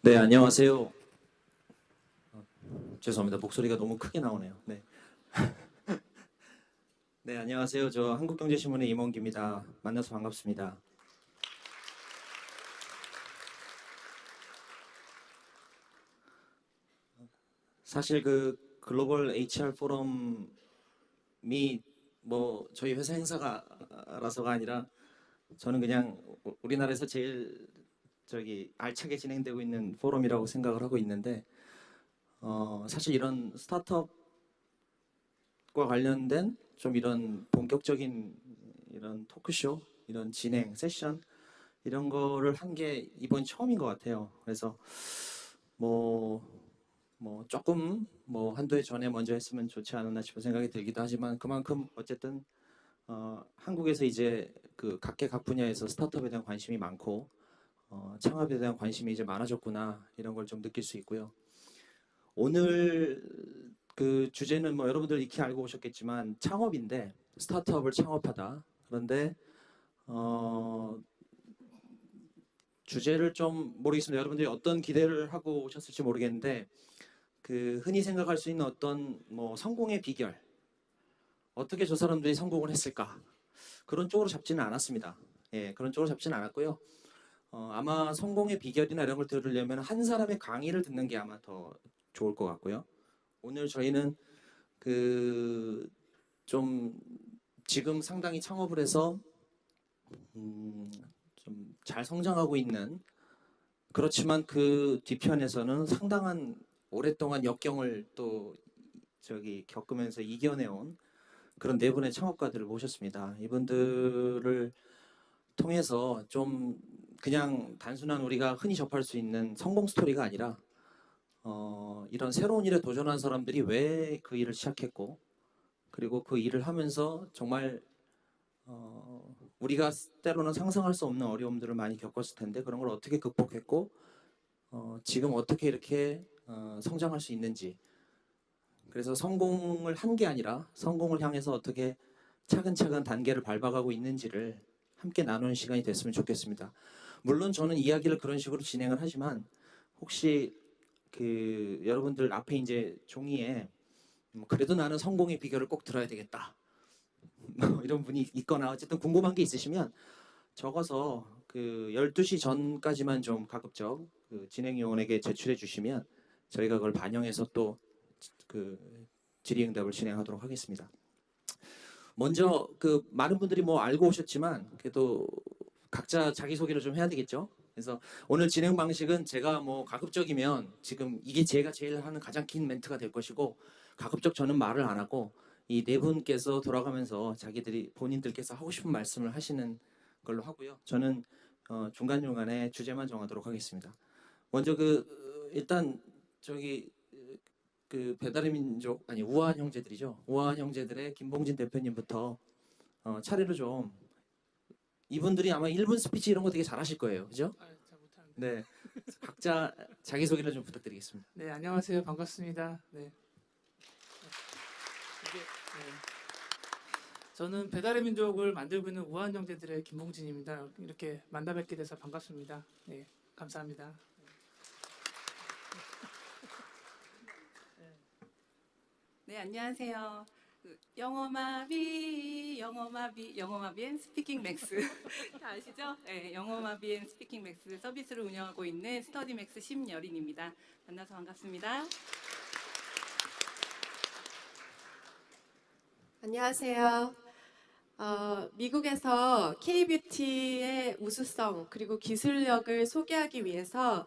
네, 안녕하세요. 죄송합니다. 목소리가 너무 크게 나오네요. 네. 네, 안녕하세요. 저 한국경제신문의 임원기입니다. 만나서 반갑습니다. 사실 그 글로벌 HR 포럼이 뭐 저희 회사 행사가라서가 아니라 저는 그냥 우리나라에서 제일 알차게 진행되고 있는 포럼이라고 생각을 하고 있는데 사실 이런 스타트업과 관련된 좀 이런 본격적인 이런 토크쇼, 이런 진행 세션 이런 거를 한 게 이번 처음인 것 같아요. 그래서 뭐, 조금 한두 해 전에 먼저 했으면 좋지 않았나 싶은 생각이 들기도 하지만 그만큼 어쨌든 한국에서 이제 그 각계 각 분야에서 스타트업에 대한 관심이 많고 창업에 대한 관심이 이제 많아졌구나 이런 걸 좀 느낄 수 있고요. 오늘 그 주제는 뭐 여러분들 익히 알고 오셨겠지만 창업인데 스타트업을 창업하다. 그런데 어, 주제를 좀 모르겠습니다. 여러분들이 어떤 기대를 하고 오셨을지 모르겠는데 그 흔히 생각할 수 있는 어떤 뭐 성공의 비결, 어떻게 저 사람들이 성공을 했을까 그런 쪽으로 잡지는 않았습니다. 예, 그런 쪽으로 잡지는 않았고요. 아마 성공의 비결이나 이런 걸 들으려면 한 사람의 강의를 듣는 게 아마 더 좋을 것 같고요. 오늘 저희는 그 좀 지금 상당히 창업을 해서 좀 잘 성장하고 있는 그렇지만 그 뒤편에서는 상당한 오랫동안 역경을 또 겪으면서 이겨내온 그런 네 분의 창업가들을 모셨습니다. 이분들을 통해서 좀 그냥 단순한 우리가 흔히 접할 수 있는 성공 스토리가 아니라 이런 새로운 일에 도전한 사람들이 왜 그 일을 시작했고 그리고 그 일을 하면서 정말 우리가 때로는 상상할 수 없는 어려움들을 많이 겪었을 텐데 그런 걸 어떻게 극복했고 지금 어떻게 이렇게 성장할 수 있는지 그래서 성공을 한 게 아니라 성공을 향해서 어떻게 차근차근 단계를 밟아가고 있는지를 함께 나누는 시간이 됐으면 좋겠습니다. 물론 저는 이야기를 그런 식으로 진행을 하지만 혹시 그 여러분들 앞에 이제 종이에 그래도 나는 성공의 비결을 꼭 들어야 되겠다 이런 분이 있거나 어쨌든 궁금한 게 있으시면 적어서 그 12시 전까지만 좀 가급적 그 진행요원에게 제출해 주시면 저희가 그걸 반영해서 또 그 질의응답을 진행하도록 하겠습니다. 먼저 그 많은 분들이 뭐 알고 오셨지만 그래도 각자 자기소개를 좀 해야 되겠죠. 그래서 오늘 진행 방식은 제가 뭐 가급적이면 지금 이게 제가 제일 하는 가장 긴 멘트가 될 것이고 가급적 저는 말을 안 하고 이 네 분께서 돌아가면서 자기들이 본인들께서 하고 싶은 말씀을 하시는 걸로 하고요. 저는 중간중간에 주제만 정하도록 하겠습니다. 먼저 일단 저기 그 배달의 민족 아니 우아한 형제들이죠. 우아한 형제들의 김봉진 대표님부터 차례로 좀 이분들이 아마 1분 스피치 이런 거 되게 잘하실 거예요. 그죠? 잘 못하는데. 네. 각자 자기소개를 좀 부탁드리겠습니다. 네, 안녕하세요. 반갑습니다. 네. 저는 배달의 민족을 만들고 있는 우한 형제들의 김봉진입니다. 이렇게 만나 뵙게 돼서 반갑습니다. 네, 감사합니다. 네, 안녕하세요. 영어마비 앤 스피킹 맥스 다 아시죠? 네, 영어마비 앤 스피킹 맥스 서비스를 운영하고 있는 스터디 맥스 심여린입니다. 만나서 반갑습니다. 안녕하세요. 미국에서 K-뷰티의 우수성 그리고 기술력을 소개하기 위해서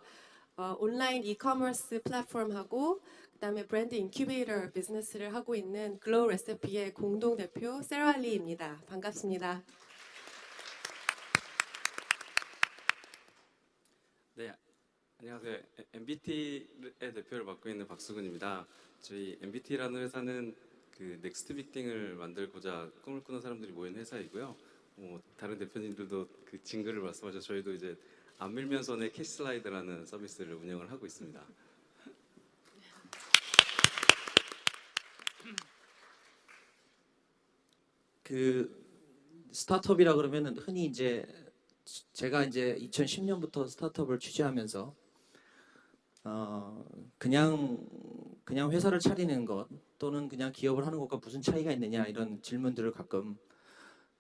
온라인 이커머스 플랫폼하고 그다음에 브랜드 인큐베이터 비즈니스를 하고 있는 글로우 레시피의 공동 대표 세라리입니다. 반갑습니다. 네, 안녕하세요. MBT의 대표를 맡고 있는 박수근입니다. 저희 MBT라는 회사는 그 넥스트 빅띵을 만들고자 꿈을 꾸는 사람들이 모인 회사이고요. 다른 대표님들도 그 징글을 말씀하셔서 저희도 이제 안 밀면 손의 캐시슬라이드라는 서비스를 운영을 하고 있습니다. 그 스타트업이라 그러면 흔히 이제 제가 이제 2010년부터 스타트업을 취재하면서 그냥 회사를 차리는 것 또는 그냥 기업을 하는 것과 무슨 차이가 있느냐 이런 질문들을 가끔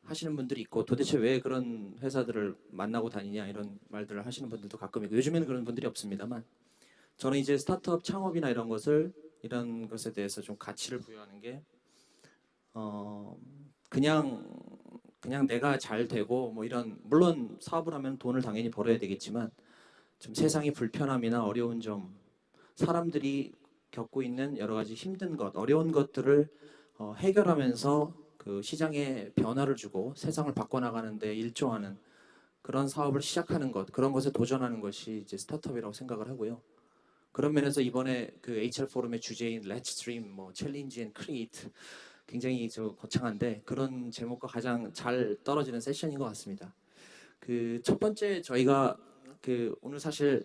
하시는 분들이 있고 도대체 왜 그런 회사들을 만나고 다니냐 이런 말들을 하시는 분들도 가끔 있고 요즘에는 그런 분들이 없습니다만 저는 이제 스타트업 창업이나 이런 것에 대해서 좀 가치를 부여하는 게 그냥 내가 잘 되고 뭐 이런 물론 사업을 하면 돈을 당연히 벌어야 되겠지만 좀 세상의 불편함이나 어려운 점 사람들이 겪고 있는 여러 가지 힘든 것, 어려운 것들을 해결하면서 그 시장에 변화를 주고 세상을 바꿔나가는 데 일조하는 그런 사업을 시작하는 것, 그런 것에 도전하는 것이 이제 스타트업이라고 생각을 하고요. 그런 면에서 이번에 그 HR 포럼의 주제인 Let's Dream, 뭐 Challenge and Create 굉장히 거창한데 그런 제목과 가장 잘 떨어지는 세션인 것 같습니다. 그 첫 번째 저희가 그 오늘 사실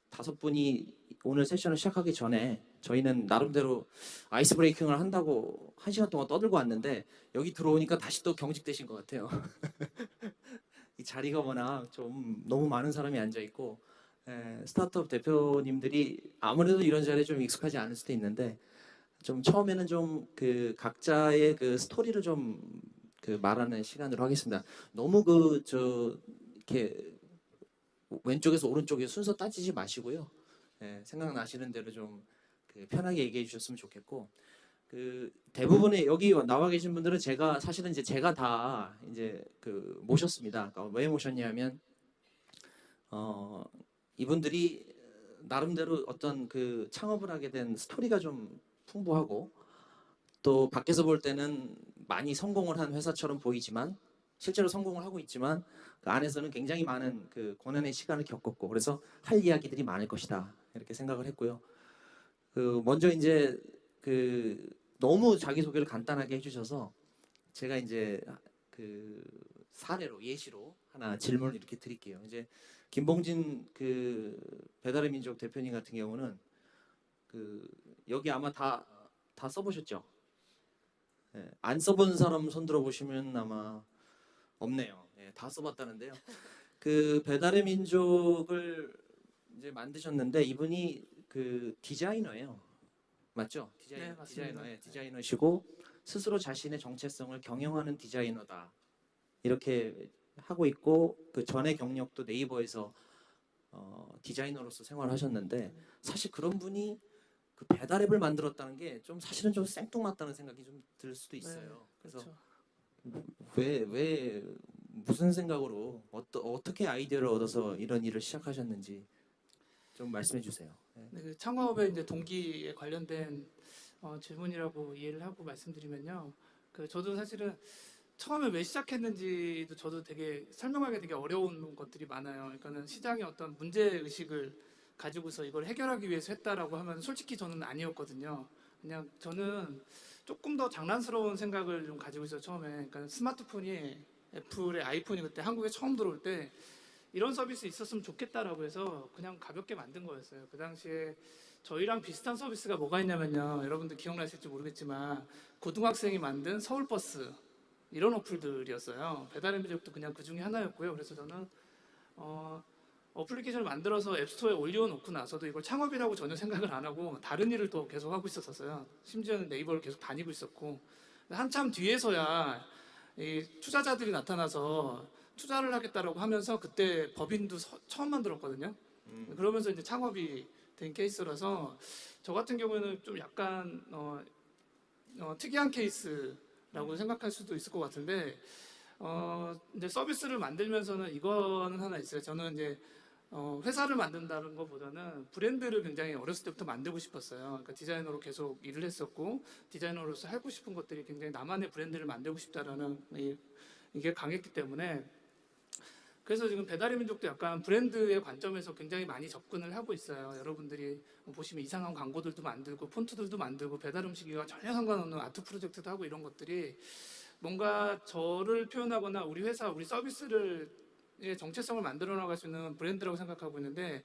다섯 분이 오늘 세션을 시작하기 전에 저희는 나름대로 아이스 브레이킹을 한다고 1시간 동안 떠들고 왔는데 여기 들어오니까 다시 또 경직되신 것 같아요. 이 자리가 워낙 좀 너무 많은 사람이 앉아 있고 스타트업 대표님들이 아무래도 이런 자리에 좀 익숙하지 않을 수도 있는데 좀 처음에는 좀 그 각자의 그 스토리를 좀 그 말하는 시간으로 하겠습니다. 너무 이렇게 왼쪽에서 오른쪽에 순서 따지지 마시고요. 생각나시는 대로 좀그 편하게 얘기해 주셨으면 좋겠고 그 대부분의 여기 나와 계신 분들은 사실은 이제 제가 다 이제 그 모셨습니다. 그러니까 왜 모셨냐면 이분들이 나름대로 어떤 그 창업을 하게 된 스토리가 좀 풍부하고 또 밖에서 볼 때는 많이 성공을 한 회사처럼 보이지만 실제로 성공을 하고 있지만 그 안에서는 굉장히 많은 그 고난의 시간을 겪었고 그래서 할 이야기들이 많을 것이다 이렇게 생각을 했고요. 그 먼저 이제 그 너무 자기 소개를 간단하게 해주셔서 제가 이제 그 사례로 예시로 하나 질문을 이렇게 드릴게요. 이제 김봉진 그 배달의 민족 대표님 같은 경우는 그 여기 아마 다 써보셨죠? 안 써본 사람 손 들어보시면 아마 없네요. 다 써봤다는데요. 그 배달의 민족을 이제 만드셨는데 이분이 그 디자이너예요. 맞죠? 네, 맞습니다. 디자이너시고 스스로 자신의 정체성을 경영하는 디자이너다. 이렇게 하고 있고 그 전에 경력도 네이버에서 디자이너로서 생활하셨는데 사실 그런 분이 그 배달앱을 만들었다는 게 좀 사실은 좀 생뚱맞다는 생각이 좀 들 수도 있어요. 그래서 그렇죠. 왜 무슨 생각으로 어떻게 아이디어를 얻어서 이런 일을 시작하셨는지 좀 말씀해 주세요. 네, 그 창업의 이제 동기에 관련된 질문이라고 이해를 하고 말씀드리면요. 그 저도 사실은 처음에 왜 시작했는지도 저도 되게 설명하기 되게 어려운 것들이 많아요. 그러니까는 시장의 어떤 문제 의식을 가지고서 이걸 해결하기 위해서 했다라고 하면 솔직히 저는 아니었거든요. 그냥 저는 조금 더 장난스러운 생각을 좀 가지고 있어요. 처음에. 그러니까 스마트폰이 애플의 아이폰이 그때 한국에 처음 들어올 때 이런 서비스 있었으면 좋겠다라고 해서 그냥 가볍게 만든 거였어요. 그 당시에 저희랑 비슷한 서비스가 뭐가 있냐면요. 여러분들 기억나실지 모르겠지만 고등학생이 만든 서울버스 이런 어플들이었어요. 배달의 민족도 그냥 그 중에 하나였고요. 그래서 저는 어플리케이션을 만들어서 앱스토어에 올려놓고 나서도 이걸 창업이라고 전혀 생각을 안 하고 다른 일을 또 계속 하고 있었어요. 심지어는 네이버를 계속 다니고 있었고 한참 뒤에서야 이 투자자들이 나타나서 투자를 하겠다라고 하면서 그때 법인도 처음 만들었거든요. 그러면서 이제 창업이 된 케이스라서 저 같은 경우에는 좀 약간 특이한 케이스라고 생각할 수도 있을 것 같은데 이제 서비스를 만들면서는 이거는 하나 있어요. 저는 이제 회사를 만든다는 것보다는 브랜드를 굉장히 어렸을 때부터 만들고 싶었어요. 그러니까 디자이너로 계속 일을 했었고 디자이너로서 하고 싶은 것들이 굉장히 나만의 브랜드를 만들고 싶다라는 이게 강했기 때문에 그래서 지금 배달의 민족도 약간 브랜드의 관점에서 굉장히 많이 접근을 하고 있어요. 여러분들이 보시면 이상한 광고들도 만들고 폰트들도 만들고 배달 음식이와 전혀 상관없는 아트 프로젝트도 하고 이런 것들이 뭔가 저를 표현하거나 우리 회사, 우리 서비스를 정체성을 만들어 나갈 수 있는 브랜드라고 생각하고 있는데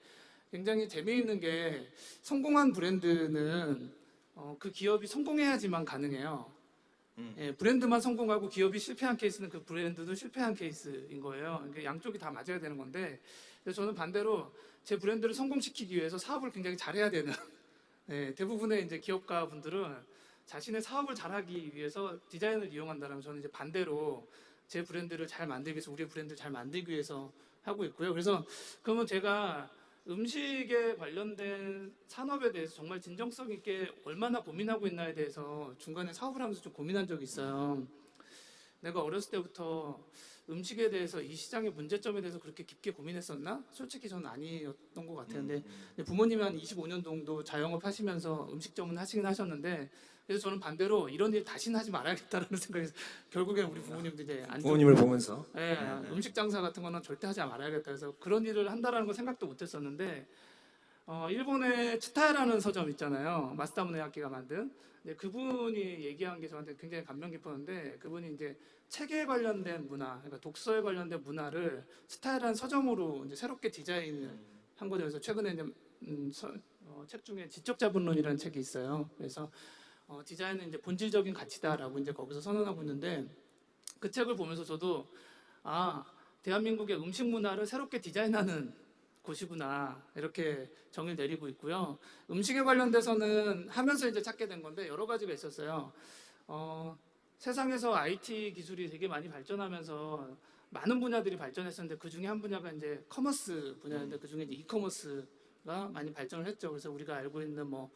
굉장히 재미있는 게 성공한 브랜드는 그 기업이 성공해야지만 가능해요. 예, 브랜드만 성공하고 기업이 실패한 케이스는 그 브랜드도 실패한 케이스인 거예요. 그러니까 양쪽이 다 맞아야 되는 건데, 그래서 저는 반대로 제 브랜드를 성공시키기 위해서 사업을 굉장히 잘해야 되는 예, 대부분의 이제 기업가 분들은 자신의 사업을 잘하기 위해서 디자인을 이용한다면 저는 이제 반대로 제 브랜드를 잘 만들기 위해서 우리의 브랜드를 잘 만들기 위해서 하고 있고요. 그래서 그러면 제가 음식에 관련된 산업에 대해서 정말 진정성 있게 얼마나 고민하고 있나에 대해서 중간에 사업을 하면서 좀 고민한 적이 있어요. 내가 어렸을 때부터 음식에 대해서 이 시장의 문제점에 대해서 그렇게 깊게 고민했었나? 솔직히 저는 아니었던 것 같아요. 근데 부모님이 한 25년 정도 자영업 하시면서 음식점은 하시긴 하셨는데, 그래서 저는 반대로 이런 일 다시는 하지 말아야겠다라는 생각에서 결국엔 우리 부모님도 이제 안 좋- 부모님을 보면서 예, 음식 장사 같은 거는 절대 하지 말아야겠다 해서 그런 일을 한다라는 거 생각도 못 했었는데, 일본의 츠타야라는 서점 있잖아요. 마스다무네 야키가 만든. 근데 그분이 얘기한 게 저한테 굉장히 감명 깊었는데, 그분이 이제 책에 관련된 문화, 그러니까 독서에 관련된 문화를 츠타야라는 서점으로 이제 새롭게 디자인을 한 거죠. 그래서 최근에 이제 책 중에 지적 자본론이라는 책이 있어요. 그래서 디자인은 이제 본질적인 가치다라고 이제 거기서 선언하고 있는데, 그 책을 보면서 저도 대한민국의 음식 문화를 새롭게 디자인하는 곳이구나 이렇게 정의를 내리고 있고요. 음식에 관련돼서는 하면서 이제 찾게 된 건데 여러 가지가 있었어요. 세상에서 IT 기술이 되게 많이 발전하면서 많은 분야들이 발전했었는데 그 중에 한 분야가 이제 커머스 분야인데 그 중에 이제 이커머스가 많이 발전을 했죠. 그래서 우리가 알고 있는 뭐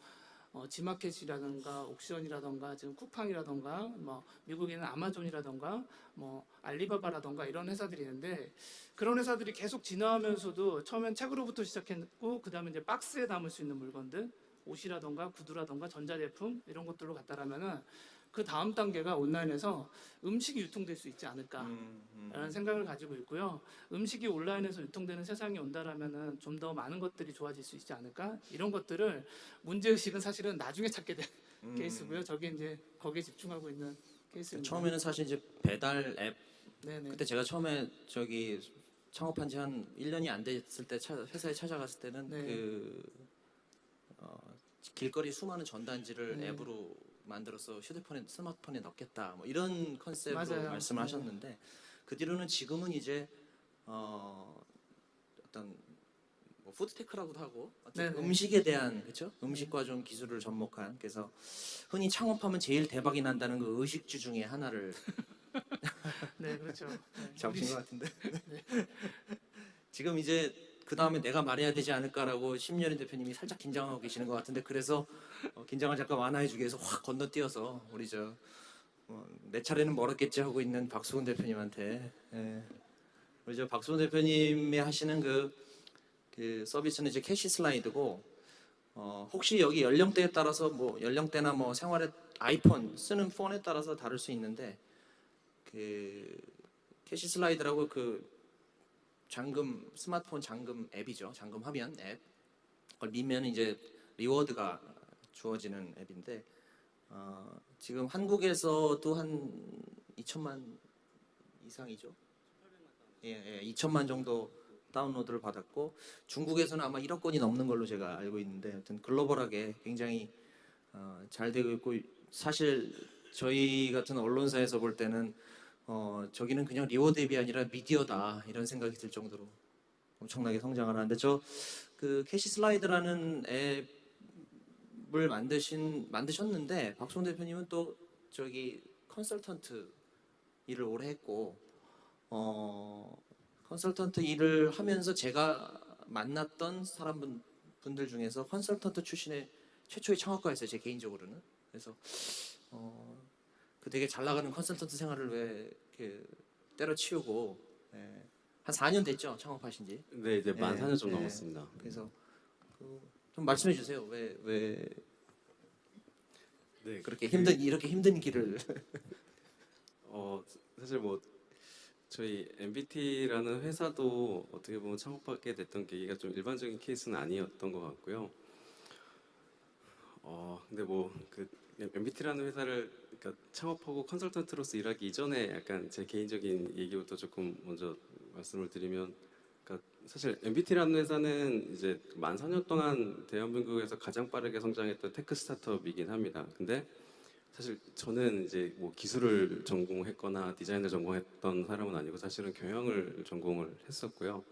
지마켓이라든가 옥션이라든가 지금 쿠팡이라든가 뭐 미국에는 아마존이라든가 뭐 알리바바라든가 이런 회사들이 있는데, 그런 회사들이 계속 진화하면서도 처음엔 책으로부터 시작했고 그다음에 이제 박스에 담을 수 있는 물건들, 옷이라든가 구두라든가 전자제품 이런 것들로 갔다라면은 그 다음 단계가 온라인에서 음식이 유통될 수 있지 않을까라는 생각을 가지고 있고요. 음식이 온라인에서 유통되는 세상이 온다라면은 좀 더 많은 것들이 좋아질 수 있지 않을까? 이런 것들을 문제의식은 사실은 나중에 찾게 된 케이스고요. 저게 이제 거기에 집중하고 있는 케이스입니다. 처음에는 사실 이제 배달 앱 네네. 그때 제가 처음에 저기 창업한 지 한 1년이 안 됐을 때 회사에 찾아갔을 때는 네. 길거리 수많은 전단지를 네. 앱으로 만들어서 휴대폰에 스마트폰에 넣겠다 뭐 이런 컨셉으로 맞아요. 말씀을 네. 하셨는데, 그 뒤로는 지금은 이제 어떤 뭐 푸드테크라고도 하고 어쨌든 네네. 음식에 대한 그렇죠? 음식과 좀 기술을 접목한, 그래서 흔히 창업하면 제일 대박이 난다는 그 의식주 중에 하나를 네, 그렇죠. 네. 잡으신 것 같은데 지금 이제 그 다음에 내가 말해야 되지 않을까라고 심여린 대표님이 살짝 긴장하고 계시는 것 같은데, 그래서 긴장을 잠깐 완화해주기 위해서 확 건너뛰어서 우리 내 차례는 멀었겠지 하고 있는 박수훈 대표님한테, 우리 박수훈 대표님이 하시는 그 서비스는 이제 캐시 슬라이드고, 혹시 여기 연령대에 따라서 뭐 연령대나 뭐 생활에 아이폰 쓰는 폰에 따라서 다를 수 있는데, 그 캐시 슬라이드라고 그 스마트폰 잠금 앱이죠. 잠금 화면 앱. 그걸 밀면 이제 리워드가 주어지는 앱인데, 지금 한국에서도 한 2천만 이상이죠. 예, 2천만 정도 다운로드를 받았고, 중국에서는 아마 1억 건이 넘는 걸로 제가 알고 있는데, 하여튼 글로벌하게 굉장히 잘 되고 있고, 사실 저희 같은 언론사에서 볼 때는 저기는 그냥 리워드 앱이 아니라 미디어다 이런 생각이 들 정도로 엄청나게 성장을 하는데, 그 캐시 슬라이드라는 앱을 만드셨는데 박수홍 대표님은 또 저기 컨설턴트 일을 오래 했고, 컨설턴트 일을 하면서 제가 만났던 분들 중에서 컨설턴트 출신의 최초의 창업가였어요, 제 개인적으로는. 그래서 그 되게 잘 나가는 컨설턴트 생활을 왜 이렇게 때려치우고, 한 4년 됐죠, 창업하신 지. 네, 이제 만 4년 좀 예. 넘었습니다. 그래서 좀 말씀해 주세요. 왜 네, 그렇게 이렇게 힘든 길을 사실 뭐 저희 MBT라는 회사도 어떻게 보면 창업하게 됐던 계기가 좀 일반적인 케이스는 아니었던 것 같고요. 근데 뭐 그 MBT라는 회사를 그러니까 창업하고 컨설턴트로서 일하기 이전에 약간 제 개인적인 얘기부터 조금 먼저 말씀을 드리면, 그러니까 사실 MBT라는 회사는 이제 만 4년 동안 대한민국에서 가장 빠르게 성장했던 테크 스타트업이긴 합니다. 근데 사실 저는 이제 뭐 기술을 전공했거나 디자인을 전공했던 사람은 아니고 사실은 경영을 전공을 했었고요.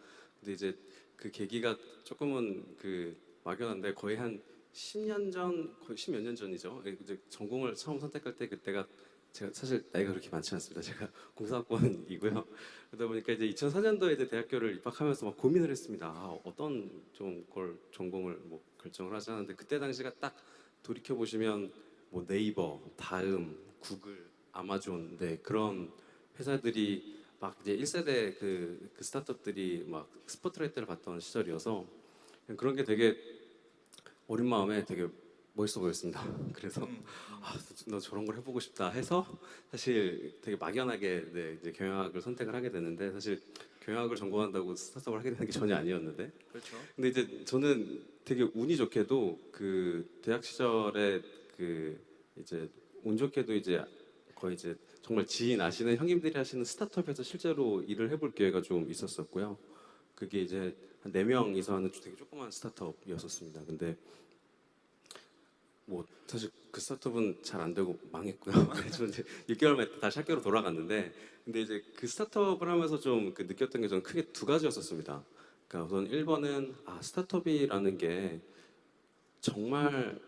근데 이제 그 계기가 조금은 그 막연한데 거의 한 10년 전, 거의 10몇 년 전이죠. 이제 전공을 처음 선택할 때 그때가 제가 사실 나이가 그렇게 많지 않습니다. 제가 공사학번이고요. 그러다 보니까 이제 2004년도에 이제 대학교를 입학하면서 막 고민을 했습니다. 어떤 좀 걸 전공을 뭐 결정을 하지 않았는데 그때 당시가 딱 돌이켜 보시면 뭐 네이버, 다음, 구글, 아마존, 네 그런 회사들이 막 이제 1세대 그 스타트업들이 막 스포트라이트를 받던 시절이어서 그런 게 되게 어린 마음에 되게 멋있어 보였습니다. 그래서 너 저런 걸 해보고 싶다 해서 사실 되게 막연하게 네, 이제 경영학을 선택을 하게 됐는데 사실 경영학을 전공한다고 스타트업을 하게 되는 게 전혀 아니었는데 그렇죠. 근데 이제 저는 되게 운이 좋게도 그 대학 시절에 그 이제 운 좋게도 이제 거의 이제 정말 지인 아시는 형님들이 하시는 스타트업에서 실제로 일을 해볼 기회가 좀 있었었고요. 그게 이제 한 4명이서 하는 되게 조그만 스타트업이었었습니다. 근데 뭐 사실 그 스타트업은 잘 안 되고 망했고요. 그래서 이제 6개월 만에 다시 학교로 돌아갔는데 근데 이제 그 스타트업을 하면서 좀 그 느꼈던 게 저는 크게 두 가지였었습니다. 그러니까 우선 1번은 스타트업이라는 게 정말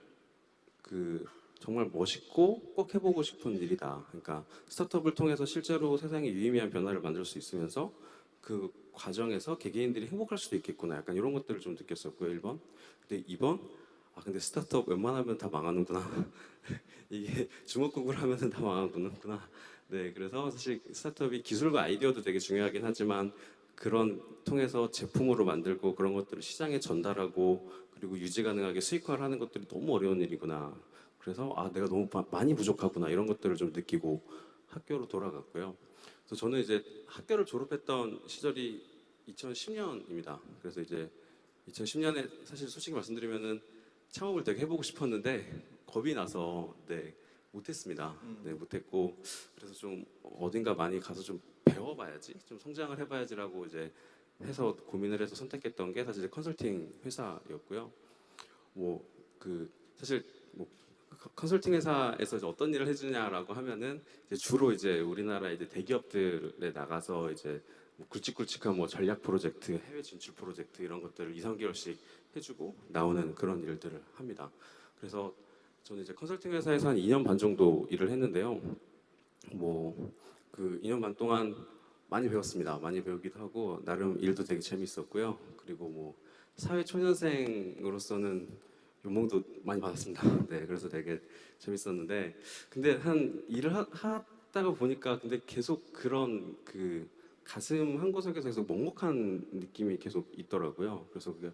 그 정말 멋있고 꼭 해보고 싶은 일이다. 그러니까 스타트업을 통해서 실제로 세상에 유의미한 변화를 만들 수 있으면서 그 과정에서 개개인들이 행복할 수도 있겠구나. 약간 이런 것들을 좀 느꼈었고요. 1번. 근데 2번 근데 스타트업 웬만하면 다 망하는구나. 이게 주먹구구를 하면은 다 망하는구나. 네, 그래서 사실 스타트업이 기술과 아이디어도 되게 중요하긴 하지만 그런 통해서 제품으로 만들고 그런 것들을 시장에 전달하고 그리고 유지 가능하게 수익화를 하는 것들이 너무 어려운 일이구나. 그래서 내가 너무 많이 부족하구나 이런 것들을 좀 느끼고 학교로 돌아갔고요. 그래서 저는 이제 학교를 졸업했던 시절이 2010년입니다. 그래서 이제 2010년에 사실 솔직히 말씀드리면은 창업을 되게 해보고 싶었는데 겁이 나서 네 못했습니다. 네 못했고 그래서 좀 어딘가 많이 가서 좀 배워봐야지, 좀 성장을 해봐야지라고 이제 해서 고민을 해서 선택했던 게 사실 컨설팅 회사였고요. 뭐 그 사실 뭐 컨설팅 회사에서 이제 어떤 일을 해주냐라고 하면은 이제 주로 이제 우리나라 이제 대기업들에 나가서 이제 뭐 굵직굵직한 뭐 전략 프로젝트, 해외 진출 프로젝트 이런 것들을 2, 3개월씩 해주고 나오는 그런 일들을 합니다. 그래서 저는 이제 컨설팅 회사에서 한 2년 반 정도 일을 했는데요. 뭐 그 2년 반 동안 많이 배웠습니다. 많이 배우기도 하고 나름 일도 되게 재밌었고요. 그리고 뭐 사회 초년생으로서는 연봉도 많이 받았습니다. 네, 그래서 되게 재밌었는데 근데 한 일을 하다가 보니까 근데 계속 그런 그 가슴 한 구석에서 계속 먹먹한 느낌이 계속 있더라고요. 그래서 그게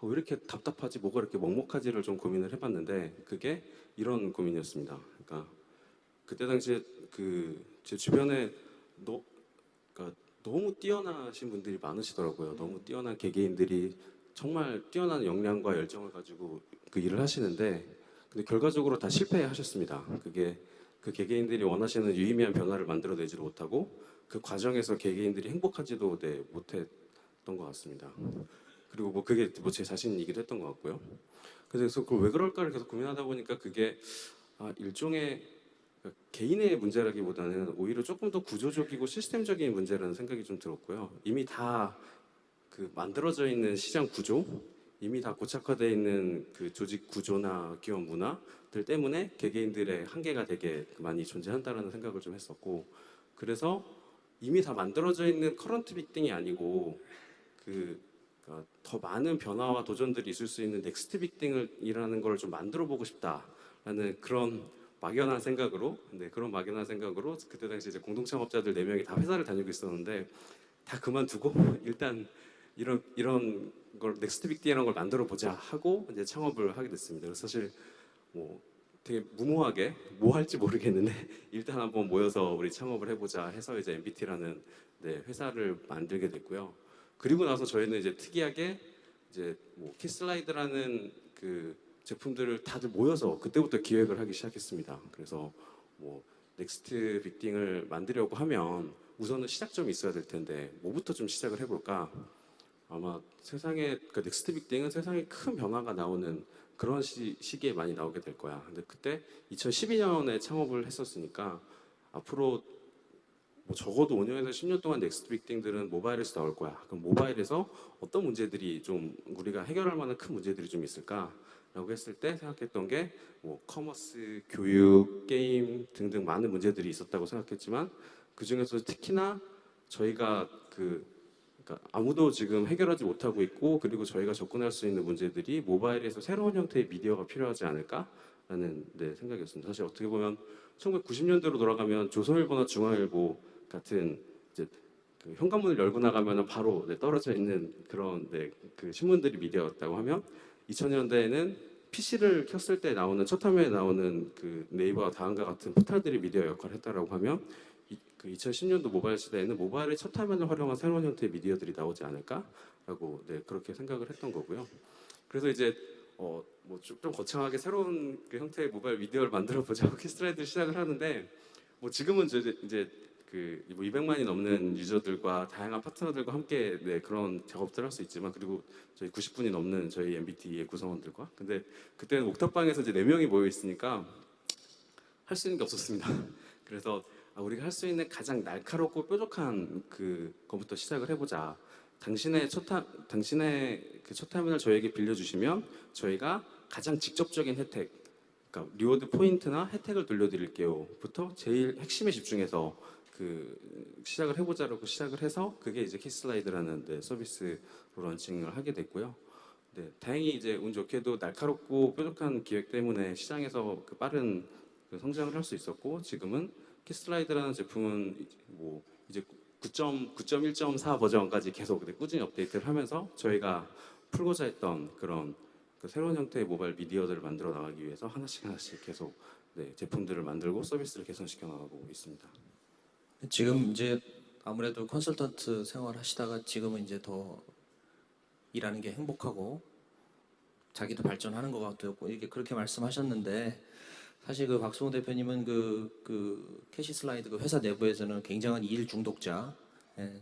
왜 이렇게 답답하지? 뭐가 이렇게 먹먹하지를 좀 고민을 해봤는데 그게 이런 고민이었습니다. 그러니까 그때 당시에 그 제 주변에 너, 그러니까 너무 뛰어나신 분들이 많으시더라고요. 너무 뛰어난 개개인들이 정말 뛰어난 역량과 열정을 가지고 그 일을 하시는데 근데 결과적으로 다 실패하셨습니다. 그게 그 개개인들이 원하시는 유의미한 변화를 만들어내지도 못하고 그 과정에서 개개인들이 행복하지도 못했던 것 같습니다. 그리고 뭐 그게 뭐 제 자신이기도 했던 것 같고요. 그래서 그걸 왜 그럴까를 계속 고민하다 보니까 그게 일종의 개인의 문제라기보다는 오히려 조금 더 구조적이고 시스템적인 문제라는 생각이 좀 들었고요. 이미 다 그 만들어져 있는 시장 구조, 이미 다 고착화되어 있는 그 조직 구조나 기업 문화들 때문에 개개인들의 한계가 되게 많이 존재한다라는 생각을 좀 했었고, 그래서 이미 다 만들어져 있는 커런트 빅띵이 아니고 그 그러니까 더 많은 변화와 도전들이 있을 수 있는 넥스트 빅띵이라는 걸 좀 만들어 보고 싶다라는 그런 막연한 생각으로, 네, 그런 막연한 생각으로 그때 당시 이제 공동 창업자들 4명이 다 회사를 다니고 있었는데 다 그만두고 일단 이런 걸 넥스트 빅띵이라는 걸 만들어 보자 하고 이제 창업을 하게 됐습니다. 그래서 사실 뭐 되게 무모하게 뭐 할지 모르겠는데 일단 한번 모여서 우리 창업을 해보자 해서 이제 MBT라는 네, 회사를 만들게 됐고요. 그리고 나서 저희는 이제 특이하게 이제 뭐 키슬라이드라는 그 제품들을 다들 모여서 그때부터 기획을 하기 시작했습니다. 그래서 뭐 넥스트 빅띵을 만들려고 하면 우선은 시작점이 있어야 될 텐데 뭐부터 좀 시작을 해볼까? 아마 세상에 그 넥스트 빅띵은 세상에 큰 변화가 나오는 그런 시기에 많이 나오게 될 거야. 근데 그때 2012년에 창업을 했었으니까 앞으로 뭐 적어도 5년에서 10년 동안 넥스트 빅띵들은 모바일에서 나올 거야. 그럼 모바일에서 어떤 문제들이 좀 우리가 해결할 만한 큰 문제들이 좀 있을까라고 했을 때 생각했던 게 뭐 커머스, 교육, 게임 등등 많은 문제들이 있었다고 생각했지만 그 중에서 특히나 저희가 그러니까 아무도 지금 해결하지 못하고 있고 그리고 저희가 접근할 수 있는 문제들이 모바일에서 새로운 형태의 미디어가 필요하지 않을까라는 생각이었습니다. 사실 어떻게 보면 1990년대로 돌아가면 조선일보나 중앙일보 같은 이제 그 현관문을 열고 나가면 바로 떨어져 있는 그런 그 신문들이 미디어였다고 하면 2000년대에는 PC를 켰을 때 나오는 첫 화면에 나오는 그 네이버와 다음과 같은 포털들이 미디어 역할을 했다라고 하면 그 2010년도 모바일 시대에는 모바일의 첫 화면을 활용한 새로운 형태의 미디어들이 나오지 않을까라고 그렇게 생각을 했던 거고요. 그래서 이제 뭐좀 거창하게 새로운 그 형태의 모바일 미디어를 만들어 보자고 키스라이드를 시작을 하는데 뭐 지금은 이제 그뭐 200만이 넘는 유저들과 다양한 파트너들과 함께 그런 작업들을 할 수 있지만 그리고 저희 90분이 넘는 저희 MBT의 구성원들과 근데 그때는 옥탑방에서 이제 4명이 모여 있으니까 할 수 있는 게 없었습니다. 그래서 우리가 할 수 있는 가장 날카롭고 뾰족한 그거부터 시작을 해보자. 당신의 첫 화면을 저희에게 빌려주시면 저희가 가장 직접적인 혜택, 그러니까 리워드 포인트나 혜택을 돌려드릴게요.부터 제일 핵심에 집중해서 시작을 해보자라고 시작을 해서 그게 이제 키스라이드라는 서비스로 런칭을 하게 됐고요. 다행히 이제 운 좋게도 날카롭고 뾰족한 기획 때문에 시장에서 빠른 성장을 할 수 있었고 지금은 키스라이드라는 제품은 뭐 이제 9.1.4 버전까지 계속 꾸준히 업데이트를 하면서 저희가 풀고자 했던 그런 새로운 형태의 모바일 미디어들을 만들어 나가기 위해서 하나씩 계속 제품들을 만들고 서비스를 개선시켜 나가고 있습니다. 지금 이제 아무래도 컨설턴트 생활하시다가 지금은 이제 더 일하는 게 행복하고 자기도 발전하는 것 같고 이렇게 그렇게 말씀하셨는데 사실 그 박수홍 대표님은 그 캐시슬라이드 그 회사 내부에서는 굉장한 일 중독자,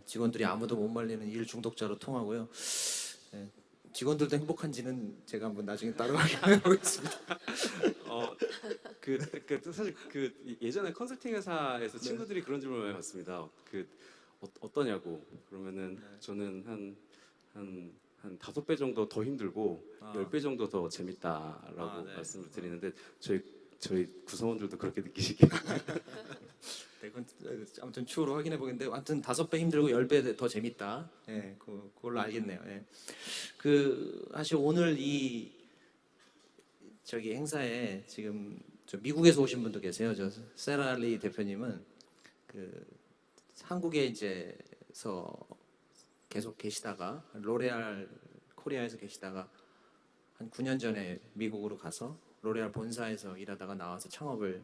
직원들이 아무도 못 말리는 일 중독자로 통하고요. 직원들도 행복한지는 제가 한번 나중에 따로 확인해 보겠습니다. 사실 예전에 컨설팅 회사에서 친구들이 그런 질문을 많이 받습니다. 어떠냐고 그러면은 저는 한 5배 정도 더 힘들고 10배 정도 더 재밌다라고 말씀을 드리는데 저희 구성원들도 그렇게 느끼시길. 네, 그건 아무튼 추후로 확인해 보겠는데 아무튼 5배 힘들고 10배 더 재밌다. 그걸로 알겠네요. 사실 오늘 이 행사에 지금 미국에서 오신 분도 계세요. 세라리 대표님은 한국에 이제서 계속 계시다가 로레알 코리아에서 계시다가 한 9년 전에 미국으로 가서 로레알 본사에서 일하다가 나와서 창업을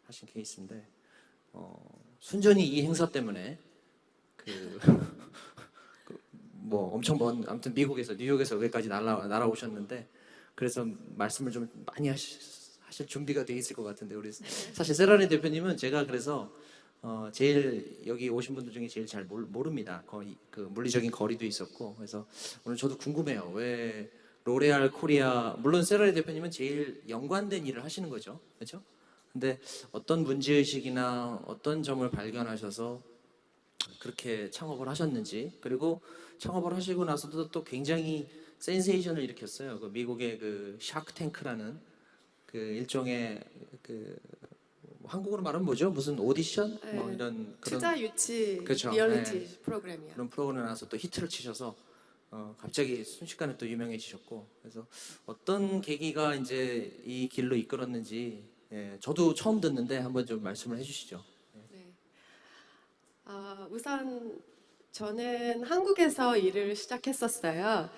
하신 케이스인데 순전히 이 행사 때문에 뭐 엄청 먼 아무튼 미국에서 뉴욕에서 여기까지 날아오셨는데 그래서 말씀을 좀 많이 하실 준비가 돼 있을 것 같은데 우리 사실 세라리 대표님은 제가 그래서 제일 여기 오신 분들 중에 제일 잘 모릅니다. 거의 물리적인 거리도 있었고 그래서 오늘 저도 궁금해요. 왜 로레알 코리아 물론 세라리 대표님은 제일 연관된 일을 하시는 거죠, 그렇죠? 근데 어떤 문제의식이나 어떤 점을 발견하셔서 그렇게 창업을 하셨는지 그리고 창업을 하시고 나서도 또 굉장히 센세이션을 일으켰어요. 미국의 샤크탱크라는 일종의 한국어로 말하면 뭐죠? 무슨 오디션? 뭐 이런 그런 투자 유치 그렇죠. 리얼리티 프로그램이요. 그런 프로그램에 나와서 또 히트를 치셔서 갑자기 순식간에 또 유명해지셨고 그래서 어떤 계기가 이제 이 길로 이끌었는지 저도 처음 듣는데 한번 좀 말씀을 해주시죠. 네. 우선 저는 한국에서 일을 시작했었어요.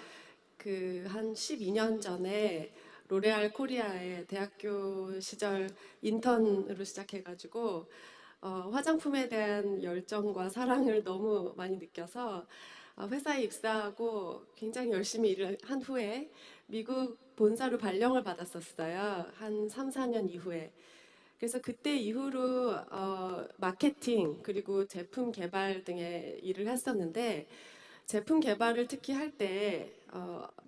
한 12년 전에 로레알 코리아에 대학교 시절 인턴으로 시작해가지고 화장품에 대한 열정과 사랑을 너무 많이 느껴서 회사에 입사하고 굉장히 열심히 일을 한 후에 미국 본사로 발령을 받았었어요. 한 3, 4년 이후에. 그래서 그때 이후로 마케팅 그리고 제품 개발 등의 일을 했었는데 제품 개발을 특히 할 때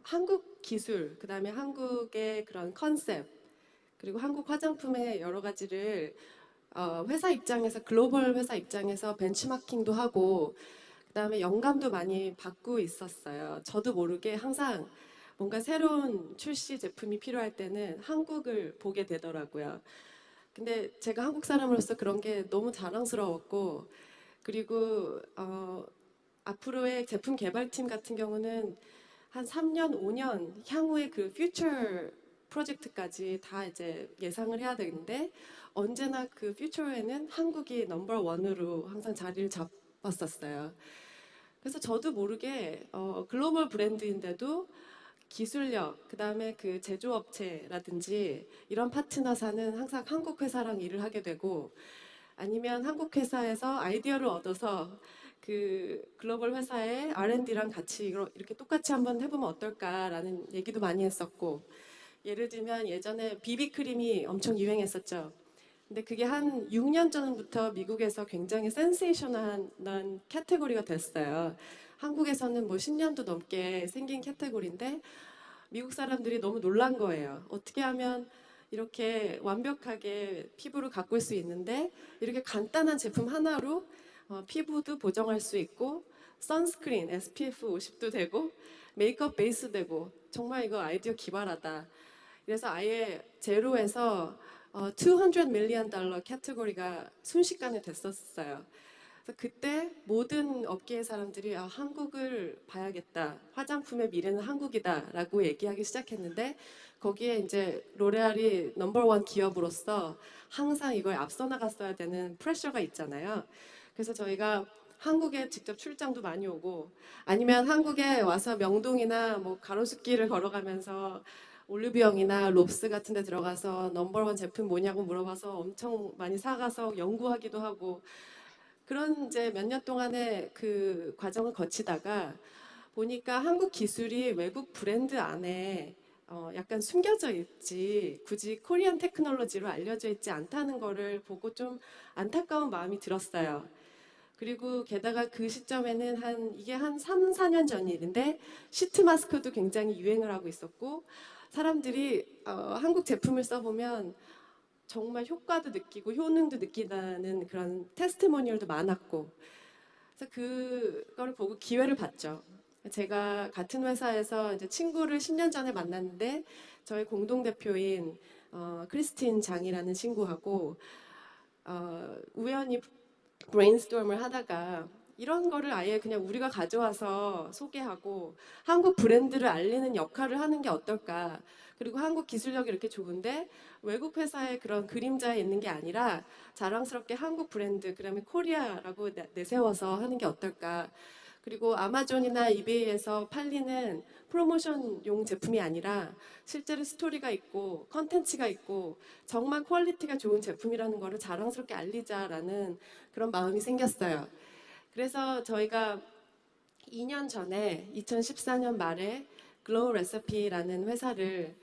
한국 기술, 그다음에 한국의 그런 컨셉, 그리고 한국 화장품의 여러 가지를 회사 입장에서 글로벌 회사 입장에서 벤치마킹도 하고 그다음에 영감도 많이 받고 있었어요. 저도 모르게 항상 뭔가 새로운 출시 제품이 필요할 때는 한국을 보게 되더라고요. 근데 제가 한국 사람으로서 그런 게 너무 자랑스러웠고 그리고 앞으로의 제품 개발팀 같은 경우는 한 3년, 5년 향후의 그 퓨처 프로젝트까지 다 이제 예상을 해야 되는데 언제나 그 퓨처에는 한국이 넘버 원으로 항상 자리를 잡았었어요. 그래서 저도 모르게 글로벌 브랜드인데도 기술력, 그다음에 그 제조업체라든지 이런 파트너사는 항상 한국 회사랑 일을 하게 되고 아니면 한국 회사에서 아이디어를 얻어서 그 글로벌 회사의 R&D랑 같이 이렇게 똑같이 한번 해보면 어떨까라는 얘기도 많이 했었고 예를 들면 예전에 비비크림이 엄청 유행했었죠. 근데 그게 한 6년 전부터 미국에서 굉장히 센세이셔널한 카테고리가 됐어요. 한국에서는 뭐 10년도 넘게 생긴 카테고리인데 미국 사람들이 너무 놀란 거예요. 어떻게 하면 이렇게 완벽하게 피부를 가꿀 수 있는데 이렇게 간단한 제품 하나로 피부도 보정할 수 있고 선스크린 SPF 50도 되고 메이크업 베이스 되고 정말 이거 아이디어 기발하다. 그래서 아예 제로에서 $200 million 카테고리가 순식간에 됐었어요. 그래서 그때 모든 업계의 사람들이 한국을 봐야겠다. 화장품의 미래는 한국이다라고 얘기하기 시작했는데 거기에 이제 로레알이 넘버원 기업으로서 항상 이걸 앞서 나갔어야 되는 프레셔가 있잖아요. 그래서 저희가 한국에 직접 출장도 많이 오고 아니면 한국에 와서 명동이나 뭐 가로수길을 걸어가면서 올리브영이나 롭스 같은 데 들어가서 넘버원 제품 뭐냐고 물어봐서 엄청 많이 사가서 연구하기도 하고 그런 이제 몇 년 동안의 그 과정을 거치다가 보니까 한국 기술이 외국 브랜드 안에 약간 숨겨져 있지 굳이 코리안 테크놀로지로 알려져 있지 않다는 거를 보고 좀 안타까운 마음이 들었어요. 그리고 게다가 그 시점에는 이게 한 3, 4년 전 일인데 시트 마스크도 굉장히 유행을 하고 있었고 사람들이 한국 제품을 써보면 정말 효과도 느끼고 효능도 느낀다는 그런 테스티모니얼도 많았고 그래서 그거를 보고 기회를 봤죠. 제가 같은 회사에서 이제 친구를 10년 전에 만났는데 저희 공동 대표인 크리스틴 장이라는 친구하고 우연히 브레인스토밍을 하다가 이런 거를 아예 그냥 우리가 가져와서 소개하고 한국 브랜드를 알리는 역할을 하는 게 어떨까. 그리고 한국 기술력이 이렇게 좋은데 외국 회사의 그런 그림자에 있는 게 아니라 자랑스럽게 한국 브랜드, 그다음에 코리아라고 내세워서 하는 게 어떨까. 그리고 아마존이나 이베이에서 팔리는 프로모션용 제품이 아니라 실제로 스토리가 있고 컨텐츠가 있고 정말 퀄리티가 좋은 제품이라는 거를 자랑스럽게 알리자라는 그런 마음이 생겼어요. 그래서 저희가 2년 전에 2014년 말에 글로우 레시피라는 회사를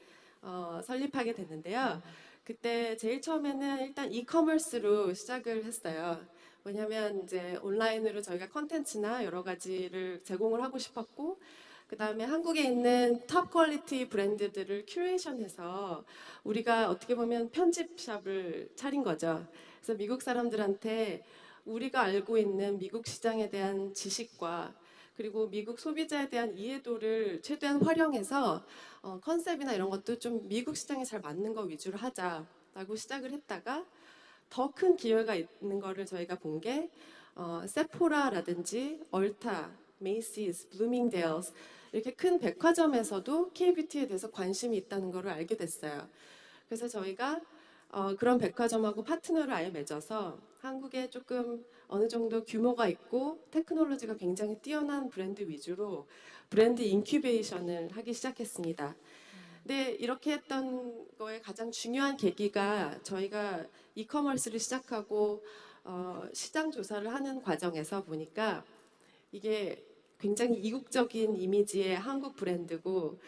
설립하게 됐는데요. 그때 제일 처음에는 일단 이커머스로 시작을 했어요. 왜냐하면 이제 온라인으로 저희가 컨텐츠나 여러 가지를 제공을 하고 싶었고 그 다음에 한국에 있는 탑 퀄리티 브랜드들을 큐레이션해서 우리가 어떻게 보면 편집샵을 차린 거죠. 그래서 미국 사람들한테 우리가 알고 있는 미국 시장에 대한 지식과 그리고 미국 소비자에 대한 이해도를 최대한 활용해서 컨셉이나 이런 것도 좀 미국 시장에 잘 맞는 거 위주로 하자라고 시작을 했다가 더 큰 기회가 있는 거를 저희가 본 게 세포라라든지 얼타, 메이시스, 블루밍데일스 이렇게 큰 백화점에서도 K-뷰티에 대해서 관심이 있다는 거를 알게 됐어요. 그래서 저희가 그런 백화점하고 파트너를 아예 맺어서 한국에 조금 어느 정도 규모가 있고 테크놀로지가 굉장히 뛰어난 브랜드 위주로 브랜드 인큐베이션을 하기 시작했습니다. 근데 이렇게 했던 거에 가장 중요한 계기가 저희가 이커머스를 시작하고 시장 조사를 하는 과정에서 보니까 이게 굉장히 이국적인 이미지의 한국 브랜드고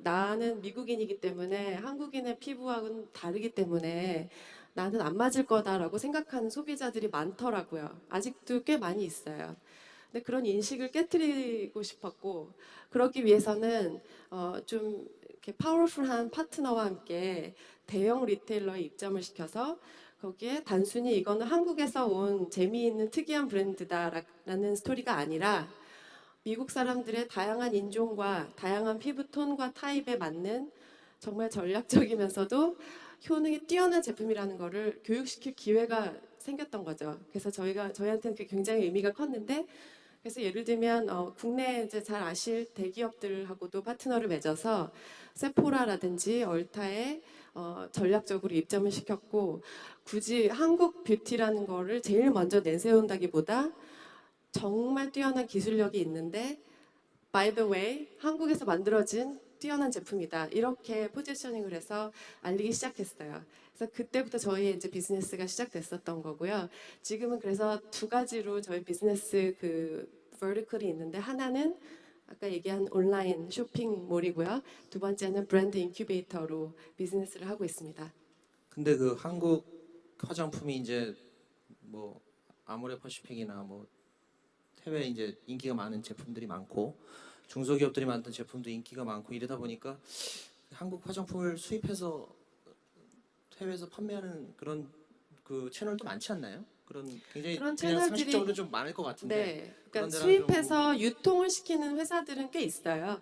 나는 미국인이기 때문에 한국인의 피부하고는 다르기 때문에 나는 안 맞을 거다라고 생각하는 소비자들이 많더라고요. 아직도 꽤 많이 있어요. 근데 그런 인식을 깨뜨리고 싶었고 그러기 위해서는 좀 이렇게 파워풀한 파트너와 함께 대형 리테일러에 입점을 시켜서 거기에 단순히 이거는 한국에서 온 재미있는 특이한 브랜드다라는 스토리가 아니라 미국 사람들의 다양한 인종과 다양한 피부톤과 타입에 맞는 정말 전략적이면서도 효능이 뛰어난 제품이라는 거를 교육시킬 기회가 생겼던 거죠. 그래서 저희한테는 그게 굉장히 의미가 컸는데 그래서 예를 들면 국내 이제 잘 아실 대기업들하고도 파트너를 맺어서 세포라라든지 얼타에 전략적으로 입점을 시켰고 굳이 한국 뷰티라는 거를 제일 먼저 내세운다기보다 정말 뛰어난 기술력이 있는데 by the way 한국에서 만들어진 뛰어난 제품이다 이렇게 포지셔닝을 해서 알리기 시작했어요. 그래서 그때부터 저희의 이제 비즈니스가 시작됐었던 거고요. 지금은 그래서 두 가지로 저희 비즈니스 그 vertical이 있는데 하나는 아까 얘기한 온라인 쇼핑몰이고요. 두 번째는 브랜드 인큐베이터로 비즈니스를 하고 있습니다. 근데 그 한국 화장품이 이제 뭐 아모레퍼시픽이나 뭐 해외에 이제 인기가 많은 제품들이 많고 중소기업들이 만든 제품도 인기가 많고 이러다 보니까 한국 화장품을 수입해서 해외에서 판매하는 그런 그 채널도 많지 않나요? 그런 굉장히 그런 그냥 채널들이- 상식적으로 좀 많을 것 같은데 네, 그런 그러니까 데랑 좀 수입해서 유통을 시키는 회사들은 꽤 있어요.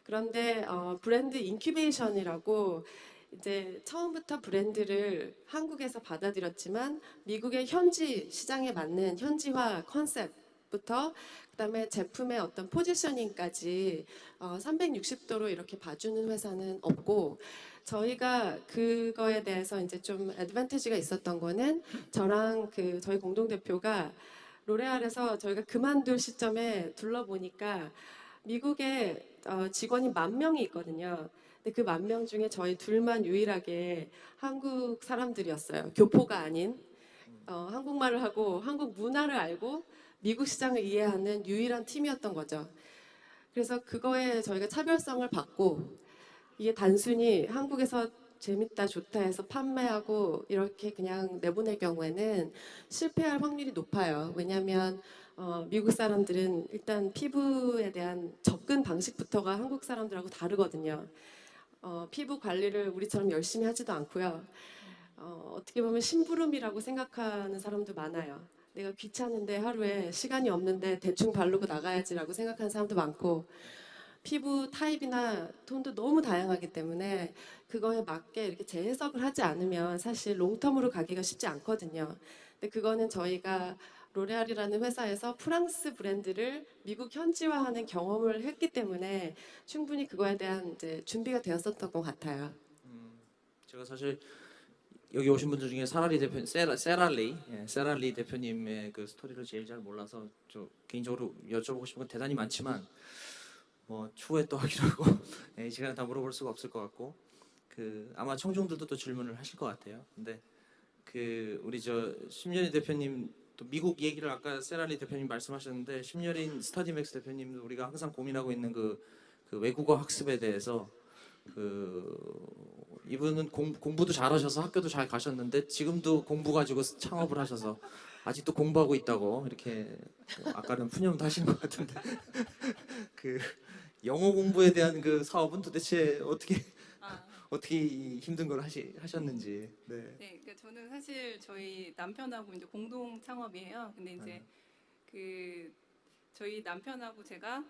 그런데 브랜드 인큐베이션이라고 이제 처음부터 브랜드를 한국에서 받아들였지만 미국의 현지 시장에 맞는 현지화 컨셉부터 그다음에 제품의 어떤 포지셔닝까지 360도로 이렇게 봐주는 회사는 없고 저희가 그거에 대해서 이제 좀 애드밴티지가 있었던 거는 저랑 그 저희 공동대표가 로레알에서 저희가 그만둘 시점에 둘러보니까 미국에 직원이 10,000명이 있거든요. 근데 그 10,000명 중에 저희 둘만 유일하게 한국 사람들이었어요. 교포가 아닌 한국말을 하고 한국 문화를 알고 미국 시장을 이해하는 유일한 팀이었던 거죠. 그래서 그거에 저희가 차별성을 받고 이게 단순히 한국에서 재밌다 좋다 해서 판매하고 이렇게 그냥 내보낼 경우에는 실패할 확률이 높아요. 왜냐하면 미국 사람들은 일단 피부에 대한 접근 방식부터가 한국 사람들하고 다르거든요. 피부 관리를 우리처럼 열심히 하지도 않고요. 어떻게 보면 심부름이라고 생각하는 사람도 많아요. 내가 귀찮은데 하루에 시간이 없는데 대충 바르고 나가야지라고 생각하는 사람도 많고 피부 타입이나 톤도 너무 다양하기 때문에 그거에 맞게 이렇게 재해석을 하지 않으면 사실 롱텀으로 가기가 쉽지 않거든요. 근데 그거는 저희가 로레알이라는 회사에서 프랑스 브랜드를 미국 현지화하는 경험을 했기 때문에 충분히 그거에 대한 이제 준비가 되었었던 것 같아요. 제가 사실 여기 오신 분들 중에 사라리 대표 세랄리 대표님의 그 스토리를 제일 잘 몰라서 저 개인적으로 여쭤보고 싶은 건 대단히 많지만 뭐 추후에 또 하기로 하고 이 시간에 다 물어볼 수가 없을 것 같고 그 아마 청중들도 또 질문을 하실 것 같아요. 근데 그 우리 저 심연희 대표님 또 미국 얘기를 아까 세랄리 대표님 말씀하셨는데 심여린 스터디맥스 대표님도 우리가 항상 고민하고 있는 그 외국어 학습에 대해서 그 이분은 공부도 잘하셔서 학교도 잘 가셨는데 지금도 공부 가지고 창업을 하셔서 아직도 공부하고 있다고 이렇게 아까는 푸념도 하시는 것 같은데 그 영어 공부에 대한 그 사업은 도대체 어떻게 아, 어떻게 힘든 걸 하셨는지. 네. 네, 그러니까 저는 사실 저희 남편하고 이제 공동 창업이에요. 근데 이제 그 저희 남편하고 제가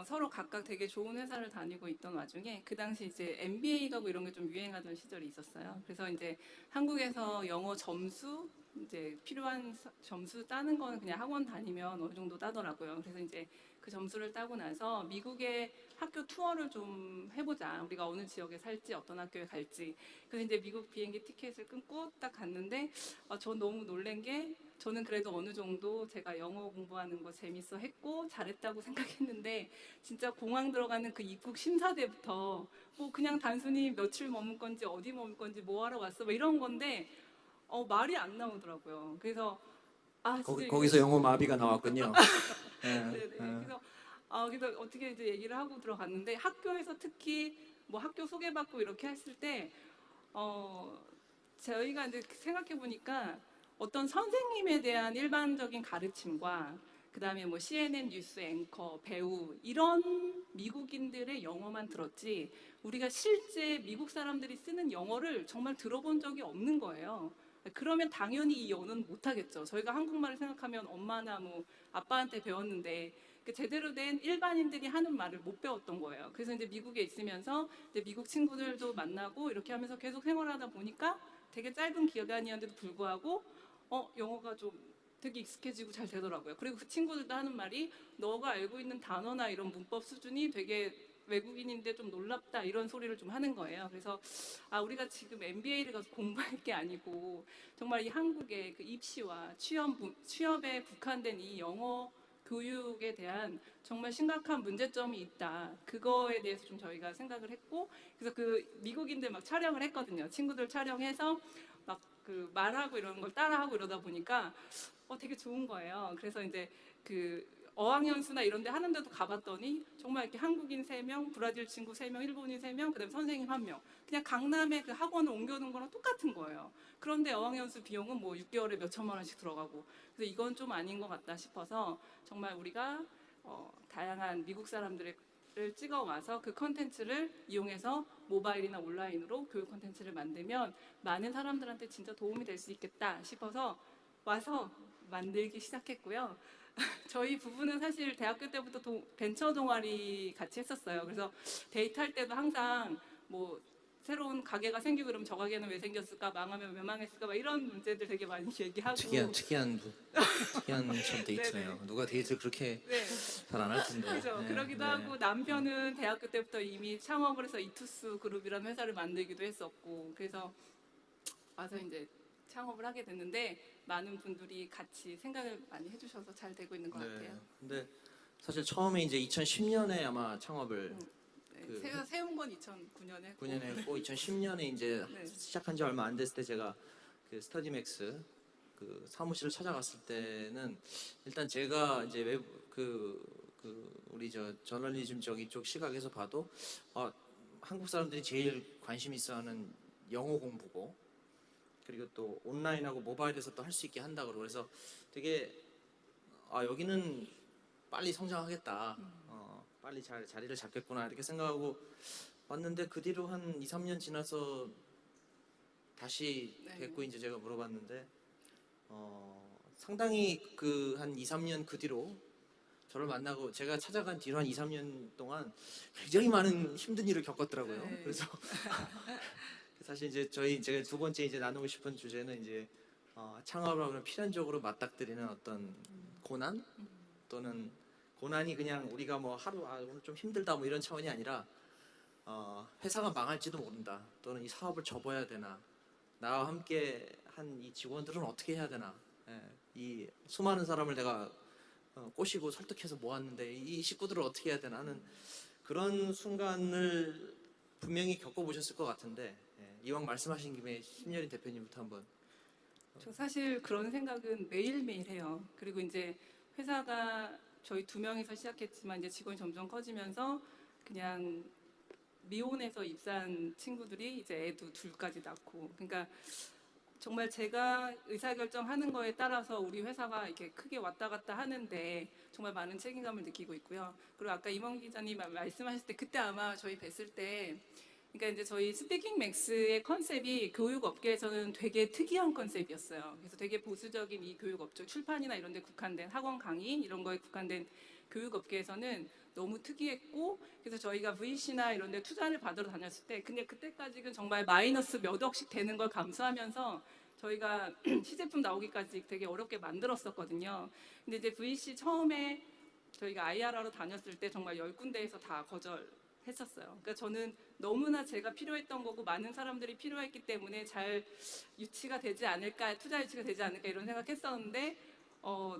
서로 각각 되게 좋은 회사를 다니고 있던 와중에 그 당시 이제 MBA 가고 이런 게 좀 유행하던 시절이 있었어요. 그래서 이제 한국에서 영어 점수 이제 필요한 점수 따는 거는 그냥 학원 다니면 어느 정도 따더라고요. 그래서 이제 그 점수를 따고 나서 미국의 학교 투어를 좀 해보자. 우리가 어느 지역에 살지 어떤 학교에 갈지. 그래서 이제 미국 비행기 티켓을 끊고 딱 갔는데 전 너무 놀란 게 저는 그래도 어느 정도 제가 영어 공부하는 거 재밌어 했고 잘했다고 생각했는데 진짜 공항 들어가는 그 입국 심사대부터 뭐 그냥 단순히 며칠 머물 건지 어디 머물 건지 뭐 하러 왔어 뭐 이런 건데 말이 안 나오더라고요. 그래서 진짜 이거 거기서 영어 마비가 나왔군요. 네, 네네. 그래서 어떻게 이제 얘기를 하고 들어갔는데 학교에서 특히 뭐 학교 소개받고 이렇게 했을 때 저희가 이제 생각해 보니까 어떤 선생님에 대한 일반적인 가르침과 그다음에 뭐 CNN 뉴스 앵커, 배우 이런 미국인들의 영어만 들었지 우리가 실제 미국 사람들이 쓰는 영어를 정말 들어본 적이 없는 거예요. 그러면 당연히 이 언어는 못하겠죠. 저희가 한국말을 생각하면 엄마나 뭐 아빠한테 배웠는데 그 제대로 된 일반인들이 하는 말을 못 배웠던 거예요. 그래서 이제 미국에 있으면서 이제 미국 친구들도 만나고 이렇게 하면서 계속 생활하다 보니까 되게 짧은 기간이었는데도 불구하고 영어가 좀 되게 익숙해지고 잘 되더라고요. 그리고 그 친구들도 하는 말이 너가 알고 있는 단어나 이런 문법 수준이 되게 외국인인데 좀 놀랍다 이런 소리를 좀 하는 거예요. 그래서 우리가 지금 MBA를 가서 공부할 게 아니고 정말 이 한국의 그 입시와 취업에 국한된 이 영어 교육에 대한 정말 심각한 문제점이 있다. 그거에 대해서 좀 저희가 생각을 했고 그래서 그 미국인들 막 촬영을 했거든요. 친구들 촬영해서 막 그 말하고 이런 걸 따라하고 이러다 보니까 되게 좋은 거예요. 그래서 이제 그 어학연수나 이런 데 하는 데도 가봤더니 정말 이렇게 한국인 3명, 브라질 친구 3명, 일본인 3명, 그다음에 선생님 1명. 그냥 강남에 그 학원을 옮겨놓은 거랑 똑같은 거예요. 그런데 어학연수 비용은 뭐 6개월에 몇 천만 원씩 들어가고. 그래서 이건 좀 아닌 것 같다 싶어서 정말 우리가 다양한 미국 사람들을 찍어 와서 그 컨텐츠를 이용해서 모바일이나 온라인으로 교육 컨텐츠를 만들면 많은 사람들한테 진짜 도움이 될 수 있겠다 싶어서 와서 만들기 시작했고요. 저희 부부는 사실 대학교 때부터 벤처 동아리 같이 했었어요. 그래서 데이트할 때도 항상 뭐 새로운 가게가 생기고 그러면 저 가게는 왜 생겼을까, 망하면 왜 망했을까, 막 이런 문제들 되게 많이 얘기하고. 특이한 참 데이트네요. 네네. 누가 데이트를 그렇게 네. 잘 안 할 텐데. 그렇죠. 네, 그러기도 네. 하고 남편은 대학교 때부터 이미 창업을 해서 이투스 그룹이라는 회사를 만들기도 했었고 그래서 와서 이제 창업을 하게 됐는데 많은 분들이 같이 생각을 많이 해주셔서 잘 되고 있는 것 같아요. 근데 사실 처음에 이제 2010년에 아마 창업을 네, 제가 세운 건 2009년에 했고 9년에 했고 2010년에 이제 네. 시작한 지 얼마 안 됐을 때 제가 그 스터디맥스 그 사무실을 찾아갔을 때는 일단 제가 이제 우리 저널리즘 쪽 시각에서 봐도 한국 사람들이 제일 관심 있어하는 영어 공부고 그리고 또 온라인하고 모바일에서 또 할 수 있게 한다 그러고 그래서 되게 여기는 빨리 성장하겠다. 빨리 자리를 잡겠구나 이렇게 생각하고 왔는데 그 뒤로 한 2, 3년 지나서 다시 네. 뵙고 이제 제가 물어봤는데 상당히 그 한 2, 3년 그 뒤로 저를 만나고 제가 찾아간 뒤로 한 2, 3년 동안 굉장히 많은 힘든 일을 겪었더라고요. 네. 그래서 사실 이제 제가 두 번째 이제 나누고 싶은 주제는 이제 창업을 하면 필연적으로 맞닥뜨리는 어떤 고난 또는 고난이 그냥 우리가 뭐 하루 오늘 좀 힘들다 뭐 이런 차원이 아니라 회사가 망할지도 모른다 또는 이 사업을 접어야 되나 나와 함께 한 이 직원들은 어떻게 해야 되나 이 수많은 사람을 내가 꼬시고 설득해서 모았는데 이 식구들을 어떻게 해야 되나 하는 그런 순간을 분명히 겪어보셨을 것 같은데 이왕 말씀하신 김에 신여린 대표님부터 한번. 저 사실 그런 생각은 매일매일 해요. 그리고 이제 회사가 저희 2명이서 시작했지만 이제 직원이 점점 커지면서 그냥 미혼에서 입사한 친구들이 이제 애도 2까지 낳고 그러니까 정말 제가 의사결정하는 거에 따라서 우리 회사가 이렇게 크게 왔다 갔다 하는데 정말 많은 책임감을 느끼고 있고요. 그리고 아까 임원 기자님 말씀하셨을 때 그때 아마 저희 뵀을 때 그러니까 이제 저희 스피킹 맥스의 컨셉이 교육 업계에서는 되게 특이한 컨셉이었어요. 그래서 되게 보수적인 이 교육 업종, 출판이나 이런 데 국한된 학원 강의 이런 거에 국한된 교육 업계에서는 너무 특이했고 그래서 저희가 VC나 이런 데 투자를 받으러 다녔을 때 근데 그때까지는 정말 마이너스 몇 억씩 되는 걸 감수하면서 저희가 시제품 나오기까지 되게 어렵게 만들었었거든요. 근데 이제 VC 처음에 저희가 IR하러 다녔을 때 정말 10군데에서 다 거절했었어요. 그러니까 저는 너무나 제가 필요했던 거고 많은 사람들이 필요했기 때문에 잘 유치가 되지 않을까, 투자 유치가 되지 않을까 이런 생각했었는데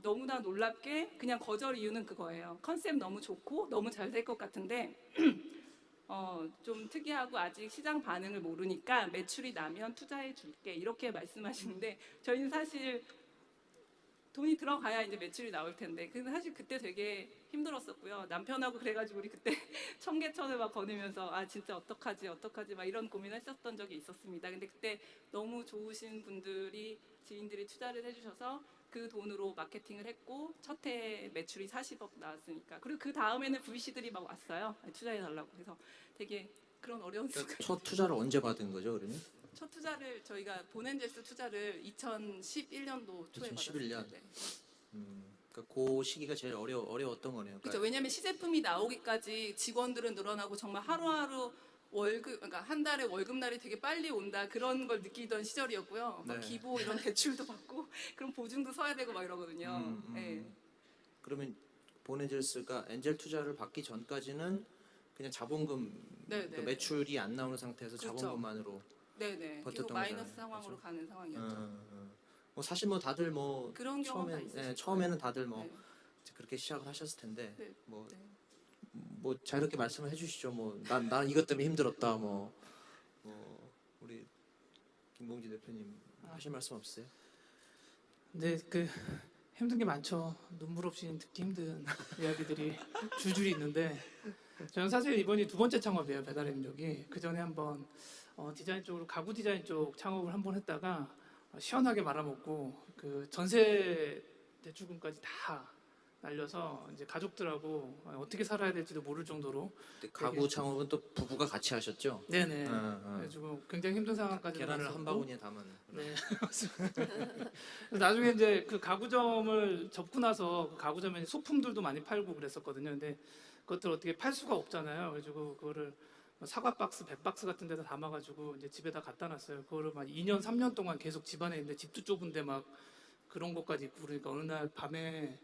너무나 놀랍게 그냥 거절 이유는 그거예요. 컨셉 너무 좋고 너무 잘 될 것 같은데 좀 특이하고 아직 시장 반응을 모르니까 매출이 나면 투자해 줄게 이렇게 말씀하시는데 저희는 사실 돈이 들어가야 이제 매출이 나올 텐데. 근데 사실 그때 되게 힘들었었고요. 남편하고 그래가지고 우리 그때 청계천을 막 거니면서 아 진짜 어떡하지 막 이런 고민했었던 적이 있었습니다. 근데 그때 너무 좋으신 분들이 지인들이 투자를 해주셔서 그 돈으로 마케팅을 했고 첫 해 매출이 40억 나왔으니까. 그리고 그 다음에는 VC들이 막 왔어요. 투자해달라고. 그래서 되게 그런 어려운 순간. 그러니까 첫 투자를 언제 받은 거죠, 그러면? 첫 투자를 저희가 본엔젤스 투자를 2011년도 초에 2011년. 받았어요. 네. 그러니까 그 시기가 제일 어려웠던 거네요. 그렇죠. 왜냐하면 시제품이 나오기까지 직원들은 늘어나고 정말 하루하루 월급, 그러니까 한 달에 월급날이 되게 빨리 온다 그런 걸 느끼던 시절이었고요. 막 네. 기부 이런 대출도 받고 그럼 보증도 서야 되고 막 이러거든요. 네. 그러면 본엔젤스가 엔젤 투자를 받기 전까지는 그냥 자본금, 네, 그러니까 네. 매출이 안 나오는 상태에서 그렇죠. 자본금만으로 네네. 버텼던 계속 마이너스 거잖아요. 상황으로 그렇죠? 가는 상황이었죠. 뭐 사실 뭐 다들 뭐 그런 경험 다 있으실 처음에는 다들 뭐 네. 그렇게 시작을 하셨을 텐데 네. 뭐 네. 뭐 자유롭게 말씀을 해주시죠. 뭐 난 이것 때문에 힘들었다. 뭐 우리 김봉지 대표님 하실 말씀 없으세요? 근데 그 힘든 게 많죠. 눈물 없이 듣기 힘든 이야기들이 줄줄이 있는데 저는 사실 이번이 두 번째 창업이에요. 배달의 민족이. 그 전에 한번 디자인 쪽으로 가구 디자인 쪽 창업을 한번 했다가 시원하게 말아먹고 그 전세 대출금까지 다 날려서 이제 가족들하고 어떻게 살아야 될지도 모를 정도로 근데 가구 창업은 또 부부가 같이 하셨죠? 네네. 어. 그래가지고 굉장히 힘든 상황까지 계란을 한 바구니에 담은. 네. 그래서 나중에 이제 그 가구점을 접고 나서 그 가구점에 소품들도 많이 팔고 그랬었거든요. 근데 그것들 어떻게 팔 수가 없잖아요. 그래가지고 그거를 사과 박스, 배 박스 같은 데다 담아가지고 이제 집에다 갖다 놨어요. 그거를 막 2년, 3년 동안 계속 집안에 있는데 집도 좁은데 막 그런 것까지 있고 그러니까 어느 날 밤에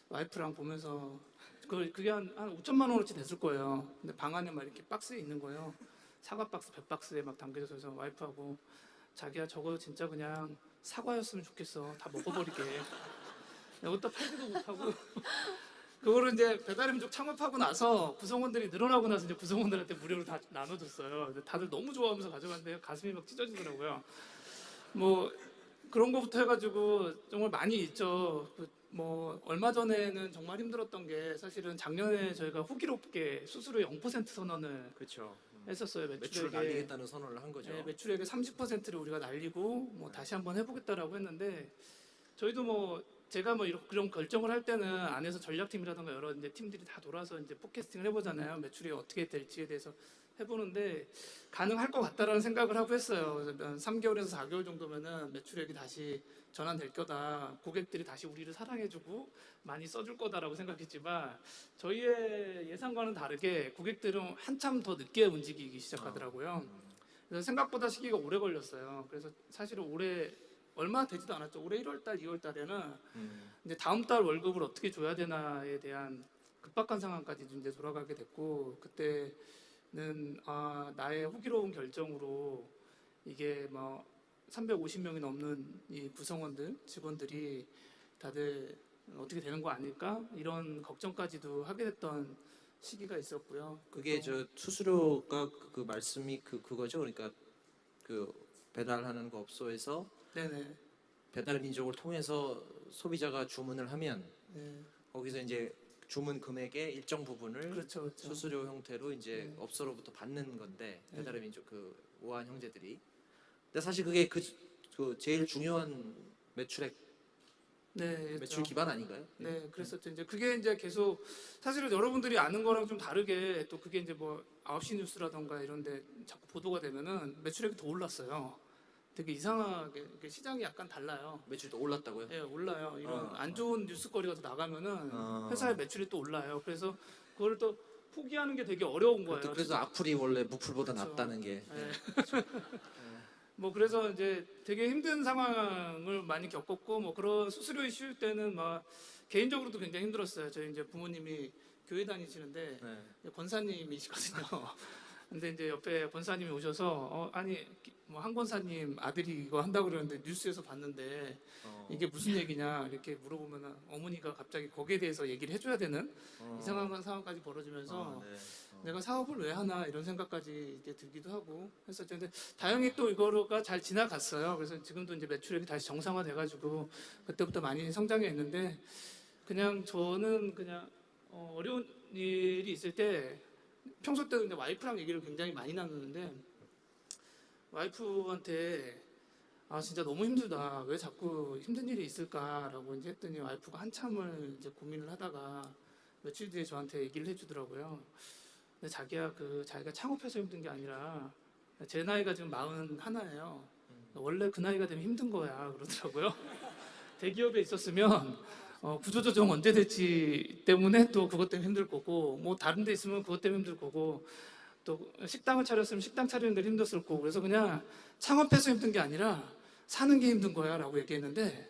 와이프랑 보면서 그게 한 5천만 원어치 됐을 거예요. 근데 방 안에 막 이렇게 박스에 있는 거예요. 사과 박스, 배 박스에 막 담겨져 있어서 와이프하고 자기야 저거 진짜 그냥 사과였으면 좋겠어. 다 먹어버리게. 여기다 팔지도 못하고 그거를 이제 배달의 민족 창업하고 나서 구성원들이 늘어나고 나서 이제 구성원들한테 무료로 다 나눠줬어요. 근데 다들 너무 좋아하면서 가져갔는데 가슴이 막 찢어지더라고요. 뭐 그런 거부터 해가지고 정말 많이 있죠. 뭐 얼마 전에는 정말 힘들었던 게 사실은 작년에 저희가 호기롭게 수수료 0% 선언을 그렇죠. 했었어요. 매출을 날리겠다는 선언을 한 거죠. 네, 매출액의 30%를 우리가 날리고 뭐 다시 한번 해보겠다라고 했는데 저희도 뭐 제가 뭐 이런 그런 결정을 할 때는 안에서 전략팀이라든가 여러 이제 팀들이 다 돌아서 이제 포캐스팅을 해보잖아요. 매출이 어떻게 될지에 대해서 해보는데 가능할 것 같다라는 생각을 하고 했어요. 그래서 한 3개월에서 4개월 정도면은 매출액이 다시 전환될 거다. 고객들이 다시 우리를 사랑해주고 많이 써줄 거다라고 생각했지만 저희의 예상과는 다르게 고객들은 한참 더 늦게 움직이기 시작하더라고요. 그래서 생각보다 시기가 오래 걸렸어요. 그래서 사실은 올해 얼마 되지도 않았죠. 올해 1월달, 2월달에는 이제 다음 달 월급을 어떻게 줘야 되나에 대한 급박한 상황까지 이제 돌아가게 됐고 그때는 나의 호기로운 결정으로 이게 뭐 350명이 넘는 이 구성원들, 직원들이 다들 어떻게 되는 거 아닐까? 이런 걱정까지도 하게 됐던 시기가 있었고요. 그게 저 수수료가 그 말씀이 그거죠. 그러니까 그 배달하는 그 업소에서 네네. 배달의 민족을 통해서 소비자가 주문을 하면 네. 거기서 이제 주문 금액의 일정 부분을 그렇죠, 그렇죠. 수수료 형태로 이제 네. 업소로부터 받는 건데 네. 배달의 민족 그 우아한 형제들이. 근데 사실 그게 그 제일 중요한 매출 네, 기반 아닌가요? 네, 그랬었죠. 이제 그게 이제 계속 사실은 여러분들이 아는 거랑 좀 다르게 또 그게 이제 뭐 9시 뉴스라던가 이런데 자꾸 보도가 되면은 매출액이 더 올랐어요. 되게 이상하게 이게 시장이 약간 달라요. 매출이 또 올랐다고요? 예, 올라요. 이런 어, 안 좋은 뉴스거리가 또 나가면은 어. 회사의 매출이 또 올라요. 그래서 그걸 또 포기하는 게 되게 어려운 거예요. 그래서 진짜. 악플이 원래 무플보다 그렇죠. 낫다는 게. 예. 뭐 그래서 이제 되게 힘든 상황을 많이 겪었고 뭐 그런 수수료 이슈 때는 막 개인적으로도 굉장히 힘들었어요. 저희 이제 부모님이 교회 다니시는데 네. 권사님이시거든요. 근데 이제 옆에 권사님이 오셔서 아니 뭐 한 권사님 아들이 이거 한다고 그러는데 뉴스에서 봤는데 이게 무슨 얘기냐 이렇게 물어보면 어머니가 갑자기 거기에 대해서 얘기를 해줘야 되는 이상한 상황까지 벌어지면서 네. 내가 사업을 왜 하나 이런 생각까지 이제 들기도 하고 했었는데 다행히 또 이거가 잘 지나갔어요. 그래서 지금도 이제 매출액이 다시 정상화돼가지고 그때부터 많이 성장했는데 그냥 저는 그냥 어려운 일이 있을 때 평소 때도 근데 와이프랑 얘기를 굉장히 많이 나누는데 와이프한테 아 진짜 너무 힘들다 왜 자꾸 힘든 일이 있을까라고 이제 했더니 와이프가 한참을 이제 고민을 하다가 며칠 뒤에 저한테 얘기를 해주더라고요. 근데 자기야 자기가 창업해서 힘든 게 아니라 제 나이가 지금 41예요. 원래 그 나이가 되면 힘든 거야 그러더라고요. 대기업에 있었으면 구조조정 언제 될지 때문에 또 그것 때문에 힘들 거고 뭐 다른 데 있으면 그것 때문에 힘들 거고 또 식당을 차렸으면 식당 차리는 데 힘들었을 거고 그래서 그냥 창업해서 힘든 게 아니라 사는 게 힘든 거야 라고 얘기했는데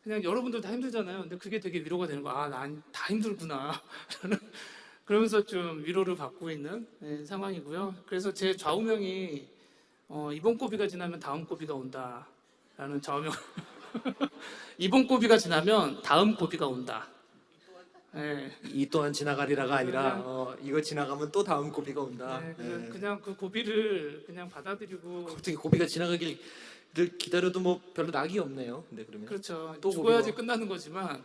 그냥 여러분들 다 힘들잖아요. 근데 그게 되게 위로가 되는 거야. 아, 난 다 힘들구나. 그러면서 좀 위로를 받고 있는 상황이고요. 그래서 제 좌우명이 이번 고비가 지나면 다음 고비가 온다 라는 좌우명. 이번 고비가 지나면 다음 고비가 온다. 네. 이 또한 지나가리라가 아니라 이거 지나가면 또 다음 고비가 온다. 네, 네. 그냥 그 고비를 그냥 받아들이고 어떻게 고비가 지나가기를 기다려도 뭐 별로 낙이 없네요. 근데 그러면 그렇죠. 또 죽어야지 고비가- 끝나는 거지만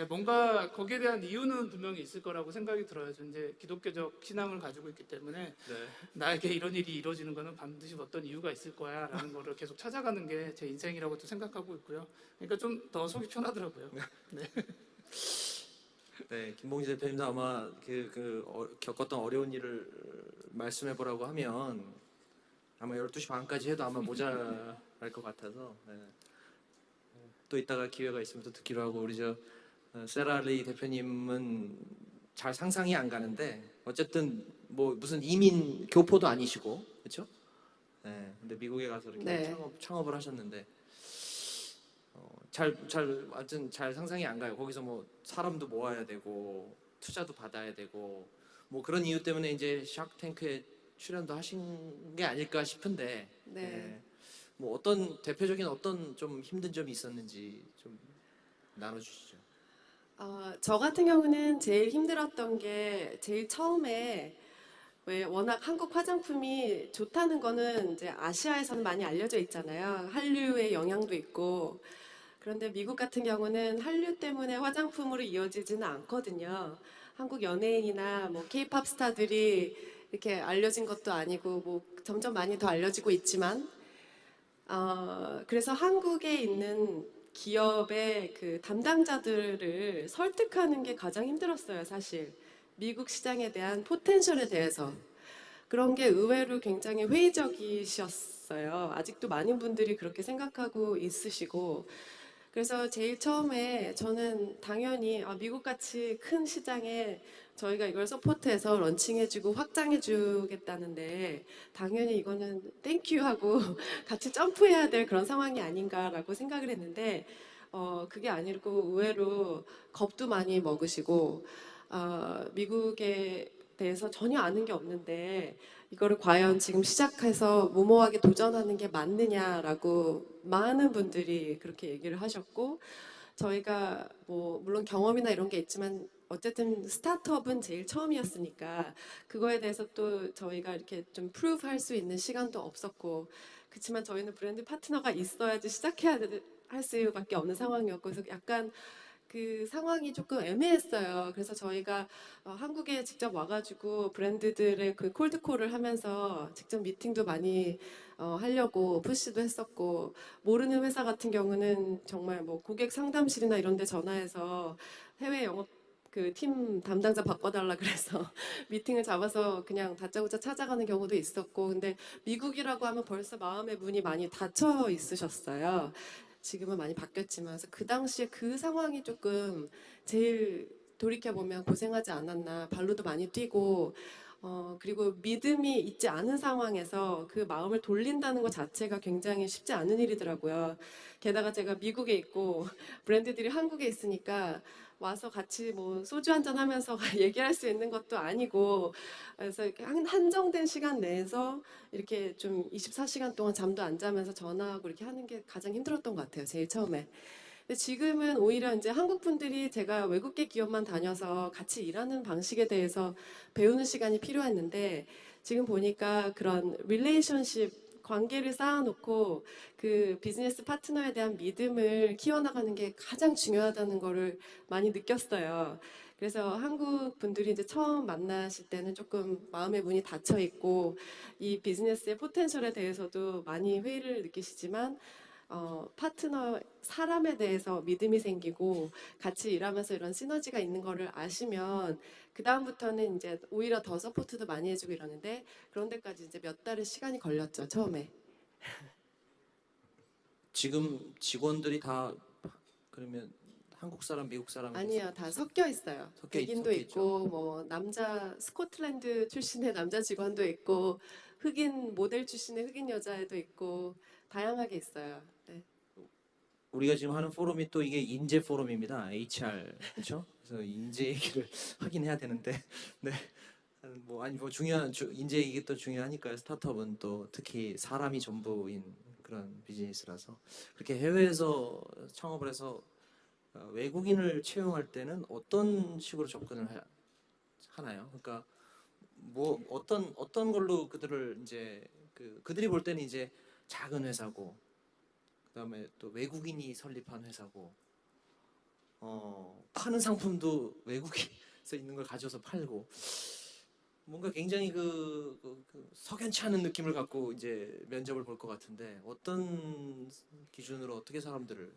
뭔가 거기에 대한 이유는 분명히 있을 거라고 생각이 들어요. 저 이제 기독교적 신앙을 가지고 있기 때문에 네. 나에게 이런 일이 이루어지는 거는 반드시 어떤 이유가 있을 거야라는 거를 계속 찾아가는 게 제 인생이라고 또 생각하고 있고요. 그러니까 좀 더 속이 편하더라고요. 네, 김봉지 대표님도 아마 겪었던 어려운 일을 말씀해 보라고 하면 아마 12시 반까지 해도 아마 모자랄 것 같아서 또 이따가 기회가 있으면 또 듣기로 하고 우리 세라리 대표님은 잘 상상이 안 가는데 어쨌든 뭐 무슨 이민 교포도 아니시고 그렇죠? 네, 근데 미국에 가서 이렇게 네. 창업을 하셨는데 완전 잘 상상이 안 가요. 거기서 뭐 사람도 모아야 되고 투자도 받아야 되고 뭐 그런 이유 때문에 이제 샤크탱크에 출연도 하신 게 아닐까 싶은데 네. 뭐 대표적인 어떤 좀 힘든 점이 있었는지 좀 나눠주시죠. 저 같은 경우는 제일 힘들었던 게 제일 처음에 왜 워낙 한국 화장품이 좋다는 거는 이제 아시아에서는 많이 알려져 있잖아요. 한류의 영향도 있고. 그런데 미국 같은 경우는 한류 때문에 화장품으로 이어지지는 않거든요. 한국 연예인이나 뭐 케이팝 스타들이 이렇게 알려진 것도 아니고 뭐 점점 많이 더 알려지고 있지만 그래서 한국에 있는 기업의 그 담당자들을 설득하는 게 가장 힘들었어요, 사실. 미국 시장에 대한 포텐셜에 대해서. 그런 게 의외로 굉장히 회의적이셨어요. 아직도 많은 분들이 그렇게 생각하고 있으시고. 그래서 제일 처음에 저는 당연히 미국같이 큰 시장에 저희가 이걸 서포트해서 런칭해주고 확장해주겠다는데 당연히 이거는 땡큐 하고 같이 점프해야 될 그런 상황이 아닌가라고 생각을 했는데 그게 아니고 의외로 겁도 많이 먹으시고 미국에 대해서 전혀 아는 게 없는데 이거를 과연 지금 시작해서 무모하게 도전하는 게 맞느냐라고 많은 분들이 그렇게 얘기를 하셨고 저희가 뭐 물론 경험이나 이런 게 있지만 어쨌든 스타트업은 제일 처음이었으니까 그거에 대해서 또 저희가 이렇게 좀 프루브 할 수 있는 시간도 없었고 그렇지만 저희는 브랜드 파트너가 있어야지 시작해야 할 수밖에 없는 상황이었고 그래서 약간 그 상황이 조금 애매했어요. 그래서 저희가 한국에 직접 와가지고 브랜드들의 그 콜드콜을 하면서 직접 미팅도 많이 하려고 푸시도 했었고 모르는 회사 같은 경우는 정말 뭐 고객 상담실이나 이런 데 전화해서 해외 영업 그 팀 담당자 바꿔달라 그래서 미팅을 잡아서 그냥 다짜고짜 찾아가는 경우도 있었고 근데 미국이라고 하면 벌써 마음의 문이 많이 닫혀 있으셨어요. 지금은 많이 바뀌었지만 그래서 그 당시에 그 상황이 조금 제일 돌이켜보면 고생하지 않았나 발로도 많이 뛰고 그리고 믿음이 있지 않은 상황에서 그 마음을 돌린다는 것 자체가 굉장히 쉽지 않은 일이더라고요. 게다가 제가 미국에 있고 브랜드들이 한국에 있으니까 와서 같이 뭐 소주 한잔 하면서 얘기할 수 있는 것도 아니고, 그래서 이렇게 한정된 시간 내에서 이렇게 좀 24시간 동안 잠도 안 자면서 전화하고 이렇게 하는 게 가장 힘들었던 것 같아요. 제일 처음에. 근데 지금은 오히려 이제 한국 분들이 제가 외국계 기업만 다녀서 같이 일하는 방식에 대해서 배우는 시간이 필요했는데, 지금 보니까 그런 릴레이션십 관계를 쌓아놓고 그 비즈니스 파트너에 대한 믿음을 키워나가는 게 가장 중요하다는 거를 많이 느꼈어요. 그래서 한국 분들이 이제 처음 만나실 때는 조금 마음의 문이 닫혀 있고 이 비즈니스의 포텐셜에 대해서도 많이 회의를 느끼시지만, 파트너 사람에 대해서 믿음이 생기고 같이 일하면서 이런 시너지가 있는 거를 아시면 그 다음부터는 이제 오히려 더 서포트도 많이 해주고 이러는데, 그런 데까지 이제 몇 달의 시간이 걸렸죠, 처음에. 지금 직원들이 다 그러면 한국 사람, 미국 사람 아니요, 다 섞여 있어요. 백인도 섞여 있죠. 있고 뭐 남자 스코틀랜드 출신의 남자 직원도 있고 흑인 모델 출신의 흑인 여자애도 있고 다양하게 있어요. 네. 우리가 지금 하는 포럼이 또 이게 인재 포럼입니다. HR 그렇죠? 그래서 인재 얘기를 하긴 해야 되는데, 네. 뭐 아니 뭐 인재 얘기 또 중요하니까요. 스타트업은 또 특히 사람이 전부인 그런 비즈니스라서. 그렇게 해외에서 창업을 해서 외국인을 채용할 때는 어떤 식으로 접근을 하나요? 그러니까 뭐 어떤 걸로 그들을 이제 그들이 볼 때는 이제 작은 회사고, 그다음에 또 외국인이 설립한 회사고, 파는 상품도 외국에서 있는 걸 가져서 팔고, 뭔가 굉장히 석연치 않은 느낌을 갖고 이제 면접을 볼 것 같은데, 어떤 기준으로 어떻게 사람들을.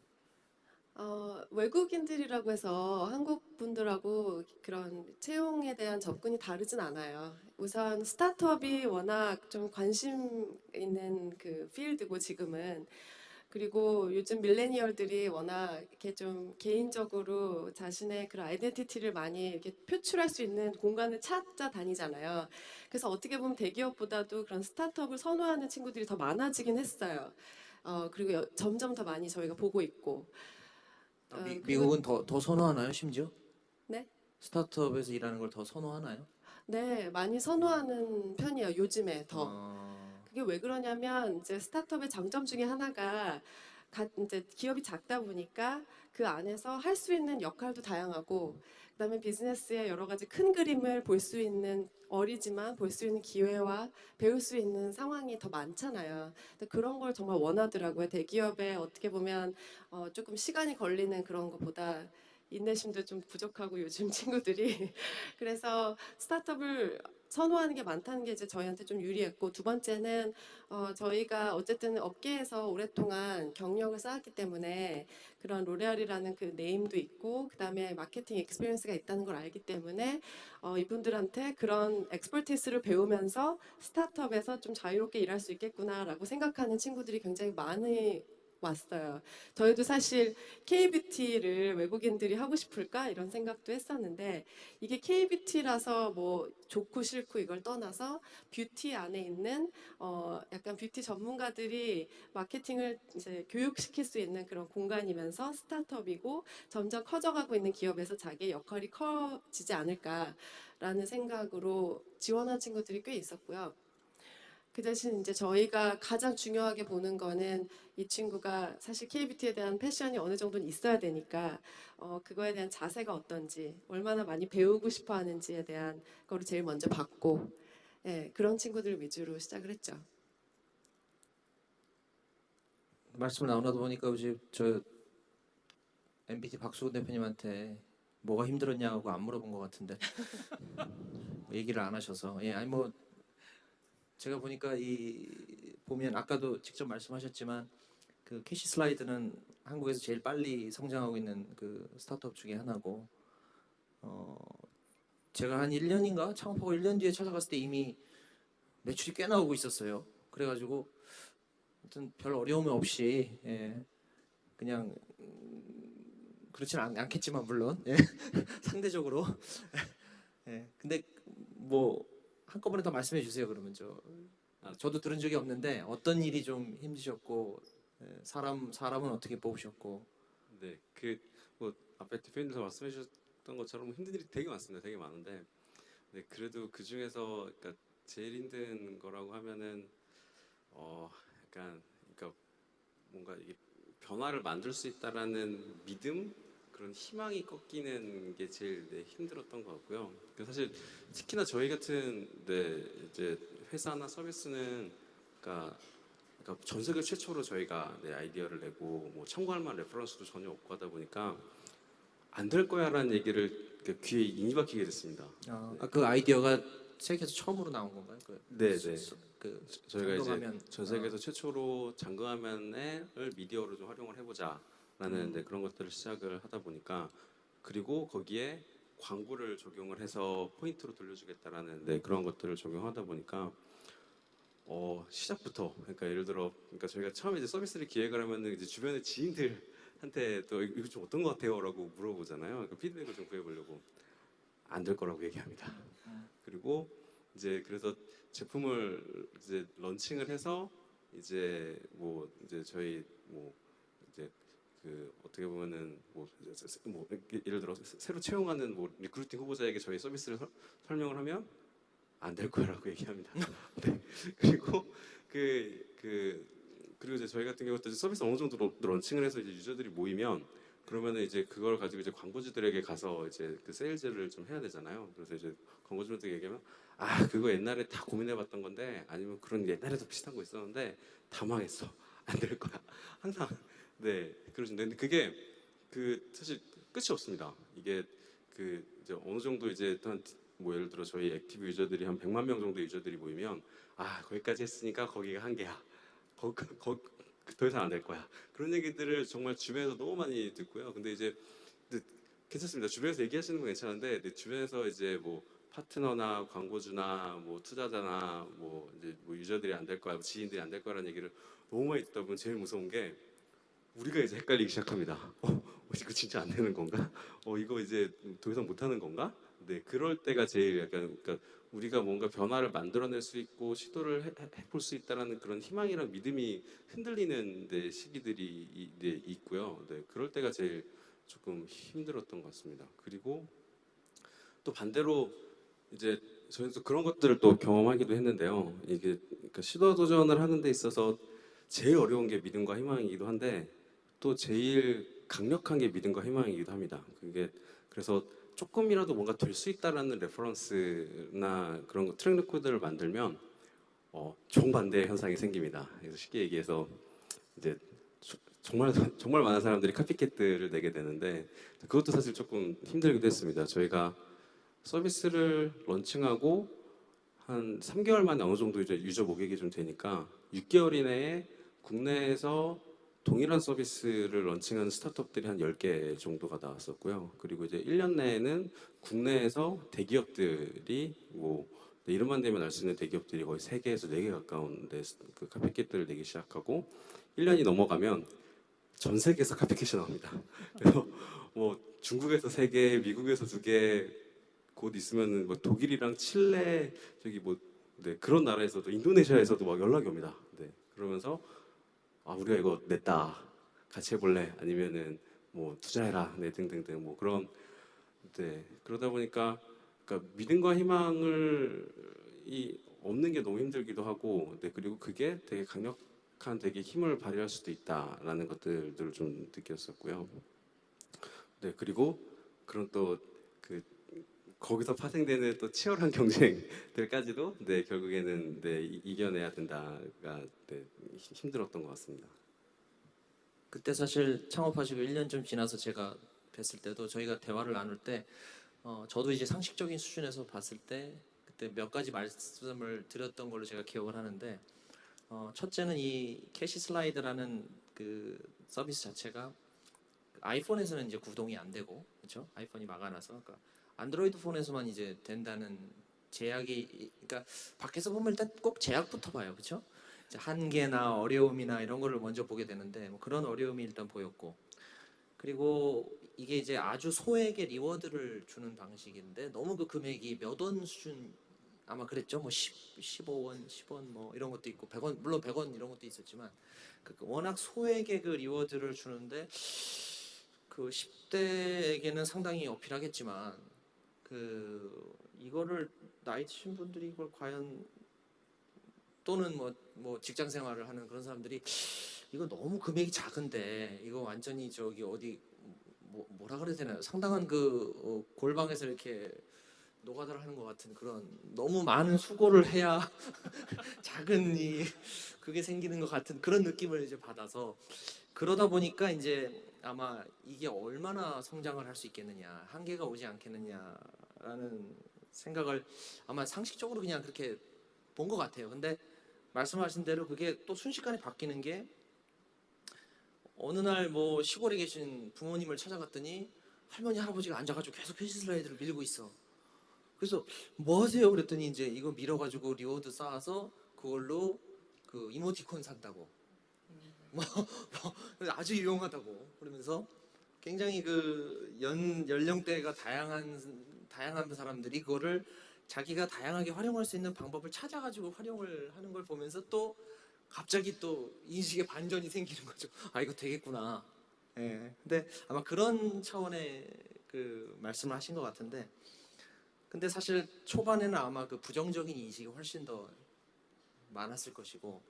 외국인들이라고 해서 한국 분들하고 그런 채용에 대한 접근이 다르진 않아요. 우선 스타트업이 워낙 좀 관심 있는 그 필드고 지금은, 그리고 요즘 밀레니얼들이 워낙 이렇게 좀 개인적으로 자신의 그런 아이덴티티를 많이 이렇게 표출할 수 있는 공간을 찾아다니잖아요. 그래서 어떻게 보면 대기업보다도 그런 스타트업을 선호하는 친구들이 더 많아지긴 했어요. 그리고 점점 더 많이 저희가 보고 있고. 그리고 미국은 더 선호하나요, 심지어? 네? 스타트업에서 일하는 걸 더 선호하나요? 네, 많이 선호하는 편이에요. 요즘에 더. 어, 그게 왜 그러냐면 이제 스타트업의 장점 중에 하나가 이제 기업이 작다 보니까 그 안에서 할 수 있는 역할도 다양하고, 그다음에 비즈니스의 여러 가지 큰 그림을 볼 수 있는, 어리지만 볼 수 있는 기회와 배울 수 있는 상황이 더 많잖아요. 근데 그런 걸 정말 원하더라고요. 대기업에 어떻게 보면 조금 시간이 걸리는 그런 것보다 인내심도 좀 부족하고 요즘 친구들이 그래서 스타트업을 선호하는 게 많다는 게 이제 저희한테 좀 유리했고, 두 번째는 저희가 어쨌든 업계에서 오랫동안 경력을 쌓았기 때문에 그런 로레알이라는 그 네임도 있고 그다음에 마케팅 익스피리언스가 있다는 걸 알기 때문에 이분들한테 그런 엑스퍼티스를 배우면서 스타트업에서 좀 자유롭게 일할 수 있겠구나라고 생각하는 친구들이 굉장히 많이 왔어요. 저희도 사실 K-뷰티를 외국인들이 하고 싶을까 이런 생각도 했었는데, 이게 K-뷰티라서 뭐 좋고 싫고 이걸 떠나서 뷰티 안에 있는 약간 뷰티 전문가들이 마케팅을 이제 교육시킬 수 있는 그런 공간이면서 스타트업이고 점점 커져가고 있는 기업에서 자기의 역할이 커지지 않을까라는 생각으로 지원한 친구들이 꽤 있었고요. 그 대신 이제 저희가 가장 중요하게 보는 거는 이 친구가 사실 K-뷰티에 대한 패션이 어느 정도는 있어야 되니까 그거에 대한 자세가 어떤지, 얼마나 많이 배우고 싶어 하는지에 대한 거를 제일 먼저 봤고, 예, 그런 친구들 위주로 시작을 했죠. 말씀 나누다 보니까 이제 저 MBT 박수근 대표님한테 뭐가 힘들었냐고 안 물어본 것 같은데 얘기를 안 하셔서. 예, 아니 뭐 제가 보니까 보면 아까도 직접 말씀하셨지만 그 캐시 슬라이드는 한국에서 제일 빨리 성장하고 있는 그 스타트업 중에 하나고, 어 제가 한 1년인가 창업하고 1년 뒤에 찾아갔을 때 이미 매출이 꽤 나오고 있었어요. 그래가지고 하여튼 별 어려움 없이, 예, 그냥 그렇진 않겠지만 물론, 예, 상대적으로, 예, 근데 뭐 한꺼번에 더 말씀해 주세요. 그러면 저도 들은 적이 없는데 어떤 일이 좀 힘드셨고 사람은 어떻게 뽑으셨고. 네, 그 뭐 앞에 대표님께서 말씀해 주셨던 것처럼 힘든 일이 되게 많습니다. 되게 많은데, 네, 그래도 그 중에서 그러니까 제일 힘든 거라고 하면은 약간 그러니까 뭔가 이게 변화를 만들 수 있다라는 믿음, 그런 희망이 꺾이는 게 제일 힘들었던 것 같고요. 사실 특히나 저희 같은 이제 회사나 서비스는 그러니까 전 세계 최초로 저희가 아이디어를 내고 뭐 참고할 만한 레퍼런스도 전혀 없고 하다 보니까 안 될 거야라는 얘기를 귀에 인이 박히게 됐습니다. 그 아이디어가 세계에서 처음으로 나온 건가요? 네, 네. 저희가 잠금화면. 이제 전 세계에서 최초로 잠금화면을 미디어로 좀 활용을 해보자라는 그런 것들을 시작을 하다 보니까, 그리고 거기에 광고를 적용을 해서 포인트로 돌려주겠다라는 그런 것들을 적용하다 보니까 시작부터 그러니까 예를 들어 그러니까 저희가 처음에 이제 서비스를 기획을 하면은 이제 주변의 지인들한테 또 이거 좀 어떤 것 같아요라고 물어보잖아요. 그러니까 피드백을 좀 구해보려고 안 될 거라고 얘기합니다. 그리고 이제 그래서 제품을 이제 런칭을 해서 이제 뭐 이제 저희 뭐 이제 그 어떻게 보면은 뭐 예를 들어 새로 채용하는 뭐 리크루팅 후보자에게 저희 서비스를 설명을 하면 안 될 거라고 얘기합니다. 네. 그리고 그리고 이제 저희 같은 경우도 서비스 어느 정도 런칭을 해서 이제 유저들이 모이면 그러면은 이제 그걸 가지고 이제 광고주들에게 가서 이제 그 세일즈를 좀 해야 되잖아요. 그래서 이제 광고주들한테 얘기하면 그거 옛날에 다 고민해봤던 건데, 아니면 그런 옛날에도 비슷한 거 있었는데 다 망했어. 안 될 거야. 항상 그러신데, 근데 그게 사실 끝이 없습니다. 이게 이제 어느 정도 이제 뭐 예를 들어 저희 액티브 유저들이 한 100만 명 정도 유저들이 모이면 거기까지 했으니까 거기가 한계야. 더 이상 안 될 거야. 그런 얘기들을 정말 주변에서 너무 많이 듣고요. 근데 괜찮습니다. 주변에서 얘기하시는 건 괜찮은데, 근데 주변에서 이제 뭐 파트너나 광고주나 뭐 투자자나 뭐 이제 뭐 유저들이 안 될 거야, 뭐 지인들이 안 될 거라는 얘기를 너무 많이 듣다 보면 제일 무서운 게 우리가 이제 헷갈리기 시작합니다. 이거 진짜 안 되는 건가? 이거 이제 더 이상 못 하는 건가? 네, 그럴 때가 제일 약간 그러니까 우리가 뭔가 변화를 만들어낼 수 있고 시도를 해볼 수 있다라는 그런 희망이랑 믿음이 흔들리는 시기들이 있고요. 네, 그럴 때가 제일 조금 힘들었던 것 같습니다. 그리고 또 반대로 이제 저희는 또 그런 것들을 또 경험하기도 했는데요. 이게 그러니까 시도 도전을 하는 데 있어서 제일 어려운 게 믿음과 희망이기도 한데, 또 제일 강력한 게 믿음과 희망이기도 합니다. 그게 그래서 조금이라도 뭔가 될 수 있다라는 레퍼런스나 그런 거 트랙 레코드를 만들면 정반대의 현상이 생깁니다. 그래서 쉽게 얘기해서 이제 정말 많은 사람들이 카피캣들을 내게 되는데, 그것도 사실 조금 힘들기도 했습니다. 저희가 서비스를 런칭하고 한 3개월 만에 어느 정도 이제 유저 모객이 좀 되니까 6개월 이내에 국내에서 동일한 서비스를 런칭하는 스타트업들이 한 10개 정도가 나왔었고요. 그리고 이제 1년 내에는 국내에서 대기업들이 뭐 이름만 대면 알 수 있는 대기업들이 거의 3개에서 4개 가까운 그 카피캣들을 내기 시작하고, 1년이 넘어가면 전 세계에서 카피캣이 나옵니다. 그래서 뭐 중국에서 3개, 미국에서 2개, 곧 있으면 뭐 독일이랑 칠레 저기 뭐 그런 나라에서도, 인도네시아에서도 막 연락이 옵니다. 그러면서 우리가 이거 냈다, 같이 해볼래? 아니면은 뭐 투자해라, 등등등 뭐 그런. 그러다 보니까 그러니까 믿음과 희망을 없는 게 너무 힘들기도 하고, 그리고 그게 되게 강력한 되게 힘을 발휘할 수도 있다라는 것들을 좀 느꼈었고요. 그리고 그런 또 거기서 파생되는 또 치열한 경쟁들까지도 결국에는 이겨내야 된다가 힘들었던 것 같습니다. 그때 사실 창업하시고 1년 좀 지나서 제가 뵀을 때도 저희가 대화를 나눌 때 저도 이제 상식적인 수준에서 봤을 때 그때 몇 가지 말씀을 드렸던 걸로 제가 기억을 하는데, 첫째는 이 캐시 슬라이드라는 그 서비스 자체가 아이폰에서는 이제 구동이 안 되고, 그렇죠? 아이폰이 막아놔서. 그러니까 안드로이드 폰에서만 이제 된다는 제약이, 그러니까 밖에서 보면 일단 꼭 제약부터 봐요, 그렇죠? 한계나 어려움이나 이런 거를 먼저 보게 되는데, 뭐 그런 어려움이 일단 보였고, 그리고 이게 이제 아주 소액의 리워드를 주는 방식인데 너무 그 금액이 몇 원 수준 아마 그랬죠. 뭐 15원, 10원 뭐 이런 것도 있고 100원 물론 100원 이런 것도 있었지만 워낙 소액의 그 리워드를 주는데 그 10대에게는 상당히 어필하겠지만 이거를 나이 드신 분들이 이걸 과연 또는 뭐 직장 생활을 하는 그런 사람들이 이거 너무 금액이 작은데 이거 완전히 저기 어디 뭐라 그래야 되나요? 상당한 골방에서 이렇게 노가다를 하는 것 같은 그런 너무 많은 수고를 해야 작은 그게 생기는 것 같은 그런 느낌을 이제 받아서 그러다 보니까 이제 아마 이게 얼마나 성장을 할 수 있겠느냐 한계가 오지 않겠느냐라는 생각을 아마 상식적으로 그냥 그렇게 본 것 같아요. 근데 말씀하신 대로 그게 또 순식간에 바뀌는 게 어느 날 뭐 시골에 계신 부모님을 찾아갔더니 할머니 할아버지가 앉아가지고 계속 표시 슬라이드를 밀고 있어. 그래서 뭐 하세요? 그랬더니 이제 이거 밀어가지고 리워드 쌓아서 그걸로 그 이모티콘 산다고. 아주 유용하다고 그러면서 굉장히 연령대가 다양한 사람들이 그거를 자기가 다양하게 활용할 수 있는 방법을 찾아가지고 활용을 하는 걸 보면서 또 갑자기 또 인식의 반전이 생기는 거죠. 아 이거 되겠구나. 예. 근데 아마 그런 차원의 그 말씀을 하신 것 같은데, 근데 사실 초반에는 아마 그 부정적인 인식이 훨씬 더 많았을 것이고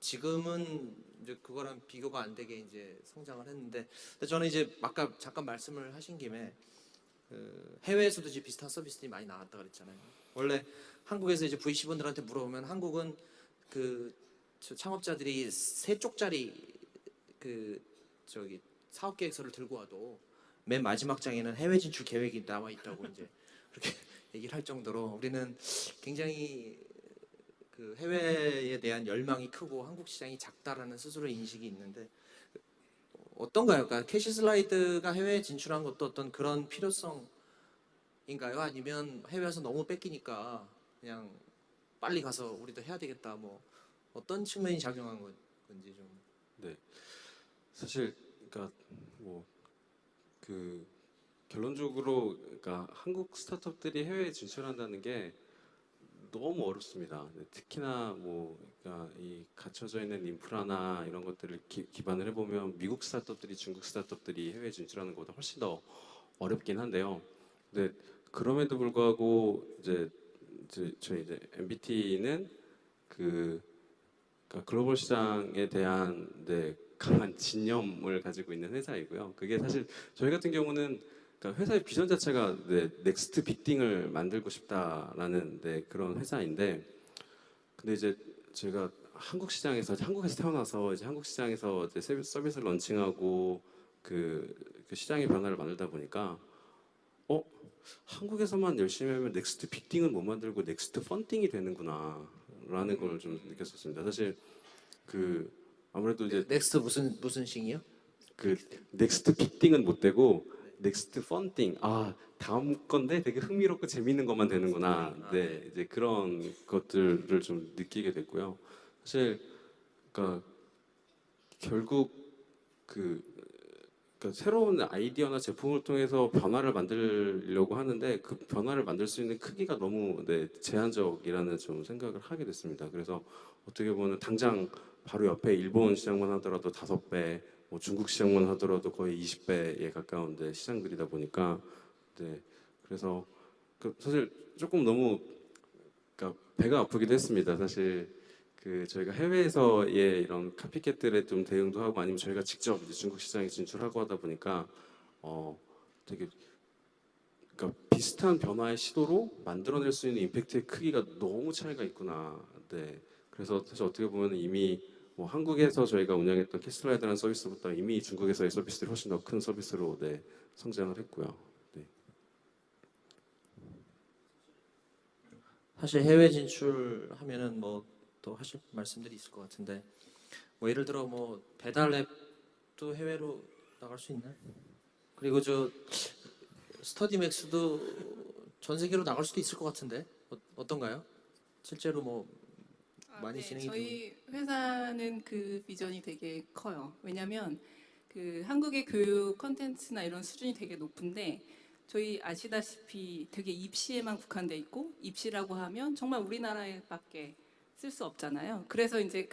지금은 이제 그거랑 비교가 안 되게 이제 성장을 했는데, 근데 저는 이제 아까 잠깐 말씀을 하신 김에 해외에서도 이제 비슷한 서비스들이 많이 나왔다 그랬잖아요. 원래 한국에서 이제 VC분들한테 물어보면 한국은 창업자들이 3쪽짜리 사업 계획서를 들고 와도 맨 마지막 장에는 해외 진출 계획이 나와 있다고 이제 그렇게 얘기를 할 정도로 우리는 굉장히 해외에 대한 열망이 크고 한국 시장이 작다라는 스스로 인식이 있는데 어떤가요? 그러니까 캐시 슬라이드가 해외에 진출한 것도 어떤 그런 필요성인가요? 아니면 해외에서 너무 뺏기니까 그냥 빨리 가서 우리도 해야 되겠다 뭐 어떤 측면이 작용한 건지 좀. 네, 사실 그러니까 뭐 그 결론적으로 그러니까 한국 스타트업들이 해외에 진출한다는 게 너무 어렵습니다. 네, 특히나 뭐 그러니까 이 갖춰져 있는 인프라나 이런 것들을 기반을 해보면 미국 스타트업들이 중국 스타트업들이 해외에 진출하는 것보다 훨씬 더 어렵긴 한데요. 근데 그럼에도 불구하고 저희 이제 MBT는 그러니까 글로벌 시장에 대한 강한 진념을 가지고 있는 회사이고요. 그게 사실 저희 같은 경우는 그러니까 회사의 비전 자체가 넥스트 빅띵을 만들고 싶다라는 그런 회사인데, 근데 이제 제가 한국에서 태어나서 이제 한국 시장에서 이제 서비스를 런칭하고 그 시장의 변화를 만들다 보니까 한국에서만 열심히 하면 넥스트 빅띵은 못 만들고 넥스트 펀띵이 되는구나라는 걸 좀 느꼈었습니다. 사실 아무래도 이제 넥스트 무슨 싱이요? 넥스트 빅띵은 못 되고 넥스트 펀띵 다음 건데 되게 흥미롭고 재밌는 것만 되는구나. 네, 이제 그런 것들을 좀 느끼게 됐고요. 사실 그러니까 결국 그러니까 새로운 아이디어나 제품을 통해서 변화를 만들려고 하는데 그 변화를 만들 수 있는 크기가 너무 제한적이라는 좀 생각을 하게 됐습니다. 그래서 어떻게 보면 당장 바로 옆에 일본 시장만 하더라도 5배, 뭐 중국 시장만 하더라도 거의 20배에 가까운 시장들이다 보니까 그래서 사실 조금 너무 그러니까 배가 아프기도 했습니다. 사실 저희가 해외에서의 이런 카피캣들에 좀 대응도 하고 아니면 저희가 직접 이제 중국 시장에 진출하고 하다 보니까 되게 그러니까 비슷한 변화의 시도로 만들어낼 수 있는 임팩트의 크기가 너무 차이가 있구나. 네. 그래서 사실 어떻게 보면 이미 뭐 한국에서 저희가 운영했던 캐슬라이드라는 서비스보다 이미 중국에서의 서비스들이 훨씬 더 큰 서비스로 성장을 했고요. 네. 사실 해외 진출하면은 뭐 또 하실 말씀들이 있을 것 같은데 뭐 예를 들어 뭐 배달 앱도 해외로 나갈 수 있나요? 그리고 스터디맥스도 전 세계로 나갈 수도 있을 것 같은데 어떤가요? 실제로 뭐 많이 진행이 되고 저희 회사는 그 비전이 되게 커요. 왜냐하면 한국의 교육 컨텐츠나 이런 수준이 되게 높은데 저희 아시다시피 되게 입시에만 국한돼 있고 입시라고 하면 정말 우리나라에밖에 쓸 수 없잖아요. 그래서 이제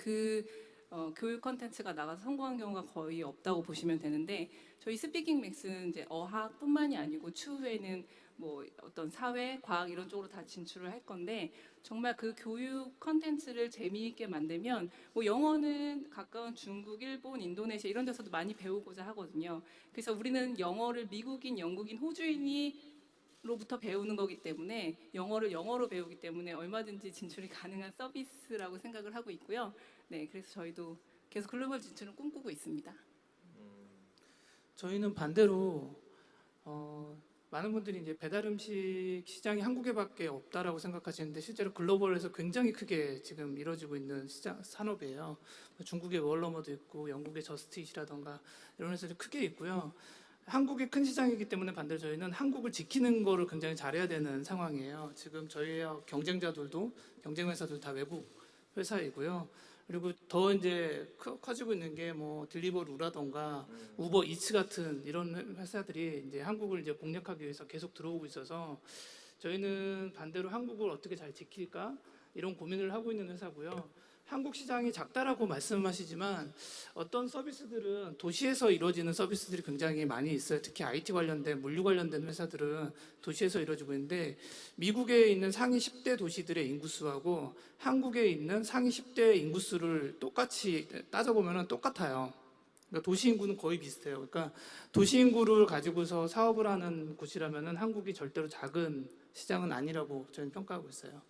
교육 컨텐츠가 나가서 성공한 경우가 거의 없다고 보시면 되는데 저희 스피킹 맥스는 이제 어학뿐만이 아니고 추후에는 뭐 어떤 사회, 과학 이런 쪽으로 다 진출을 할 건데 정말 그 교육 컨텐츠를 재미있게 만들면 뭐 영어는 가까운 중국, 일본, 인도네시아 이런 데서도 많이 배우고자 하거든요. 그래서 우리는 영어를 미국인, 영국인, 호주인으로부터 배우는 거기 때문에 영어를 영어로 배우기 때문에 얼마든지 진출이 가능한 서비스라고 생각을 하고 있고요. 네, 그래서 저희도 계속 글로벌 진출을 꿈꾸고 있습니다. 저희는 반대로 많은 분들이 이제 배달 음식 시장이 한국에밖에 없다라고 생각하시는데 실제로 글로벌에서 굉장히 크게 지금 이루어지고 있는 산업이에요. 중국의 월러머도 있고 영국의 저스트잇이라던가 이런 회사들이 크게 있고요. 한국이 큰 시장이기 때문에 반대로 저희는 한국을 지키는 거를 굉장히 잘해야 되는 상황이에요. 지금 저희 경쟁자들도 경쟁 회사들 다 외국 회사이고요. 그리고 더 이제 커지고 있는 게 뭐 딜리버루라던가 우버 이츠 같은 이런 회사들이 이제 한국을 이제 공략하기 위해서 계속 들어오고 있어서 저희는 반대로 한국을 어떻게 잘 지킬까 이런 고민을 하고 있는 회사고요. 한국 시장이 작다라고 말씀하시지만 어떤 서비스들은 도시에서 이루어지는 서비스들이 굉장히 많이 있어요. 특히 IT 관련된 물류 관련된 회사들은 도시에서 이루어지고 있는데 미국에 있는 상위 10대 도시들의 인구수하고 한국에 있는 상위 10대 인구수를 똑같이 따져보면 똑같아요. 그러니까 도시 인구는 거의 비슷해요. 그러니까 도시 인구를 가지고서 사업을 하는 곳이라면 한국이 절대로 작은 시장은 아니라고 저는 평가하고 있어요.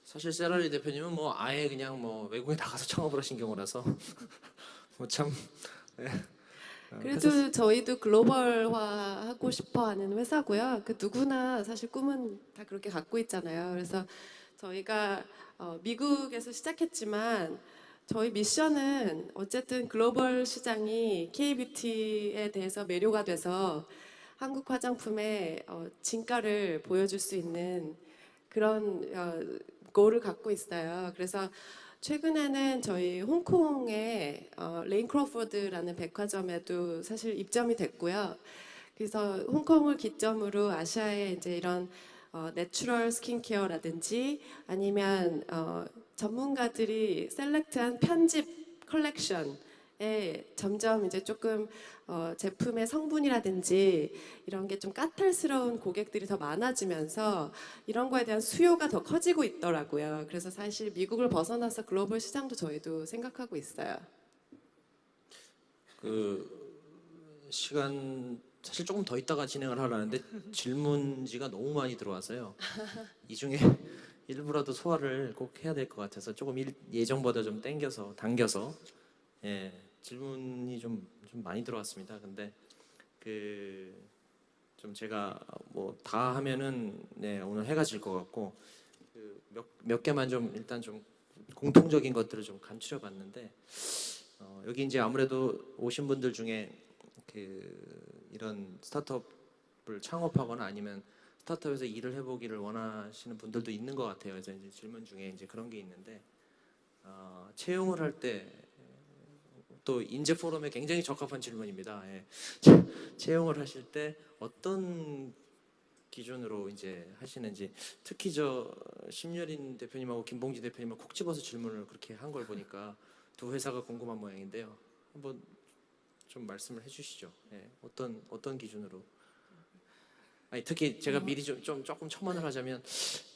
사실 세라리 대표님은 뭐 아예 그냥 뭐 외국에 나가서 창업을 하신 경우라서 뭐 참. 그래도 저희도 글로벌화 하고 싶어 하는 회사고요. 그 누구나 사실 꿈은 다 그렇게 갖고 있잖아요. 그래서 저희가 미국에서 시작했지만 저희 미션은 어쨌든 글로벌 시장이 K-뷰티에 대해서 매료가 돼서 한국 화장품의 진가를 보여줄 수 있는 그런 골을 갖고 있어요. 그래서 최근에는 저희 홍콩의 레인 크로포드라는 백화점에도 사실 입점이 됐고요. 그래서 홍콩을 기점으로 아시아에 이제 이런 내추럴 스킨케어라든지 아니면 전문가들이 셀렉트한 편집 컬렉션에 점점 이제 조금 제품의 성분이라든지 이런 게 좀 까탈스러운 고객들이 더 많아지면서 이런 거에 대한 수요가 더 커지고 있더라고요. 그래서 사실 미국을 벗어나서 글로벌 시장도 저희도 생각하고 있어요. 그 시간 사실 조금 더 있다가 진행을 하려는데 질문지가 너무 많이 들어와서요. 이 중에 일부라도 소화를 꼭 해야 될 것 같아서 조금 예정보다 좀 당겨서 질문이 좀 많이 들어왔습니다. 근데 좀 제가 뭐 다 하면은 오늘 해가 질 것 같고 몇 개만 좀 일단 좀 공통적인 것들을 좀 간추려 봤는데 여기 이제 아무래도 오신 분들 중에 이런 스타트업을 창업하거나 아니면 스타트업에서 일을 해보기를 원하시는 분들도 있는 것 같아요. 그래서 이제 질문 중에 이제 그런 게 있는데 채용을 할 때 또 인재 포럼에 굉장히 적합한 질문입니다. 채용을 하실 때 어떤 기준으로 이제 하시는지 특히 저 심여린 대표님하고 김봉지 대표님을 콕 집어서 질문을 그렇게 한 걸 보니까 두 회사가 궁금한 모양인데요. 한번 좀 말씀을 해주시죠. 어떤 기준으로? 아니 특히 제가 미리 조금 첨언을 하자면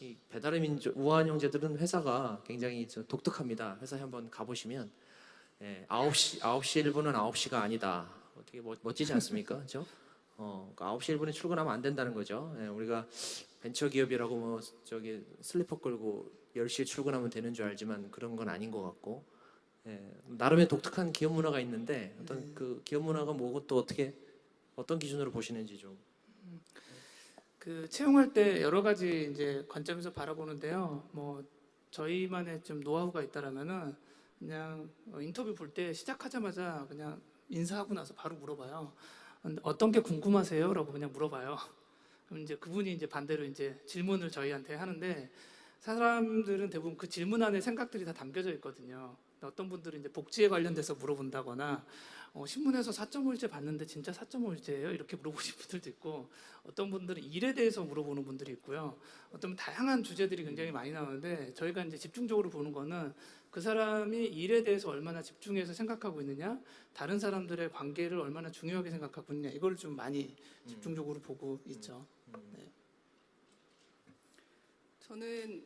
이 배달의 민족 우아한 형제들은 회사가 굉장히 독특합니다. 회사에 한번 가보시면 9시 1분은 9시가 아니다. 되게 멋지지 않습니까? 그렇죠? 9시 1분에 출근하면 안 된다는 거죠. 우리가 벤처기업이라고 뭐 저기 슬리퍼 끌고 10시에 출근하면 되는 줄 알지만 그런 건 아닌 것 같고 나름의 독특한 기업 문화가 있는데 어떤 그 기업 문화가 뭐고 또 어떤 기준으로 보시는지 좀. 그 채용할 때 여러 가지 이제 관점에서 바라보는데요. 뭐 저희만의 좀 노하우가 있다라면은 그냥 인터뷰 볼 때 시작하자마자 그냥 인사하고 나서 바로 물어봐요. 어떤 게 궁금하세요?라고 그냥 물어봐요. 그럼 이제 그분이 이제 반대로 이제 질문을 저희한테 하는데 사람들은 대부분 그 질문 안에 생각들이 다 담겨져 있거든요. 어떤 분들은 이제 복지에 관련돼서 물어본다거나 신문에서 4.5일제 봤는데 진짜 4.5일제예요? 이렇게 물어보신 분들도 있고 어떤 분들은 일에 대해서 물어보는 분들이 있고요. 어떤 다양한 주제들이 굉장히 많이 나오는데 저희가 이제 집중적으로 보는 거는 그 사람이 일에 대해서 얼마나 집중해서 생각하고 있느냐, 다른 사람들의 관계를 얼마나 중요하게 생각하고 있느냐 이걸 좀 많이 집중적으로 보고 있죠. 네. 저는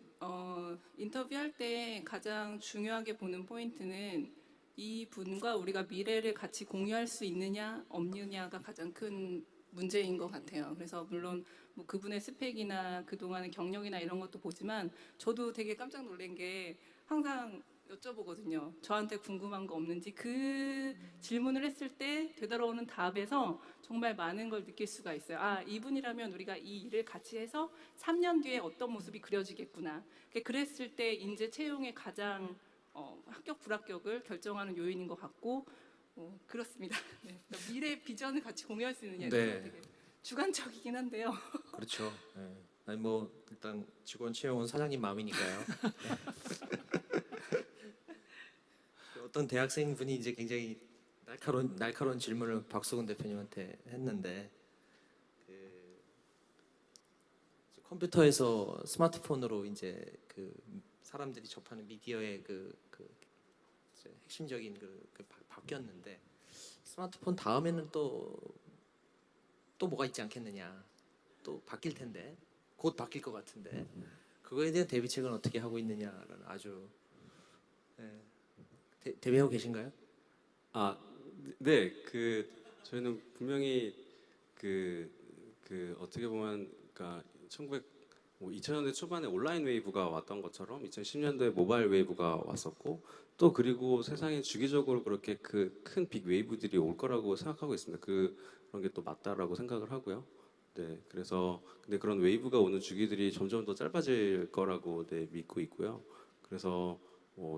인터뷰할 때 가장 중요하게 보는 포인트는 이 분과 우리가 미래를 같이 공유할 수 있느냐 없느냐가 가장 큰 문제인 것 같아요. 그래서 물론 뭐 그분의 스펙이나 그동안의 경력이나 이런 것도 보지만 저도 되게 깜짝 놀란 게 항상 여쭤보거든요. 저한테 궁금한 거 없는지. 그 질문을 했을 때 되돌아오는 답에서 정말 많은 걸 느낄 수가 있어요. 아, 이분이라면 우리가 이 일을 같이 해서 3년 뒤에 어떤 모습이 그려지겠구나. 그랬을 때 인재 채용의 가장 합격 불합격을 결정하는 요인인 것 같고 그렇습니다. 네. 그러니까 미래 비전을 같이 공유할 수 있느냐 네. 되게 주관적이긴 한데요. 그렇죠. 예. 아니 뭐 일단 직원 채용은 사장님 마음이니까요. 어떤 대학생 분이 이제 굉장히 날카로운 질문을 박수근 대표님한테 했는데 그 컴퓨터에서 스마트폰으로 이제 그 사람들이 접하는 미디어의 이제 핵심적인 바뀌었는데 스마트폰 다음에는 또 뭐가 있지 않겠느냐, 또 바뀔 텐데 곧 바뀔 것 같은데 그거에 대한 대비책은 어떻게 하고 있느냐라는 아주 대비하고 계신가요? 아, 네, 저희는 분명히 어떻게 보면 그러니까 2000년대 초반에 온라인 웨이브가 왔던 것처럼 2010년도에 모바일 웨이브가 왔었고 또 그리고 세상에 주기적으로 그렇게 그 큰 빅 웨이브들이 올 거라고 생각하고 있습니다. 그런 게 또 맞다라고 생각을 하고요. 네, 그래서 근데 그런 웨이브가 오는 주기들이 점점 더 짧아질 거라고 네, 믿고 있고요. 그래서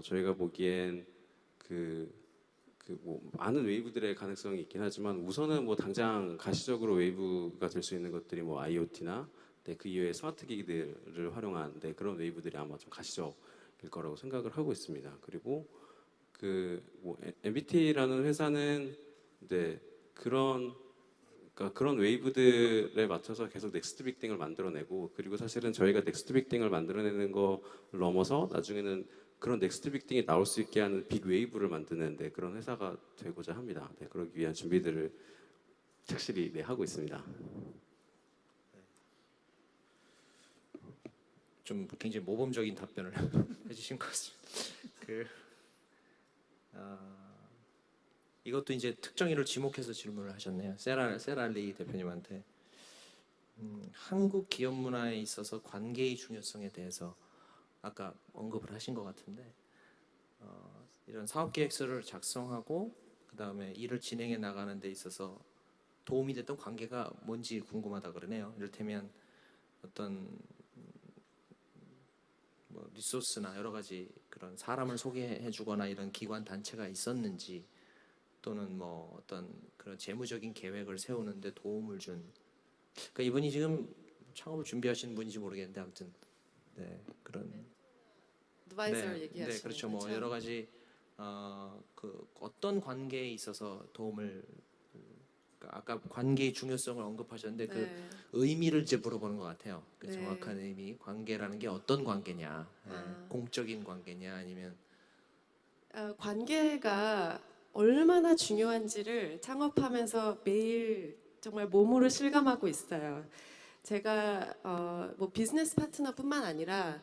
저희가 보기엔 뭐 많은 웨이브들의 가능성이 있긴 하지만 우선은 뭐 당장 가시적으로 웨이브가 될 수 있는 것들이 뭐 IoT나 네, 그 이외의 스마트 기기들을 활용한 네, 그런 웨이브들이 아마 좀 가시적일 거라고 생각을 하고 있습니다. 그리고 뭐 MBT라는 회사는 네, 그러니까 그런 웨이브들에 맞춰서 계속 넥스트 빅띵을 만들어내고 그리고 사실은 저희가 넥스트 빅띵을 만들어내는 거 넘어서 나중에는 그런 넥스트 빅띵이 나올 수 있게 하는 빅 웨이브를 만드는 네, 그런 회사가 되고자 합니다. 네, 그러기 위한 준비들을 착실히 네, 하고 있습니다. 좀 굉장히 모범적인 답변을 해주신 것 같습니다. 이것도 이제 특정인을 지목해서 질문을 하셨네요. 세랄리 대표님한테 한국 기업 문화에 있어서 관계의 중요성에 대해서 아까 언급을 하신 것 같은데 이런 사업 계획서를 작성하고 그 다음에 일을 진행해 나가는 데 있어서 도움이 됐던 관계가 뭔지 궁금하다 그러네요. 이를테면 어떤 뭐 리소스나 여러 가지 그런 사람을 소개해주거나 이런 기관 단체가 있었는지 또는 뭐 어떤 그런 재무적인 계획을 세우는데 도움을 준. 그러니까 이분이 지금 창업을 준비하시는 분인지 모르겠는데 아무튼 네 그런. advisor 네, 얘기하시는 네 그렇죠. 뭐 거죠? 여러 가지 어떤 관계에 있어서 도움을. 그러니까 아까 관계의 중요성을 언급하셨는데 그 네. 의미를 이제 물어보는 것 같아요. 그 네. 정확한 의미, 관계라는 게 어떤 관계냐, 아. 공적인 관계냐 아니면 관계가 얼마나 중요한지를 창업하면서 매일 정말 몸으로 실감하고 있어요. 제가 뭐 비즈니스 파트너뿐만 아니라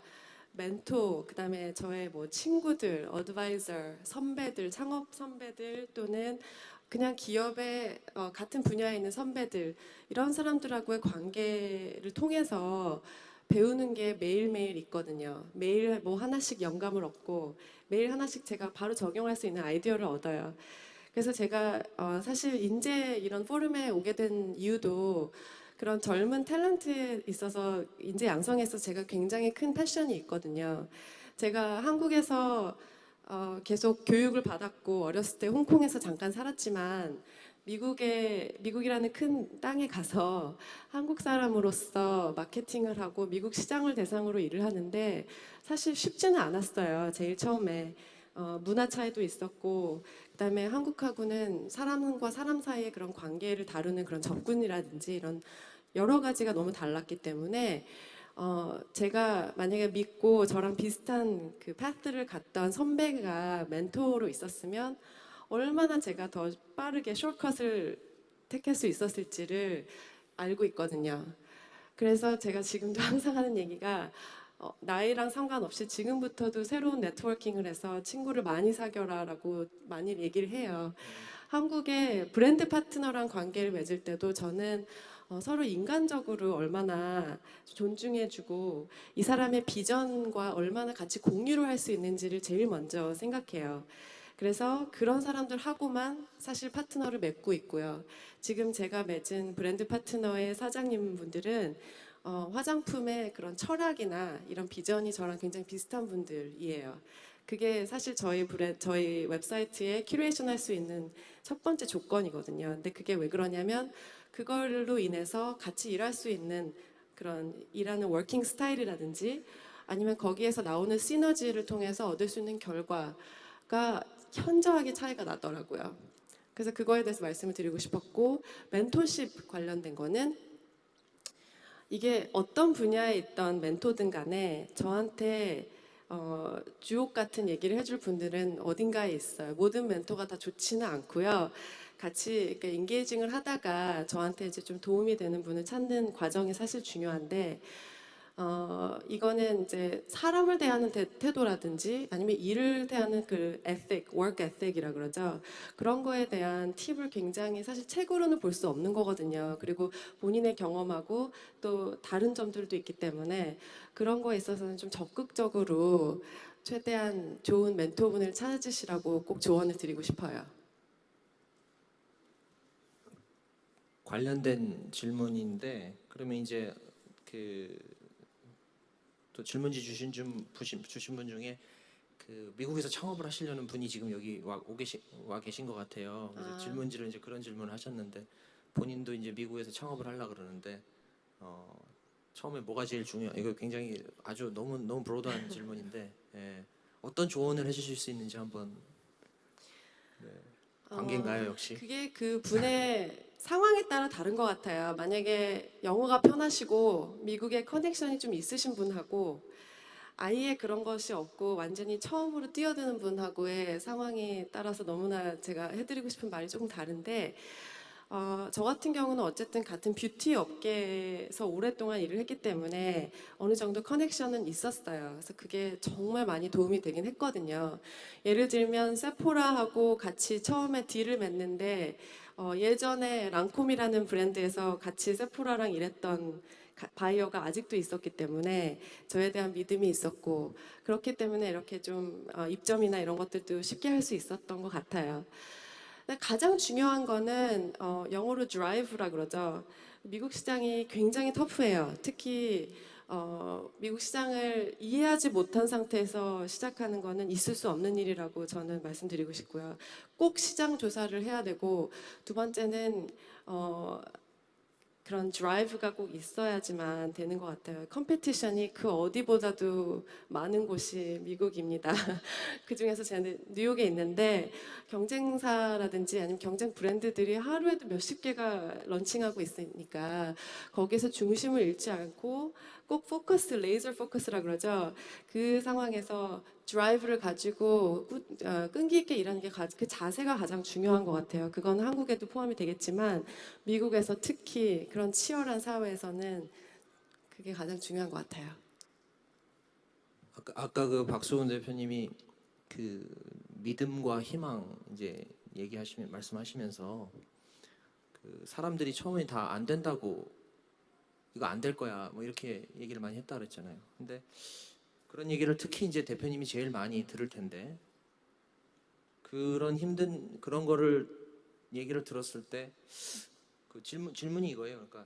멘토, 그다음에 저의 뭐 친구들, 어드바이저, 선배들, 창업 선배들 또는 그냥 기업의 같은 분야에 있는 선배들 이런 사람들하고의 관계를 통해서 배우는 게 매일매일 있거든요. 매일 뭐 하나씩 영감을 얻고 매일 하나씩 제가 바로 적용할 수 있는 아이디어를 얻어요. 그래서 제가 사실 인재 이런 포럼에 오게 된 이유도 그런 젊은 탤런트에 있어서 인재 양성에 있어서 제가 굉장히 큰 패션이 있거든요. 제가 한국에서 계속 교육을 받았고 어렸을 때 홍콩에서 잠깐 살았지만 미국이라는 큰 땅에 가서 한국 사람으로서 마케팅을 하고 미국 시장을 대상으로 일을 하는데 사실 쉽지는 않았어요. 제일 처음에. 문화 차이도 있었고, 그다음에 한국하고는 사람과 사람 사이의 그런 관계를 다루는 그런 접근이라든지 이런 여러 가지가 너무 달랐기 때문에 제가 만약에 믿고 저랑 비슷한 그 파트를 갔던 선배가 멘토로 있었으면 얼마나 제가 더 빠르게 숏컷을 택할 수 있었을지를 알고 있거든요. 그래서 제가 지금도 항상 하는 얘기가 나이랑 상관없이 지금부터도 새로운 네트워킹을 해서 친구를 많이 사귀어라라고 많이 얘기를 해요. 한국의 브랜드 파트너랑 관계를 맺을 때도 저는 서로 인간적으로 얼마나 존중해주고 이 사람의 비전과 얼마나 같이 공유를 할 수 있는지를 제일 먼저 생각해요. 그래서 그런 사람들하고만 사실 파트너를 맺고 있고요. 지금 제가 맺은 브랜드 파트너의 사장님 분들은 화장품의 그런 철학이나 이런 비전이 저랑 굉장히 비슷한 분들이에요. 그게 사실 저희 웹사이트에 큐레이션 할 수 있는 첫 번째 조건이거든요. 근데 그게 왜 그러냐면 그걸로 인해서 같이 일할 수 있는 그런 일하는 워킹 스타일이라든지 아니면 거기에서 나오는 시너지를 통해서 얻을 수 있는 결과가 현저하게 차이가 나더라고요. 그래서 그거에 대해서 말씀을 드리고 싶었고, 멘토십 관련된 거는 이게 어떤 분야에 있던 멘토든 간에 저한테 주옥 같은 얘기를 해줄 분들은 어딘가에 있어요. 모든 멘토가 다 좋지는 않고요. 같이 이렇게 인게이징을 하다가 저한테 이제 좀 도움이 되는 분을 찾는 과정이 사실 중요한데 이거는 이제 사람을 대하는 태도라든지 아니면 일을 대하는 그 ethic, work ethic이라 그러죠. 그런 거에 대한 팁을 굉장히 사실 책으로는 볼 수 없는 거거든요. 그리고 본인의 경험하고 또 다른 점들도 있기 때문에 그런 거에 있어서는 좀 적극적으로 최대한 좋은 멘토분을 찾으시라고 꼭 조언을 드리고 싶어요. 관련된 질문인데 그러면 이제 그 또 질문지 주신 분 중에 그 미국에서 창업을 하시려는 분이 지금 여기 와 계신 것 같아요. 그래서 아. 질문지를 이제 그런 질문을 하셨는데 본인도 이제 미국에서 창업을 하려 그러는데 처음에 뭐가 제일 이거 굉장히 아주 너무 브로드한 질문인데 어떤 조언을 해주실 수 있는지 한번 관계인가요 역시? 그게 그 분의 상황에 따라 다른 것 같아요. 만약에 영어가 편하시고 미국에 커넥션이 좀 있으신 분하고 아예 그런 것이 없고 완전히 처음으로 뛰어드는 분하고의 상황에 따라서 너무나 제가 해드리고 싶은 말이 조금 다른데 저 같은 경우는 어쨌든 같은 뷰티 업계에서 오랫동안 일을 했기 때문에 어느 정도 커넥션은 있었어요. 그래서 그게 정말 많이 도움이 되긴 했거든요. 예를 들면 세포라하고 같이 처음에 딜을 맺는데 예전에 랑콤이라는 브랜드에서 같이 세포라랑 일했던 바이어가 아직도 있었기 때문에 저에 대한 믿음이 있었고 그렇기 때문에 이렇게 좀 입점이나 이런 것들도 쉽게 할 수 있었던 것 같아요. 근데 가장 중요한 거는 영어로 드라이브라 그러죠. 미국 시장이 굉장히 터프해요. 특히 미국 시장을 이해하지 못한 상태에서 시작하는 거는 있을 수 없는 일이라고 저는 말씀드리고 싶고요. 꼭 시장 조사를 해야 되고 두 번째는 그런 드라이브가 꼭 있어야지만 되는 것 같아요. 컴피티션이 그 어디보다도 많은 곳이 미국입니다. 그 중에서 저는 뉴욕에 있는데 경쟁사라든지 아니면 경쟁 브랜드들이 하루에도 몇십 개가 런칭하고 있으니까 거기서 중심을 잃지 않고 꼭 레이저 포커스라 그러죠. 그 상황에서 드라이브를 가지고 끈기 있게 일하는 게 그 자세가 가장 중요한 것 같아요. 그건 한국에도 포함이 되겠지만 미국에서 특히 그런 치열한 사회에서는 그게 가장 중요한 것 같아요. 아까 그 박수훈 대표님이 그 믿음과 희망 이제 말씀하시면서 그 사람들이 처음에 다 안 된다고 이거 안 될 거야 뭐 이렇게 얘기를 많이 했다 그랬잖아요. 근데 그런 얘기를 특히 이제 대표님이 제일 많이 들을 텐데 그런 힘든 그런 거를 얘기를 들었을 때 그 질문이 이거예요. 그러니까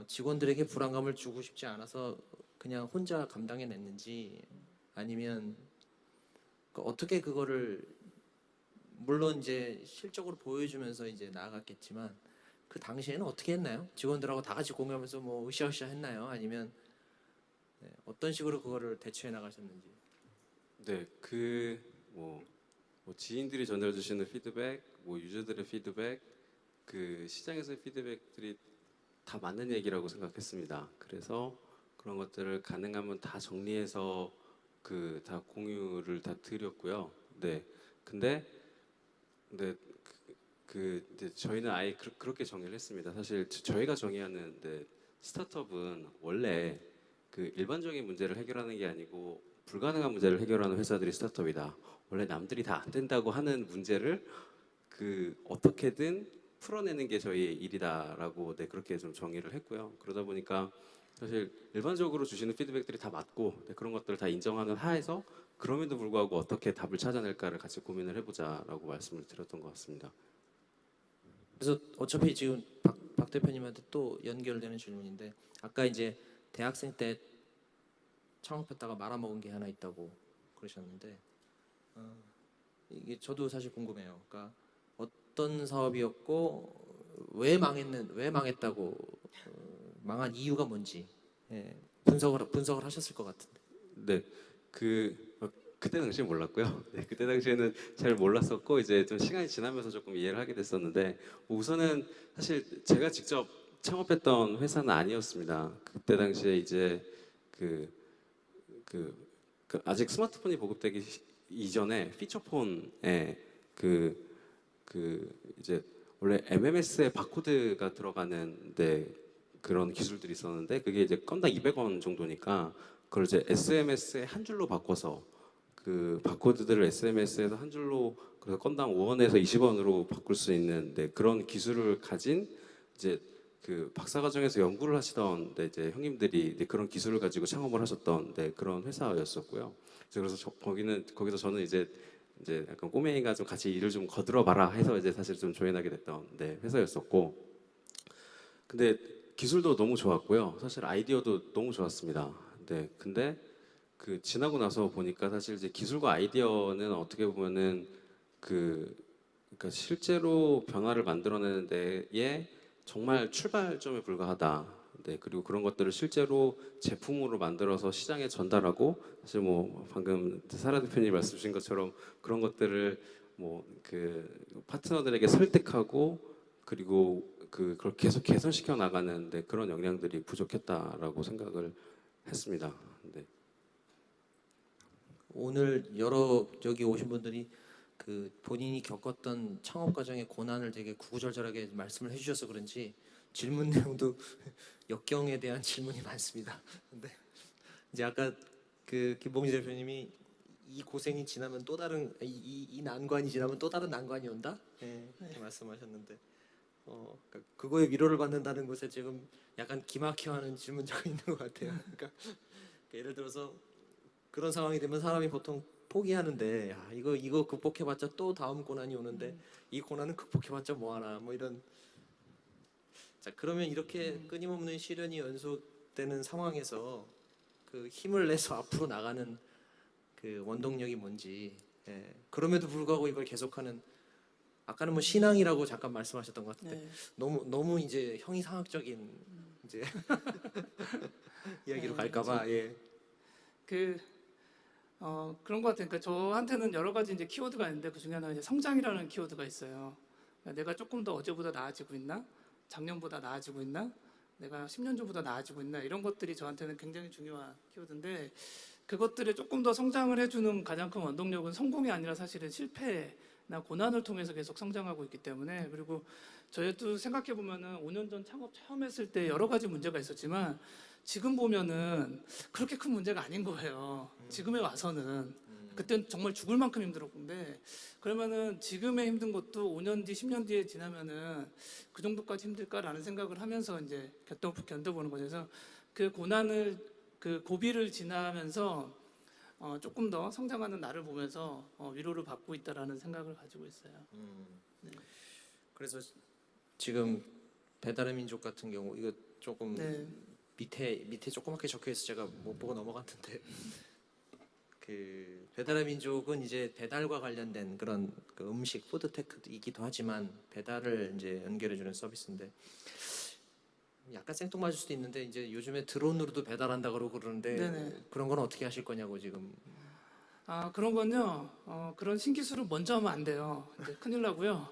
직원들에게 불안감을 주고 싶지 않아서 그냥 혼자 감당해냈는지 아니면 어떻게 그거를 물론 이제 실적으로 보여주면서 이제 나아갔겠지만 그 당시에는 어떻게 했나요? 직원들하고 다 같이 공유하면서 뭐 으쌰으쌰 했나요? 아니면 어떤 식으로 그거를 대처해 나가셨는지? 네, 뭐 지인들이 전해주시는 피드백, 뭐 유저들의 피드백, 그 시장에서의 피드백들이 다 맞는 얘기라고 생각했습니다. 그래서 그런 것들을 가능하면 다 정리해서 그 다 공유를 다 드렸고요. 네, 근데 이제 저희는 아예 그렇게 정의를 했습니다. 사실 저희가 정의하는 스타트업은 원래 그 일반적인 문제를 해결하는 게 아니고 불가능한 문제를 해결하는 회사들이 스타트업이다. 원래 남들이 다 안 된다고 하는 문제를 그 어떻게든 풀어내는 게 저희의 일이다라고 그렇게 좀 정의를 했고요. 그러다 보니까 사실 일반적으로 주시는 피드백들이 다 맞고 그런 것들을 다 인정하는 하에서 그럼에도 불구하고 어떻게 답을 찾아낼까를 같이 고민을 해보자라고 말씀을 드렸던 것 같습니다. 그래서 어차피 지금 박 대표님한테 또 연결되는 질문인데 아까 이제 대학생 때 창업했다가 말아먹은 게 하나 있다고 그러셨는데 이게 저도 사실 궁금해요. 그러니까 어떤 사업이었고 왜 망했다고 망한 이유가 뭔지 분석을 하셨을 것 같은데. 네, 그때 당시에 몰랐고요. 네, 그때 당시에는 잘 몰랐었고 이제 좀 시간이 지나면서 조금 이해를 하게 됐었는데 뭐 우선은 사실 제가 직접 창업했던 회사는 아니었습니다. 그때 당시에 이제 그, 아직 스마트폰이 보급되기 이전에 피처폰에 이제 원래 MMS에 바코드가 들어가는 그런 기술들이 있었는데 그게 이제 건당 200원 정도니까 그걸 이제 SMS에 한 줄로 바꿔서 그 바코드들을 SMS에서 한 줄로 그래서 건당 5원에서 20원으로 바꿀 수 있는 그런 기술을 가진 이제 그 박사과정에서 연구를 하시던 이제 형님들이 그런 기술을 가지고 창업을 하셨던 그런 회사였었고요. 그래서 거기서 저는 이제 약간 꼬맹이가 좀 같이 일을 좀 거들어 봐라 해서 이제 사실 좀 조인하게 됐던 회사였었고 근데 기술도 너무 좋았고요. 사실 아이디어도 너무 좋았습니다. 네, 근데 그 지나고 나서 보니까 사실 이제 기술과 아이디어는 어떻게 보면은 그러니까 실제로 변화를 만들어내는 데에 정말 출발점에 불과하다. 네, 그리고 그런 것들을 실제로 제품으로 만들어서 시장에 전달하고 사실 뭐 방금 사라 대표님이 말씀 주신 것처럼 그런 것들을 뭐 그 파트너들에게 설득하고 그리고 그걸 계속 개선시켜 나가는 그런 역량들이 부족했다라고 생각을 했습니다. 네. 오늘 여러 여기 오신 분들이 그 본인이 겪었던 창업 과정의 고난을 되게 구구절절하게 말씀을 해주셔서 그런지 질문 내용도 역경에 대한 질문이 많습니다. 근데 이제 아까 그 김봉지 대표님이 이 고생이 지나면 또 다른 이 난관이 지나면 또 다른 난관이 온다? 네, 이렇게 말씀하셨는데 그러니까 그거에 위로를 받는다는 것에 지금 약간 기막혀하는 질문자가 있는 것 같아요. 그러니까 예를 들어서 그런 상황이 되면 사람이 보통 포기하는데 야, 이거 극복해봤자 또 다음 고난이 오는데 이 고난은 극복해봤자 뭐하나 뭐 이런. 자 그러면 이렇게 끊임없는 시련이 연속되는 상황에서 그 힘을 내서 앞으로 나가는 그 원동력이 뭔지. 그럼에도 불구하고 이걸 계속하는 아까는 뭐 신앙이라고 잠깐 말씀하셨던 것 같은데 네. 너무 이제 형이상학적인 이제 이야기로 네, 갈까봐 그런 것 같아요. 그러니까 저한테는 여러 가지 이제 키워드가 있는데 그 중에 하나 이제 성장이라는 키워드가 있어요. 그러니까 내가 조금 더 어제보다 나아지고 있나? 작년보다 나아지고 있나? 내가 10년 전보다 나아지고 있나? 이런 것들이 저한테는 굉장히 중요한 키워드인데 그것들에 조금 더 성장을 해주는 가장 큰 원동력은 성공이 아니라 사실은 실패나 고난을 통해서 계속 성장하고 있기 때문에 그리고 저희도 생각해 보면은 5년 전 창업 처음 했을 때 여러 가지 문제가 있었지만 지금 보면은 그렇게 큰 문제가 아닌 거예요. 지금에 와서는 그때는 정말 죽을 만큼 힘들었는데 그러면은 지금의 힘든 것도 5년 뒤, 10년 뒤에 지나면은 그 정도까지 힘들까라는 생각을 하면서 이제 견뎌보는 거죠. 그래서 그 고난을 그 고비를 지나면서 조금 더 성장하는 나를 보면서 위로를 받고 있다라는 생각을 가지고 있어요. 그래서 지금 배달의 민족 같은 경우 이거 조금 네. 밑에 조그맣게 적혀 있어 제가 못 보고 넘어갔는데 그 배달의 민족은 이제 배달과 관련된 그런 그 음식 푸드테크이기도 하지만 배달을 이제 연결해주는 서비스인데 약간 생뚱맞을 수도 있는데 이제 요즘에 드론으로도 배달한다 그러고 그러는데 네네. 그런 건 어떻게 하실 거냐고 지금. 그런 건요. 그런 신기술을 먼저 하면 안 돼요. 이제 큰일 나고요.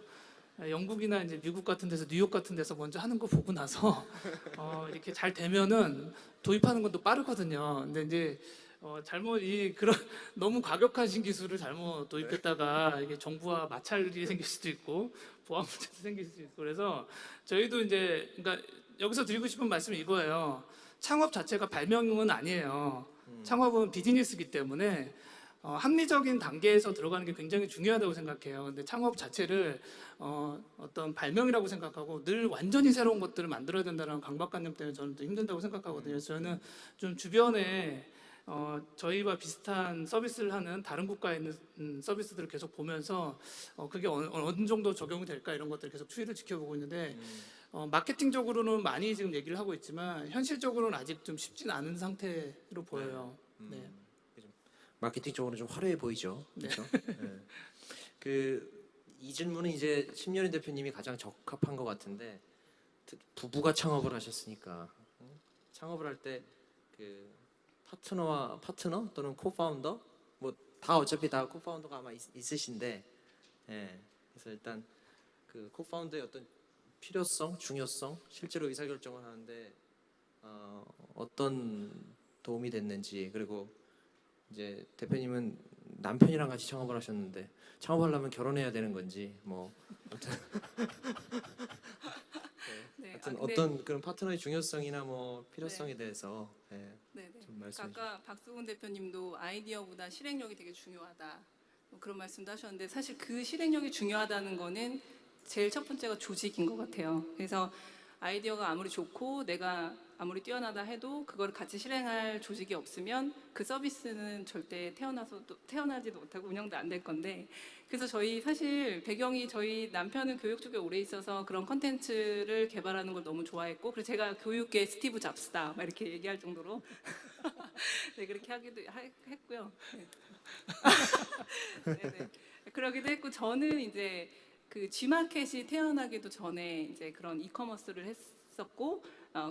영국이나 이제 미국 같은 데서 뉴욕 같은 데서 먼저 하는 거 보고 나서 이렇게 잘 되면은 도입하는 것도 빠르거든요. 근데 이제 잘못 그런 너무 과격한 신기술을 잘못 도입했다가 이게 정부와 마찰이 생길 수도 있고 보안 문제도 생길 수도 있고 그래서 저희도 이제 그러니까 여기서 드리고 싶은 말씀이 이거예요. 창업 자체가 발명은 아니에요. 창업은 비즈니스이기 때문에 합리적인 단계에서 들어가는 게 굉장히 중요하다고 생각해요. 근데 창업 자체를 어떤 발명이라고 생각하고 늘 완전히 새로운 것들을 만들어야 된다는 강박관념 때문에 저는 좀 힘든다고 생각하거든요. 그래서 저는 좀 주변에 저희와 비슷한 서비스를 하는 다른 국가에 있는 서비스들을 계속 보면서 그게 어느 정도 적용이 될까 이런 것들을 계속 추이를 지켜보고 있는데 마케팅적으로는 많이 지금 얘기를 하고 있지만 현실적으로는 아직 좀 쉽진 않은 상태로 보여요. 네. 마케팅 쪽으로 좀 화려해 보이죠. 그렇죠? 네. 이 질문은 이제 심연희 대표님이 가장 적합한 것 같은데 부부가 창업을 하셨으니까 창업을 할 때 그 파트너 또는 코파운더 뭐 다 어차피 다 코파운더가 아마 있으신데 예. 그래서 일단 그 코파운더의 어떤 필요성, 중요성, 실제로 의사결정을 하는데 어떤 도움이 됐는지 그리고 이제 대표님은 남편이랑 같이 창업을 하셨는데 창업하려면 결혼해야 되는 건지 뭐 네, 하여튼 근데 어떤 그런 파트너의 중요성이나 뭐 필요성에 네. 대해서 네네. 좀 말씀해 주시죠. 아까 박수근 대표님도 아이디어보다 실행력이 되게 중요하다. 뭐 그런 말씀도 하셨는데 사실 그 실행력이 중요하다는 거는 제일 첫 번째가 조직인 것 같아요. 그래서 아이디어가 아무리 좋고 내가 아무리 뛰어나다 해도 그걸 같이 실행할 조직이 없으면 그 서비스는 절대 태어나지도 못하고 운영도 안 될 건데 그래서 저희 사실 배경이 저희 남편은 교육 쪽에 오래 있어서 그런 컨텐츠를 개발하는 걸 너무 좋아했고 그래서 제가 교육계 스티브 잡스다 막 이렇게 얘기할 정도로 네, 그렇게 했고요. 네. 네네. 그러기도 했고 저는 이제 그 G마켓이 태어나기도 전에 이제 그런 이커머스를 했었고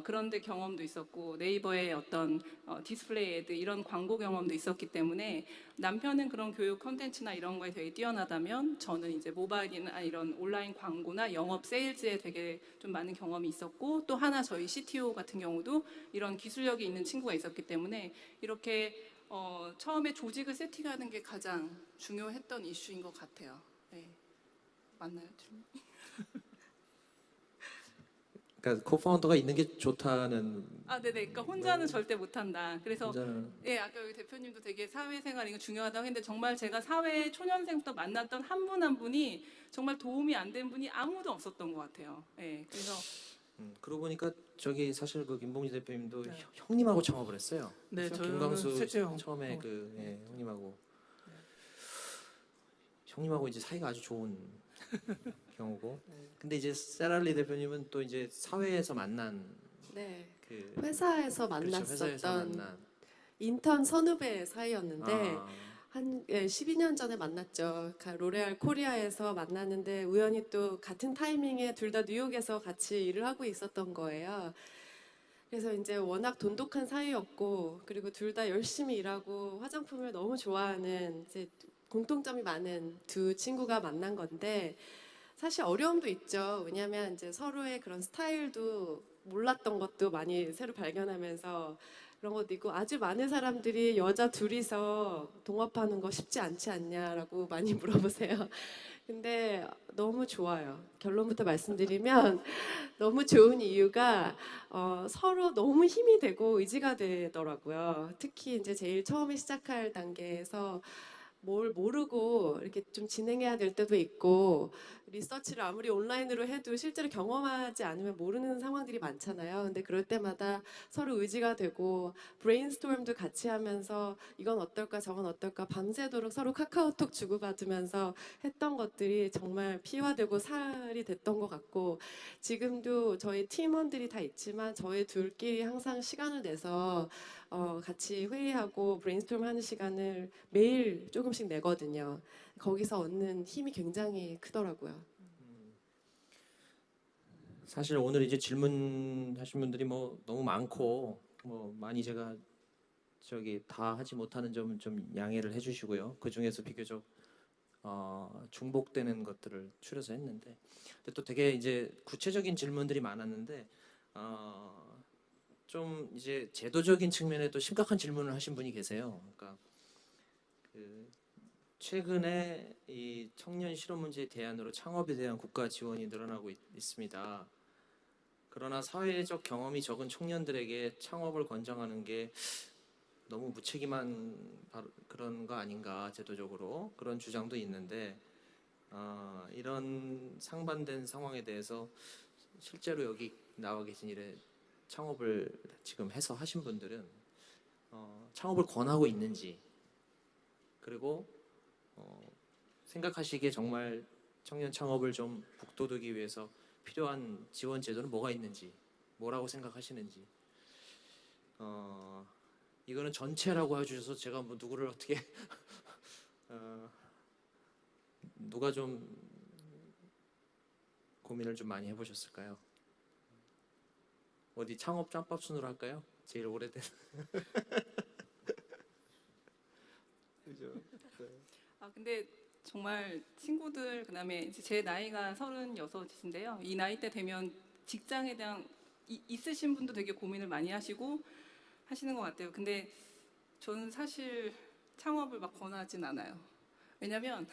그런데 경험도 있었고 네이버의 어떤 디스플레이 애드 이런 광고 경험도 있었기 때문에 남편은 그런 교육 컨텐츠나 이런 거에 되게 뛰어나다면 저는 이제 모바일이나 이런 온라인 광고나 영업 세일즈에 되게 좀 많은 경험이 있었고 또 하나 저희 CTO 같은 경우도 이런 기술력이 있는 친구가 있었기 때문에 이렇게 처음에 조직을 세팅하는 게 가장 중요했던 이슈인 것 같아요. 네. 맞나요? 질문? 그러니까 코파운더가 있는 게 좋다는 네네. 그러니까 혼자는 절대 못한다. 그래서 혼자는 예, 아까 여기 대표님도 되게 사회생활 이거 중요하다고 했는데 정말 제가 사회 초년생부터 만났던 한 분 한 분이 정말 도움이 안 된 분이 아무도 없었던 것 같아요. 예, 그래서 그러고 보니까 저기 사실 그 김봉지 대표님도 네. 형님하고 창업을 했어요. 네, 그래서 저는 김광수 셋째 형. 처음에 형님하고 형님하고 이제 사이가 아주 좋은 경우고. 근데 이제 세랄리 대표님은 또 이제 사회에서 만난 네. 그 회사에서 그렇죠, 회사에서 만났었던 만난 인턴 선후배 사이였는데 아, 한 12년 전에 만났죠. 로레알 코리아에서 만났는데 우연히 또 같은 타이밍에 둘 다 뉴욕에서 같이 일을 하고 있었던 거예요. 그래서 이제 워낙 돈독한 사이였고 그리고 둘 다 열심히 일하고 화장품을 너무 좋아하는 이제 공통점이 많은 두 친구가 만난 건데 사실 어려움도 있죠. 왜냐하면 이제 서로의 그런 스타일도 몰랐던 것도 많이 새로 발견하면서 그런 것도 있고 아주 많은 사람들이 여자 둘이서 동업하는 거 쉽지 않지 않냐라고 많이 물어보세요. 근데 너무 좋아요. 결론부터 말씀드리면 너무 좋은 이유가 서로 너무 힘이 되고 의지가 되더라고요. 특히 이제 제일 처음에 시작할 단계에서 뭘 모르고 이렇게 좀 진행해야 될 때도 있고 리서치를 아무리 온라인으로 해도 실제로 경험하지 않으면 모르는 상황들이 많잖아요. 근데 그럴 때마다 서로 의지가 되고 브레인스토밍도 같이 하면서 이건 어떨까 저건 어떨까 밤새도록 서로 카카오톡 주고받으면서 했던 것들이 정말 피와 되고 살이 됐던 것 같고 지금도 저희 팀원들이 다 있지만 저희 둘끼리 항상 시간을 내서 같이 회의하고 브레인스토밍 하는 시간을 매일 조금씩 내거든요. 거기서 얻는 힘이 굉장히 크더라고요. 사실 오늘 이제 질문하신 분들이 뭐 너무 많고 뭐 많이 제가 저기 다 하지 못하는 점은 좀 양해를 해주시고요. 그 중에서 비교적 중복되는 것들을 추려서 했는데, 근데 또 되게 이제 구체적인 질문들이 많았는데 좀 이제 제도적인 측면에 또 심각한 질문을 하신 분이 계세요. 그러니까 그 최근에 이 청년 실업 문제 대안으로 창업에 대한 국가 지원이 늘어나고 있습니다. 그러나 사회적 경험이 적은 청년들에게 창업을 권장하는 게 너무 무책임한 그런 거 아닌가, 제도적으로 그런 주장도 있는데 이런 상반된 상황에 대해서 실제로 여기 나와 계신 일에 창업을 지금 해서 하신 분들은 창업을 권하고 있는지, 그리고 생각하시기에 정말 청년 창업을 좀 북돋우기 위해서 필요한 지원 제도는 뭐가 있는지, 뭐라고 생각하시는지, 이거는 전체라고 해주셔서 제가 뭐 누구를 어떻게 누가 좀 고민을 좀 많이 해보셨을까요? 어디 창업 짬밥 순으로 할까요? 제일 오래된. 그죠? 근데 정말 친구들, 그다음에 이제 제 나이가 36인데요. 이 나이 때 되면 직장에 대한 있으신 분도 되게 고민을 많이 하시고 하시는 것 같아요. 근데 저는 사실 창업을 막 권하진 않아요. 왜냐면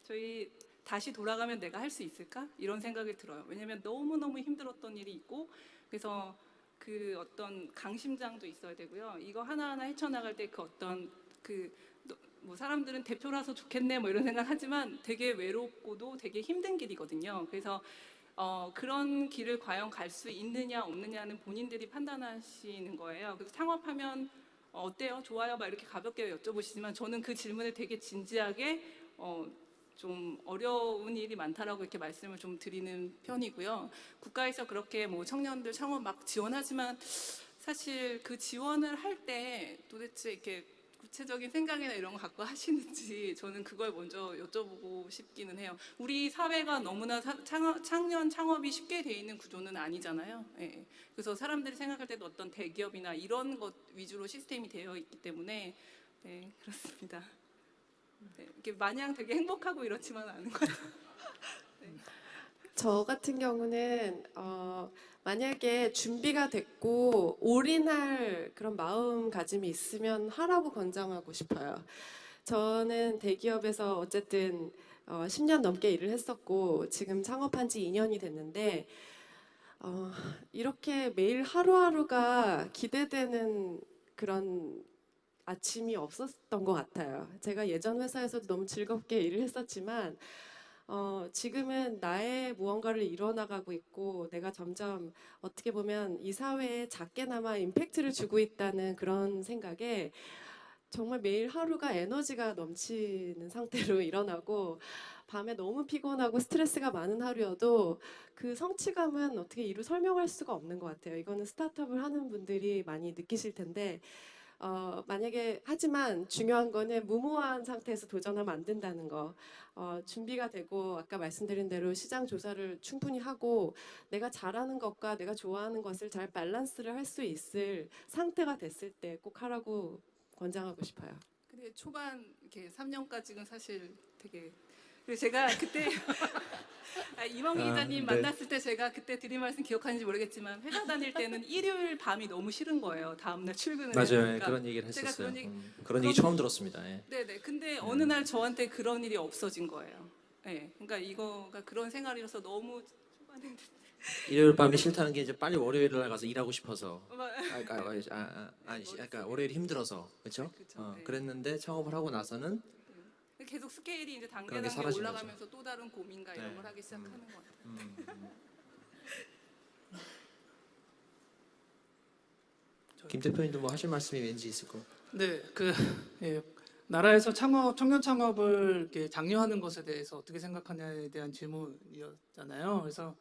저희 다시 돌아가면 내가 할 수 있을까? 이런 생각이 들어요. 왜냐면 너무너무 힘들었던 일이 있고, 그래서 그 어떤 강심장도 있어야 되고요. 이거 하나하나 헤쳐나갈 때 그 어떤 뭐 사람들은 대표라서 좋겠네 뭐 이런 생각하지만 되게 외롭고도 되게 힘든 길이거든요. 그래서 그런 길을 과연 갈 수 있느냐 없느냐는 본인들이 판단하시는 거예요. 그래서 창업하면 어때요? 좋아요? 막 이렇게 가볍게 여쭤보시지만 저는 그 질문을 되게 진지하게 좀 어려운 일이 많다라고 이렇게 말씀을 좀 드리는 편이고요. 국가에서 그렇게 뭐 청년들 창업 막 지원하지만 사실 그 지원을 할 때 도대체 이렇게 구체적인 생각이나 이런 거 갖고 하시는지 저는 그걸 먼저 여쭤보고 싶기는 해요. 우리 사회가 너무나 청년 창업이 쉽게 돼 있는 구조는 아니잖아요. 예. 그래서 사람들이 생각할 때도 어떤 대기업이나 이런 것 위주로 시스템이 되어 있기 때문에 네, 그렇습니다. 네, 이렇게 마냥 되게 행복하고 이렇지만 않은 것 같아요. 저 같은 경우는 만약에 준비가 됐고 올인할 그런 마음가짐이 있으면 하라고 권장하고 싶어요. 저는 대기업에서 어쨌든 10년 넘게 일을 했었고 지금 창업한 지 2년이 됐는데 이렇게 매일 하루하루가 기대되는 그런 아침이 없었던 것 같아요. 제가 예전 회사에서도 너무 즐겁게 일을 했었지만 지금은 나의 무언가를 이뤄나가고 있고 내가 점점 어떻게 보면 이 사회에 작게나마 임팩트를 주고 있다는 그런 생각에 정말 매일 하루가 에너지가 넘치는 상태로 일어나고 밤에 너무 피곤하고 스트레스가 많은 하루여도 그 성취감은 어떻게 이루 설명할 수가 없는 것 같아요. 이거는 스타트업을 하는 분들이 많이 느끼실 텐데 만약에 하지만 중요한 거는 무모한 상태에서 도전하면 안 된다는 거. 준비가 되고 아까 말씀드린 대로 시장 조사를 충분히 하고 내가 잘하는 것과 내가 좋아하는 것을 잘 밸런스를 할 수 있을 상태가 됐을 때 꼭 하라고 권장하고 싶어요. 근데 초반 이렇게 3년까지는 사실 되게 그리고 제가 그때 이만기 기자님 네. 만났을 때 제가 그때 드린 말씀 기억하는지 모르겠지만 회사 다닐 때는 일요일 밤이 너무 싫은 거예요. 다음날 출근을 해야 맞아요. 되니까. 그런 얘기를 제가 했었어요. 그런 그런 얘기 처음 들었습니다. 예. 네네. 근데 어느 날 저한테 그런 일이 없어진 거예요. 네. 그러니까 이거가 그런 생활이라서 너무 초반에 일요일 밤이 싫다는 게 이제 빨리 월요일 날 가서 일하고 싶어서. 막- 그러니까 월요일이 힘들어서, 그렇죠? 그쵸, 네. 그랬는데 창업을 하고 나서는 계속 스케일이 이제 단계 그런 게 단계 사라진 올라가면서 또 다른 고민과 이런 네. 걸 하기 시작하는 것 같아요. 김 대표님도 뭐 하실 말씀이 왠지 있을 거. 네, 예, 나라에서 청년 창업을 이렇게 장려하는 것에 대해서 어떻게 생각하냐에 대한 질문이었잖아요. 그래서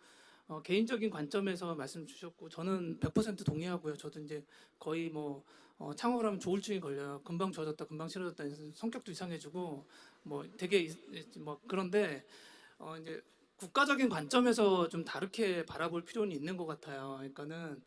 개인적인 관점에서 말씀 주셨고 저는 100% 동의하고요. 저도 이제 거의 뭐 창업을 하면 조울증이 걸려요. 금방 좋아졌다, 금방 싫어졌다 해서 성격도 이상해지고 뭐 되게 뭐 그런데 이제 국가적인 관점에서 좀 다르게 바라볼 필요는 있는 것 같아요. 그러니까는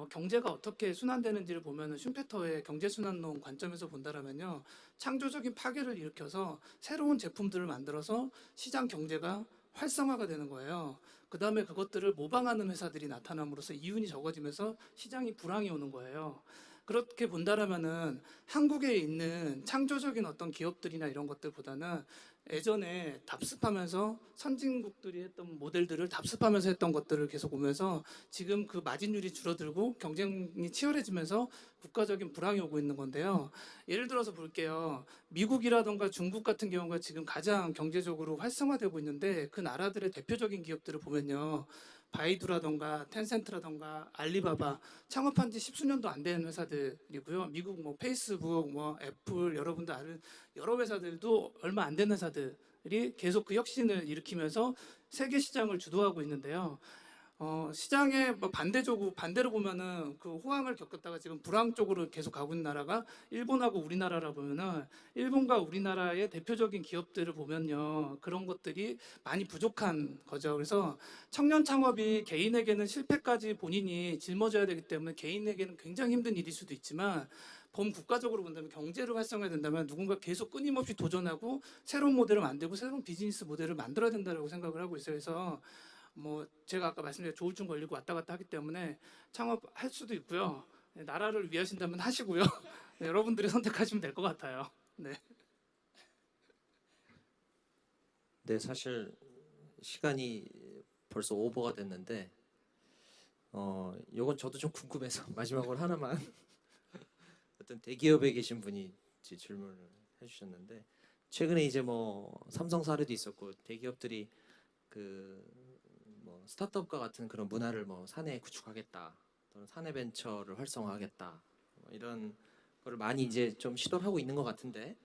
경제가 어떻게 순환되는지를 보면은 슈페터의 경제순환론 관점에서 본다라면요, 창조적인 파괴를 일으켜서 새로운 제품들을 만들어서 시장 경제가 활성화가 되는 거예요. 그 다음에 그것들을 모방하는 회사들이 나타남으로써 이윤이 적어지면서 시장이 불황이 오는 거예요. 그렇게 본다라면은 한국에 있는 창조적인 어떤 기업들이나 이런 것들보다는 예전에 답습하면서 선진국들이 했던 모델들을 답습하면서 했던 것들을 계속 오면서 지금 그 마진율이 줄어들고 경쟁이 치열해지면서 국가적인 불황이 오고 있는 건데요. 예를 들어서 볼게요. 미국이라던가 중국 같은 경우가 지금 가장 경제적으로 활성화되고 있는데 그 나라들의 대표적인 기업들을 보면요. 바이두라던가 텐센트라던가 알리바바 창업한 지 십수년도 안 된 회사들이고요. 미국 뭐 페이스북, 뭐 애플 여러분들 아는 여러 회사들도 얼마 안 된 회사들이 계속 그 혁신을 일으키면서 세계 시장을 주도하고 있는데요. 시장의 뭐 반대로 보면은 그 호황을 겪었다가 지금 불황 쪽으로 계속 가고 있는 나라가 일본하고 우리나라라 보면은 일본과 우리나라의 대표적인 기업들을 보면요. 그런 것들이 많이 부족한 거죠. 그래서 청년 창업이 개인에게는 실패까지 본인이 짊어져야 되기 때문에 개인에게는 굉장히 힘든 일일 수도 있지만 범국가적으로 본다면 경제를 활성화해야 된다면 누군가 계속 끊임없이 도전하고 새로운 모델을 만들고 새로운 비즈니스 모델을 만들어야 된다고 생각을 하고 있어요. 그래서 뭐 제가 아까 말씀드린 조울증 걸리고 왔다 갔다 하기 때문에 창업할 수도 있고요. 네, 나라를 위하신다면 하시고요. 네, 여러분들이 선택하시면 될 것 같아요. 네. 네, 사실 시간이 벌써 오버가 됐는데 요건 저도 좀 궁금해서 마지막으로 하나만 어떤 대기업에 계신 분이 이제 질문을 해주셨는데 최근에 이제 뭐 삼성 사례도 있었고 대기업들이 그 뭐 스타트업과 같은 그런 문화를 뭐 사내에 구축하겠다 또는 사내 벤처를 활성화하겠다 뭐 이런 거를 많이 이제 좀 시도를 하고 있는 것 같은데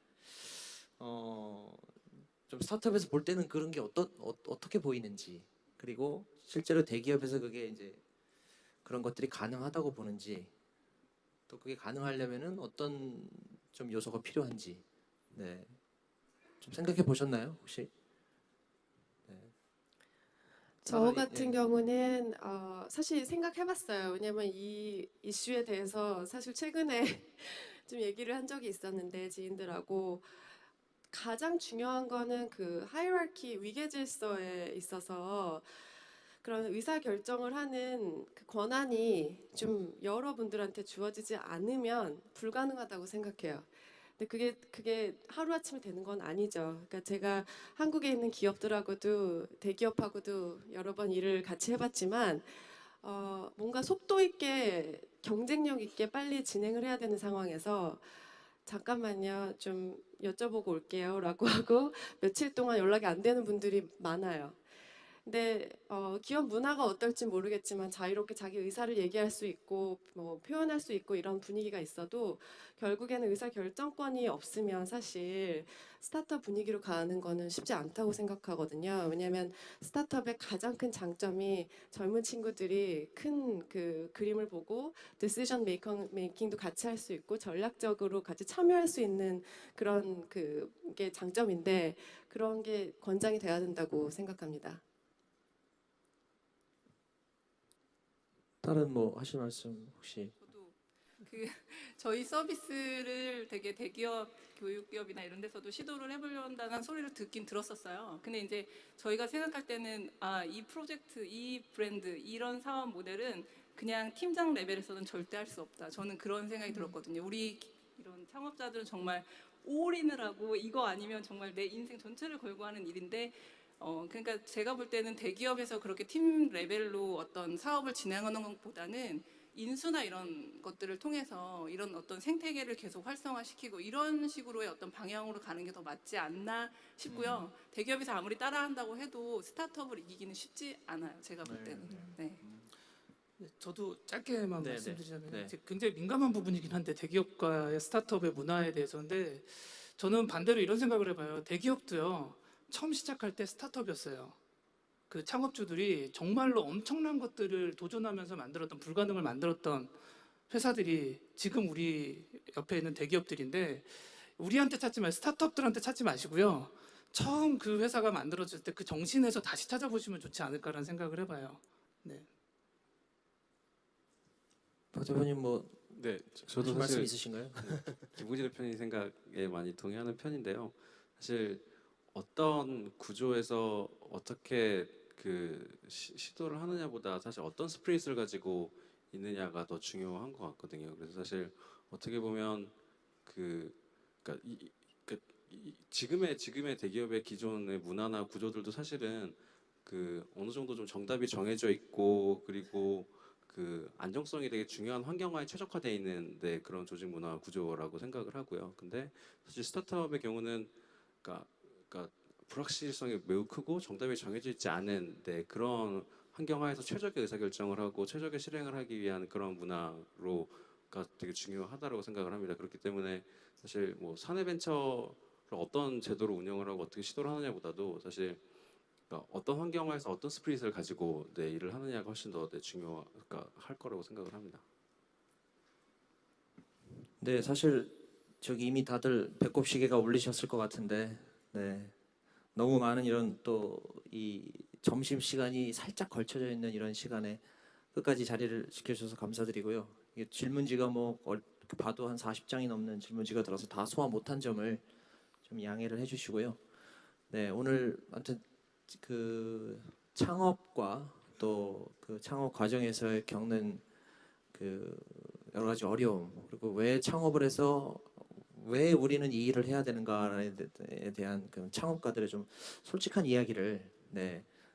좀 스타트업에서 볼 때는 그런 게 어떻게 보이는지 그리고 실제로 대기업에서 그게 이제 그런 것들이 가능하다고 보는지 또 그게 가능하려면은 어떤 좀 요소가 필요한지 네. 좀 생각해 보셨나요 혹시? 저 차라리, 같은 예. 경우는 사실 생각해봤어요. 왜냐면 이 이슈에 대해서 사실 최근에 좀 얘기를 한 적이 있었는데 지인들하고 가장 중요한 거는 그 하이라키 위계 질서에 있어서 그런 의사 결정을 하는 그 권한이 좀 여러분들한테 주어지지 않으면 불가능하다고 생각해요. 근데 그게 하루아침에 되는 건 아니죠. 그러니까 제가 한국에 있는 기업들하고도 대기업하고도 여러 번 일을 같이 해봤지만 뭔가 속도 있게 경쟁력 있게 빨리 진행을 해야 되는 상황에서 잠깐만요, 좀 여쭤보고 올게요라고 하고 며칠 동안 연락이 안 되는 분들이 많아요. 근데 기업 문화가 어떨지 모르겠지만 자유롭게 자기 의사를 얘기할 수 있고 뭐 표현할 수 있고 이런 분위기가 있어도 결국에는 의사 결정권이 없으면 사실 스타트업 분위기로 가는 거는 쉽지 않다고 생각하거든요. 왜냐하면 스타트업의 가장 큰 장점이 젊은 친구들이 큰 그 그림을 보고 디시전 메이킹도 같이 할 수 있고 전략적으로 같이 참여할 수 있는 그런 그게 장점인데 그런 게 권장이 돼야 된다고 생각합니다. 다른 뭐 하실 말씀 혹시? 저도 그 저희 서비스를 되게 대기업, 교육기업이나 이런 데서도 시도를 해보려는 소리를 듣긴 들었었어요. 근데 이제 저희가 생각할 때는 이 프로젝트, 이 브랜드, 이런 사업 모델은 그냥 팀장 레벨에서는 절대 할 수 없다. 저는 그런 생각이 들었거든요. 우리 이런 창업자들은 정말 올인을 하고 이거 아니면 정말 내 인생 전체를 걸고 하는 일인데 그러니까 제가 볼 때는 대기업에서 그렇게 팀 레벨로 어떤 사업을 진행하는 것보다는 인수나 이런 것들을 통해서 이런 어떤 생태계를 계속 활성화시키고 이런 식으로의 어떤 방향으로 가는 게 더 맞지 않나 싶고요. 대기업에서 아무리 따라한다고 해도 스타트업을 이기기는 쉽지 않아요. 제가 볼 때는. 네. 네, 저도 짧게만 네, 말씀드리자면 네. 이제 굉장히 민감한 부분이긴 한데 대기업과의 스타트업의 문화에 대해서인데 저는 반대로 이런 생각을 해봐요. 대기업도요. 처음 시작할 때 스타트업이었어요. 그 창업주들이 정말로 엄청난 것들을 도전하면서 만들었던 불가능을 만들었던 회사들이 지금 우리 옆에 있는 대기업들인데 우리한테 찾지 마시고 스타트업들한테 찾지 마시고요. 처음 그 회사가 만들어질 때 그 정신에서 다시 찾아보시면 좋지 않을까라는 생각을 해봐요. 네. 대표님 뭐 네, 저도 하실 말씀 사실 있으신가요? 김국진 대표님 생각에 많이 동의하는 편인데요. 사실 어떤 구조에서 어떻게 그 시도를 하느냐보다 사실 어떤 스피릿을 가지고 있느냐가 더 중요한 것 같거든요. 그래서 사실 어떻게 보면 그 그러니까 지금의 대기업의 기존의 문화나 구조들도 사실은 그 어느 정도 좀 정답이 정해져 있고 그리고 그 안정성이 되게 중요한 환경화에 최적화되어 있는 그런 조직 문화 구조라고 생각을 하고요. 근데 사실 스타트업의 경우는 그러니까 불확실성이 매우 크고 정답이 정해져 있지 않은 그런 환경하에서 최적의 의사결정을 하고 최적의 실행을 하기 위한 그런 문화로가 되게 중요하다고 생각을 합니다. 그렇기 때문에 사실 뭐 사내벤처를 어떤 제도로 운영을 하고 어떻게 시도를 하느냐보다도 사실 그러니까 어떤 환경하에서 어떤 스피릿을 가지고 일을 하느냐가 훨씬 더 중요할 거라고 생각을 합니다. 네, 사실 저기 이미 다들 배꼽 시계가 울리셨을 것 같은데, 네, 너무 많은 이런 또 이 점심 시간이 살짝 걸쳐져 있는 이런 시간에 끝까지 자리를 지켜주셔서 감사드리고요. 이게 질문지가 뭐 봐도 한 40장이 넘는 질문지가 들어서 다 소화 못한 점을 좀 양해를 해주시고요. 네, 오늘 아무튼 그 창업과 또 그 창업 과정에서 겪는 그 여러 가지 어려움 그리고 왜 창업을 해서 왜 우리는 이 일을 해야 되는가에 대한 그 창업가들의 좀 솔직한 이야기를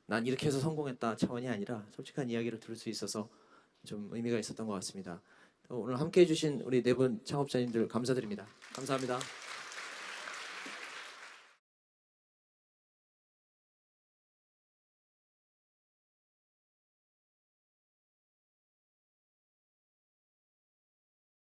난 이렇게 해서 성공했다 차원이 아니라 솔직한 이야기를 들을 수 있어서 좀 의미가 있었던 것 같습니다. 오늘 함께해 주신 우리 네 분 창업자님들 감사드립니다. 감사합니다.